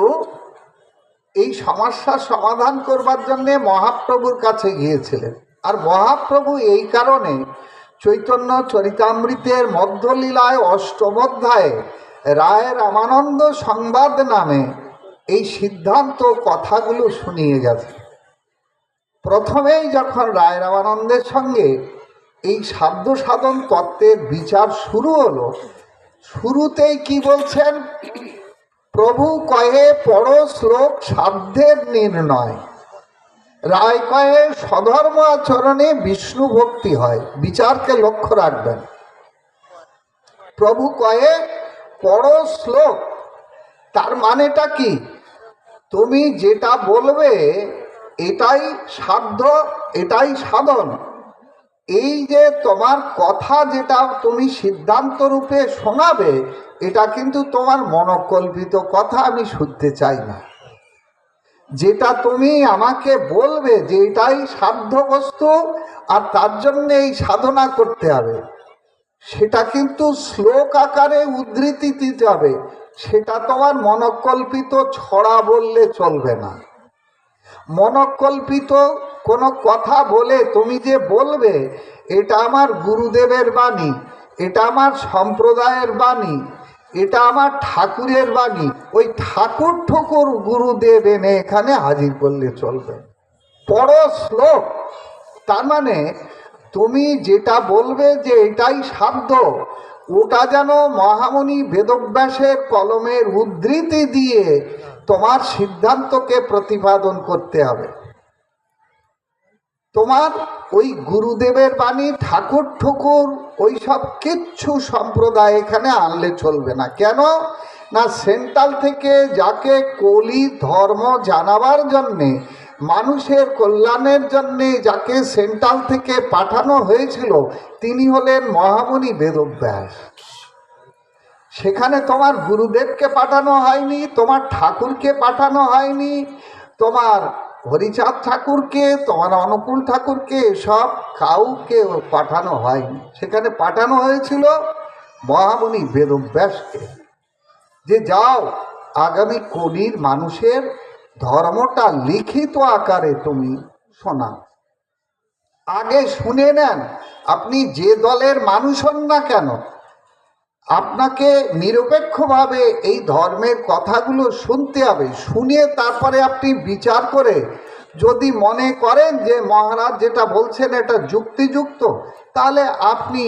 এই সমস্যার সমাধান করবার জন্য মহাপ্রভুর কাছে গিয়েছিলেন। আর মহাপ্রভু এই কারণে চৈতন্য চরিতামৃতের মধ্যলীলায় অষ্টম অধ্যায়ে রায় রামানন্দ সংবাদ নামে এই সিদ্ধান্ত কথাগুলো শুনিয়ে গেছে। প্রথমেই যখন রায় রামানন্দের সঙ্গে এই সাধ্য সাধন তত্ত্বের বিচার শুরু হলো, শুরুতেই কি বলছেন? প্রভু কহে পড়ো শ্লোক সাধ্যের নির্ণয়, রায় কহে স্বধর্ম আচরণে বিষ্ণু ভক্তি হয়। বিচারকে লক্ষ্য রাখবেন। প্রভু কহে পড়ো শ্লোক, তার মানেটা কি? তুমি যেটা বলবে এটাই সাধ্য, এটাই সাধন। এই যে তোমার কথা যেটা তুমি সিদ্ধান্ত রূপে শোনাবে, এটা কিন্তু তোমার মনোকল্পিত কথা আমি শুনতে চাই না। যেটা তুমি আমাকে বলবে যে এটাই সাধ্য বস্তু আর তার জন্য এই সাধনা করতে হবে, সেটা কিন্তু শ্লোক আকারে উদ্ধৃতি দিতে হবে। সেটা তোমার মনোকল্পিত ছড়া বললে চলবে না। মনোকল্পিত কোনো কথা বলে তুমি যে বলবে এটা আমার গুরুদেবের বাণী, এটা আমার সম্প্রদায়ের বাণী, এটা আমার ঠাকুরের বাণী, ওই ঠাকুর ঠুকুর গুরুদেব এনে এখানে হাজির করলে চলবে। পড়ো শ্লোক, তার মানে তুমি যেটা বলবে যে এটাই সাধ্য, ওটা যেন মহামুনি বেদব্যাসের কলমের উদ্ধৃতি দিয়ে তোমার সিদ্ধান্তকে প্রতিপাদন করতে হবে। তোমার ওই গুরুদেবের বাণী, ঠাকুর ঠুকুর, ওই সব কিচ্ছু সম্প্রদায় এখানে আনলে চলবে না। কেন না, সেন্ট্রাল থেকে যাকে কলি ধর্ম জানাবার জন্যে, মানুষের কল্যাণের জন্যে যাকে সেন্ট্রাল থেকে পাঠানো হয়েছিল, তিনি হলেন মহামুনি বেদব্যাস। সেখানে তোমার গুরুদেবকে পাঠানো হয়নি, তোমার ঠাকুরকে পাঠানো হয়নি, তোমার হরিচাঁদ ঠাকুরকে, তোমার অনুকূল ঠাকুরকে, সব কাউকে পাঠানো হয়নি। সেখানে পাঠানো হয়েছিল মহামুনি বেদব্যাসকে, যে যাও আগামী কলির মানুষের ধর্মটা লিখিত আকারে তুমি শোনাও। আগে শুনে নেন, আপনি যে দলের মানুষ হন না কেন, আপনাকে নিরপেক্ষভাবে এই ধর্মের কথাগুলো শুনতে হবে। শুনে তারপরে আপনি বিচার করে যদি মনে করেন যে মহারাজ যেটা বলছেন এটা যুক্তিযুক্ত, তাহলে আপনি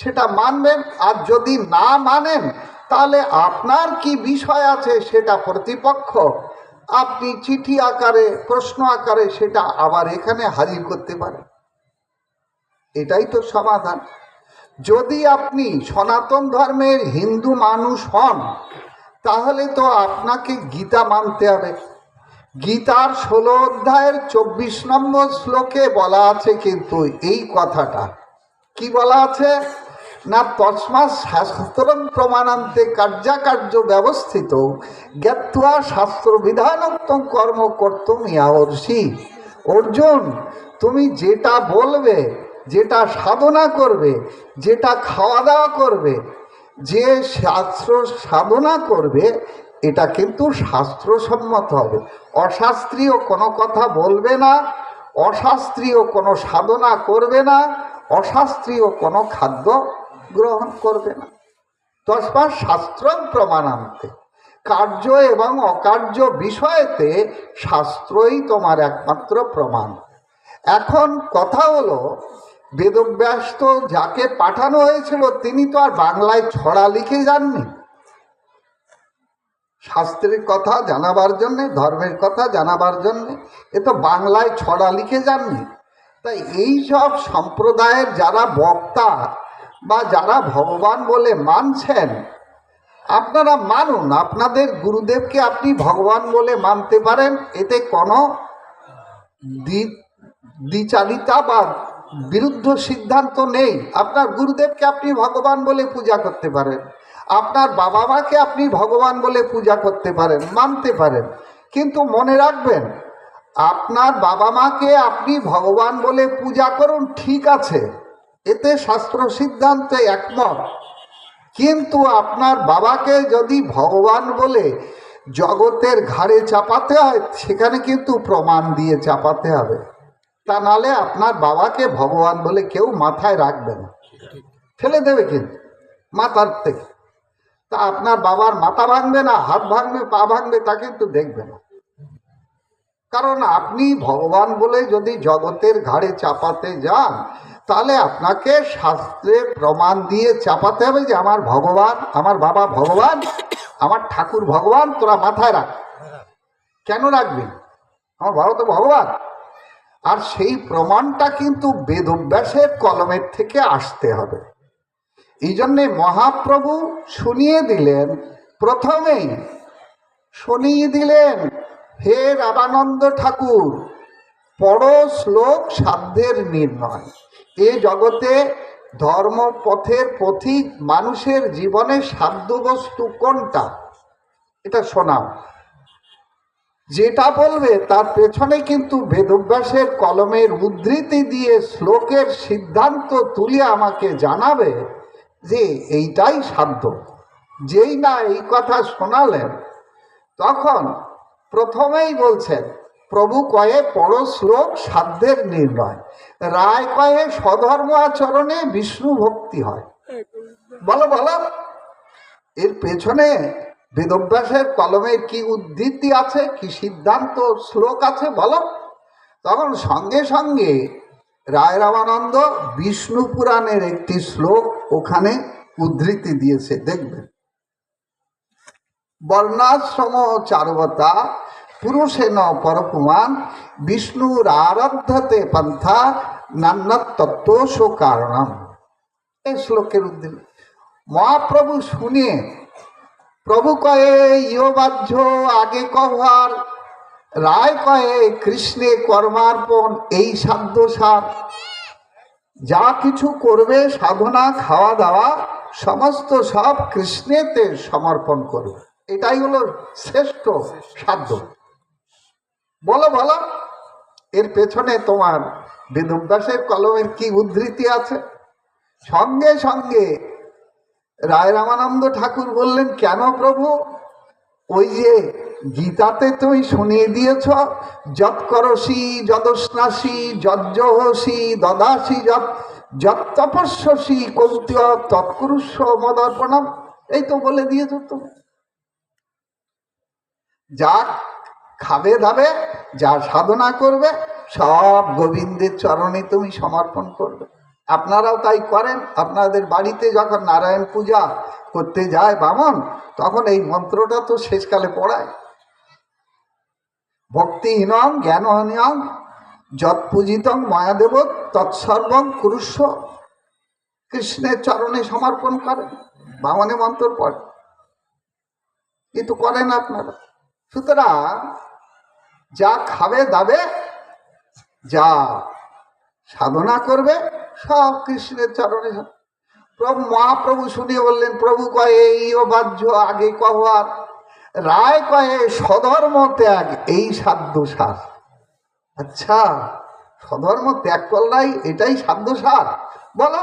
সেটা মানবেন। আর যদি না মানেন, তাহলে আপনার কি বিষয় আছে সেটা প্রতিপক্ষ আপনি চিঠি আকারে, প্রশ্ন আকারে সেটা আবার এখানে হাজির করতে পারেন। এটাই তো সমাধান। যদি আপনি সনাতন ধর্মের হিন্দু মানুষ হন, তাহলে তো আপনাকে গীতা মানতে হবে। গীতার 16 অধ্যায়ের 24 নম্বর শ্লোকে বলা আছে কিন্তু এই কথাটা। কি বলা আছে না, তস্মাৎ শাস্ত্রং প্রমাণান্তে কার্যাকার্য ব্যবস্থিত জ্ঞাত্বা শাস্ত্র বিধানোক্তং কর্ম কর্তুম ইহার্ষি। অর্জুন, তুমি যেটা বলবে, যেটা সাধনা করবে, যেটা খাওয়া দাওয়া করবে, যে শাস্ত্র সাধনা করবে, এটা কিন্তু শাস্ত্রসম্মত হবে। অশাস্ত্রীয় কোনো কথা বলবে না, অশাস্ত্রীয় কোনো সাধনা করবে না, অশাস্ত্রীয় কোনো খাদ্য গ্রহণ করবে না। তস্মাৎ শাস্ত্রং প্রমাণান্তে, কার্য এবং অকার্য বিষয়েতে শাস্ত্রই তোমার একমাত্র প্রমাণ। এখন কথা হলো, বেদব্যাস তো যাকে পাঠানো হয়েছিল তিনি তো আর বাংলায় ছড়া লিখে যাননি। শাস্ত্রের কথা জানাবার জন্যে, ধর্মের কথা জানাবার জন্যে এ তো বাংলায় ছড়া লিখে যাননি। তাই এই সব সম্প্রদায়ের যারা বক্তা বা যারা ভগবান বলে মানছেন, আপনারা মানুন, আপনাদের গুরুদেবকে আপনি ভগবান বলে মানতে পারেন, এতে কোনো দ্বিচারিতা বা বিরুদ্ধ সিদ্ধান্ত নেই। আপনার গুরুদেবকে আপনি ভগবান বলে পূজা করতে পারেন, আপনার বাবা মাকে আপনি ভগবান বলে পূজা করতে পারেন, মানতে পারেন। কিন্তু মনে রাখবেন, আপনার বাবা মাকে আপনি ভগবান বলে পূজা করুন, ঠিক আছে, এতে শাস্ত্র সিদ্ধান্তে একমত। কিন্তু আপনার বাবাকে যদি ভগবান বলে জগতের ঘাড়ে চাপাতে হয়, সেখানে কিন্তু প্রমাণ দিয়ে চাপাতে হবে। তা নাহলে আপনার বাবাকে ভগবান বলে কেউ মাথায় রাখবে না, ফেলে দেবে কিন্তু মাথার থেকে। তা আপনার বাবার মাথা ভাঙবে না, হাত ভাঙবে, পা ভাঙবে, তা কিন্তু দেখবে না। কারণ আপনি ভগবান বলে যদি জগতের ঘাড়ে চাপাতে যান, তাহলে আপনাকে শাস্ত্রে প্রমাণ দিয়ে চাপাতে হবে যে আমার ভগবান, আমার বাবা ভগবান, আমার ঠাকুর ভগবান, তোরা মাথায় রাখ। কেন রাখবি? আমার বাবা তো ভগবান। আর সেই প্রমাণটা কিন্তু বেদব্যাসের কলমের থেকে আসতে হবে। এই জন্যে মহাপ্রভু শুনিয়ে দিলেন, প্রথমেই শুনিয়ে দিলেন, হে রামানন্দ ঠাকুর, পড়ো শ্লোক সাধ্যের নির্ণয়। এ জগতে ধর্মপথের পথিক মানুষের জীবনে সাধ্য বস্তু কোনটা, এটা শোনাও। যেটা বলবে তার পেছনে কিন্তু বেদব্যাসের কলমের উদ্ধৃতি দিয়ে শ্লোকের সিদ্ধান্ত তুলে আমাকে জানাবে যে এইটাই সাধ্য। যেই না এই কথা শোনালেন, তখন প্রথমেই বলছেন, প্রভু কয়ে পড়ো শ্লোক সাধ্যের নির্ণয়, রায় কয়ে স্বধর্ম আচরণে বিষ্ণু ভক্তি হয়। বলো বলো, এর পেছনে বেদব্যাসের কলমের কি উদ্ধৃতি আছে, কি সিদ্ধান্ত শ্লোক আছে বলো। তখন সঙ্গে সঙ্গে রায় রামানন্দ বিষ্ণু পুরাণের একটি শ্লোক ওখানে উদ্ধৃতি দিয়েছে, দেখবেন। বর্ণাশ্রম চারবতা পুরুষেন পরপুমান বিষ্ণুর আরাধ্যতে পন্থা নান্যতত্ত্বস কারণম। এই শ্লোকের উদ্ধৃতি মহাপ্রভু শুনে, প্রভু কয়ে ইয় বাহ্য আগে কভার, রায় কয়ে কৃষ্ণে কর্মার্পণ, এই সাধ্য সার। যা কিছু করবে সাধনা, খাওয়া দাওয়া, সমস্ত সব কৃষ্ণেতে সমর্পণ করো। এটাই হলো শ্রেষ্ঠ সাধ্য। বলো বলো, এর পেছনে তোমার বেদব্যাসের কলমের কি উদ্ধৃতি আছে? সঙ্গে সঙ্গে রায় রামানন্দ ঠাকুর বললেন, কেন প্রভু? ওই যে গীতাতে তুমি শুনিয়ে দিয়েছ, যৎ করসি যদস্নাসি যজ্জহসি দদাসি যৎ তপস্যসি কৌত্য তৎকুরুষ্ব মদর্পণম। এই তো বলে দিয়েছ তুমি। যা খাবে দাবে, যা সাধনা করবে, সব গোবিন্দের চরণে তুমি সমর্পণ করবে। আপনারাও তাই করেন। আপনাদের বাড়িতে যখন নারায়ণ পূজা করতে যায় বামন, তখন এই মন্ত্রটা তো শেষকালে পড়ায়, ভক্তিহীনং জ্ঞানহীনং যৎ পূজিতং মায়াদেব তৎসর্বং কুরুষ্ব। কৃষ্ণের চরণে সমর্পণ করেন, বামনে মন্ত্র পড়ে। কিন্তু করেন আপনারা। সুতরাং যা খাবে দাবে, যা সাধনা করবে, সব কৃষ্ণের চরণে। প্রভু মহাপ্রভু শুনিয়ে বললেন, প্রভু কয়ে এই বাহ্য আগে কহার, রায় কয়ে স্বধর্ম ত্যাগ এই সাধ্য সার। আচ্ছা, স্বধর্ম ত্যাগ করলাই এটাই সাধ্য সার? বলো,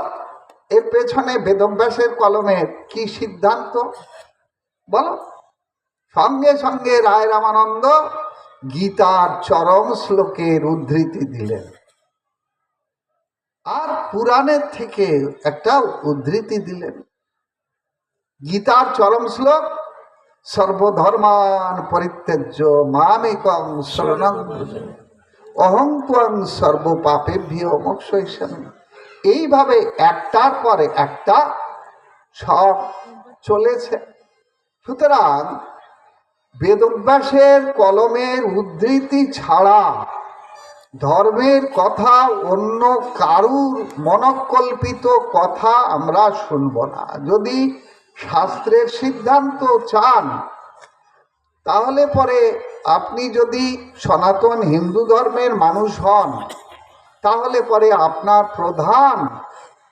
এর পেছনে বেদব্যাসের কলমের কি সিদ্ধান্ত বলো? সঙ্গে সঙ্গে রায় রামানন্দ গীতার চরম শ্লোকের উদ্ধৃতি দিলেন, আর পুরাণের থেকে একটা উদ্ধৃতি দিলেন। গীতার চরম শ্লোক, সর্বধর্মান পরিত্যজ্য মামেকং শরণং ব্রজ অহং ত্বং সর্বপাপেভ্যো মোক্ষয়িষ্যামি। এইভাবে একটার পরে একটা সব চলেছে। সুতরাং বেদব্যাসের কলমের উদ্ধৃতি ছাড়া ধর্মের কথা, অন্য কারুর মনকল্পিত কথা আমরা শুনব না। যদি শাস্ত্রের সিদ্ধান্ত চান, তাহলে পরে আপনি যদি সনাতন হিন্দু ধর্মের মানুষ হন, তাহলে পরে আপনার প্রধান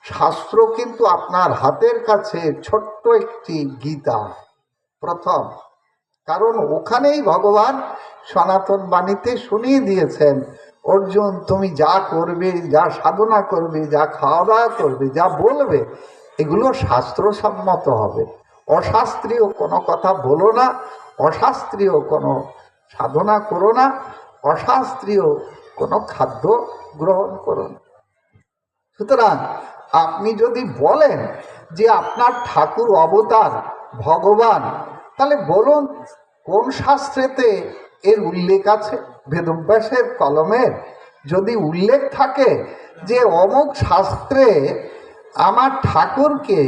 শাস্ত্র কিন্তু আপনার হাতের কাছে ছোট্ট একটি গীতা প্রথম। কারণ ওখানেই ভগবান সনাতন বাণীতে শুনিয়ে দিয়েছেন, অর্জুন তুমি যা করবে, যা সাধনা করবে, যা খাওয়া দাওয়া করবে, যা বলবে, এগুলো শাস্ত্রসম্মত হবে। অশাস্ত্রীয় কোনো কথা বলো না, অশাস্ত্রীয় কোনো সাধনা করো না, অশাস্ত্রীয় কোনো খাদ্য গ্রহণ করো না। সুতরাং আপনি যদি বলেন যে আপনার ঠাকুর অবতার ভগবান, তাহলে বলুন কোন শাস্ত্রেতে এর উল্লেখ আছে? বেদব্যাসের কলমের যদি উল্লেখ থাকে যে অমুক শাস্ত্রে আমার ঠাকুরকে,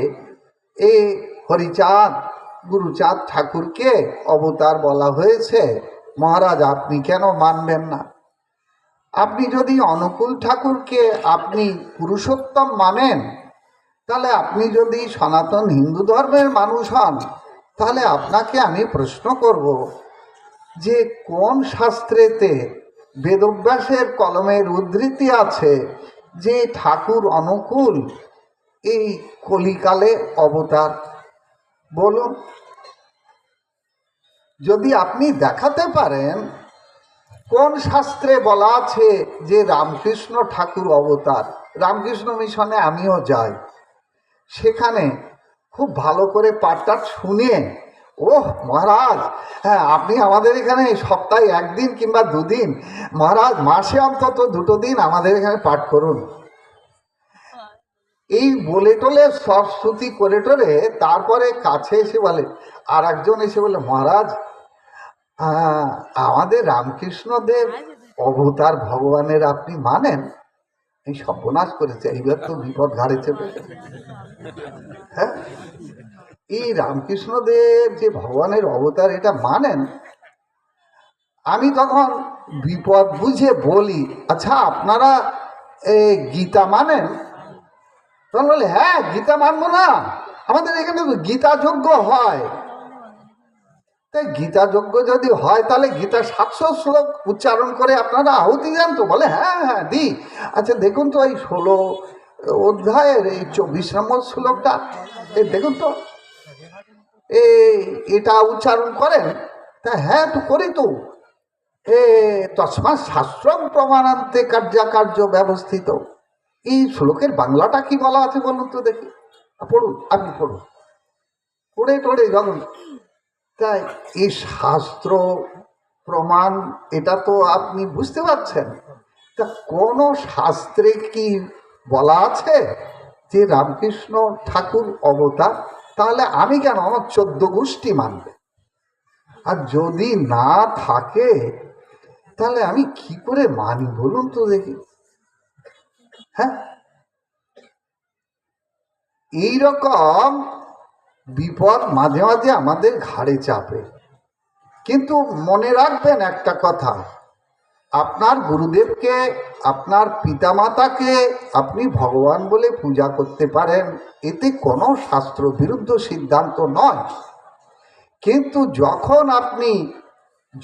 এ হরিচাঁদ গুরুচাঁদ ঠাকুরকে অবতার বলা হয়েছে, মহারাজ আপনি কেন মানবেন না? আপনি যদি অনুকূল ঠাকুরকে আপনি পুরুষোত্তম মানেন, তাহলে আপনি যদি সনাতন হিন্দু ধর্মের মানুষ হন, তাহলে আপনাকে আমি প্রশ্ন করব যে কোন শাস্ত্রেতে বেদব্যাসের কলমের উদ্ধৃতি আছে যে ঠাকুর অনুকূল এই কলিকালে অবতার? বলুন। যদি আপনি দেখাতে পারেন কোন শাস্ত্রে বলা আছে যে রামকৃষ্ণ ঠাকুর অবতার। রামকৃষ্ণ মিশনে আমিও যাই, সেখানে খুব ভালো করে পাঠটা শুনিয়ে, ওহ মহারাজ, হ্যাঁ আপনি আমাদের এখানে সপ্তাহে একদিন কিংবা দুদিন, মহারাজ মাসে অন্তত 2 দিন আমাদের এখানে পাঠ করুন। এই বলে টোলে সব শ্রুতি করে টোলে তারপরে কাছে এসে বলে, আর একজন এসে বলে, মহারাজ আমাদের রামকৃষ্ণদেব অবতার ভগবানের আপনি মানেন? এই সর্বনাশ করেছে, এইবার তো বিপদ ঘাড়ে চেপে। হ্যাঁ, এই রামকৃষ্ণদেব যে ভগবানের অবতার এটা মানেন? আমি তখন বিপদ বুঝে বলি, আচ্ছা আপনারা গীতা মানেন? তখন বলে, হ্যাঁ গীতা মানবো না, আমাদের এখানে তো গীতা যজ্ঞ হয়। তাই গীতা যজ্ঞ যদি হয় তাহলে গীতা 700 শ্লোক উচ্চারণ করে আপনারা আহুতি দেন তো? বলে হ্যাঁ হ্যাঁ দিই। আচ্ছা দেখুন তো এই 16 অধ্যায়ের এই 24 নম্বর শ্লোকটা দেখুন তো, এটা উচ্চারণ করেন? তা হ্যাঁ, তো করি তো। তস্মাৎ শাস্ত্রম প্রমাণান্তে কার্যাকার্য ব্যবস্থিত। এই শ্লোকের বাংলাটা কি বলা আছে বলুন তো দেখি। পড়ুন, আপনি পড়ুন, পড়ে টড়ে জানুন। তাই এই শাস্ত্র প্রমাণ, এটা তো আপনি বুঝতে পারছেন। তা কোন শাস্ত্রে কি বলা আছে যে রামকৃষ্ণ ঠাকুর অবতার? তাহলে আমি কেন, আমার 14 গোষ্ঠী মানবে? আর যদি না থাকে তাহলে আমি কি করে মানি বলুন তো দেখি। হ্যাঁ, এইরকম বিপদ মাঝে মাঝে আমাদের ঘাড়ে চাপে। কিন্তু মনে রাখবেন একটা কথা, আপনার গুরুদেবকে, আপনার পিতামাতাকে আপনি ভগবান বলে পূজা করতে পারেন, এতে কোনো শাস্ত্র বিরুদ্ধ সিদ্ধান্ত নয়। কিন্তু যখন আপনি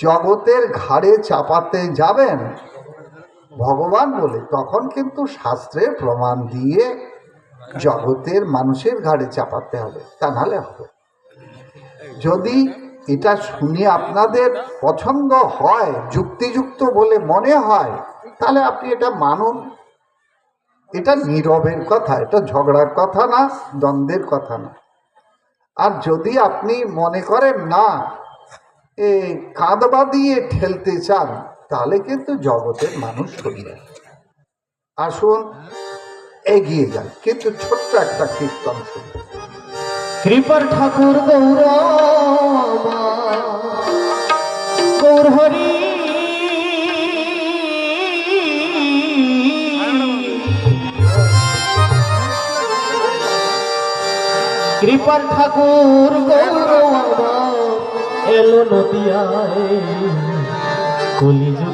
জগতের ঘাড়ে চাপাতে যাবেন ভগবান বলে, তখন কিন্তু শাস্ত্রের প্রমাণ দিয়ে জগতের মানুষের ঘাড়ে চাপাতে হবে, তা নাহলে হবে। যদি এটা শুনে আপনাদের পছন্দ হয়, যুক্তিযুক্ত বলে মনে হয়, তাহলে আপনি এটা মানুন। এটা নীরবের কথা, এটা ঝগড়ার কথা না, দ্বন্দ্বের কথা না। আর যদি আপনি মনে করেন না, কাঁদবা দিয়ে ঠেলতে চান, তাহলে কিন্তু জগতের মানুষ সরিয়ে আসুন, এগিয়ে যান। কিন্তু ছোট্ট একটা কীর্তন শুনুন। কৃপার ঠাকুর গৌর গৌর হরি কৃপার ঠাকুর গৌর এলো নদিয়ায় কলিযুগে।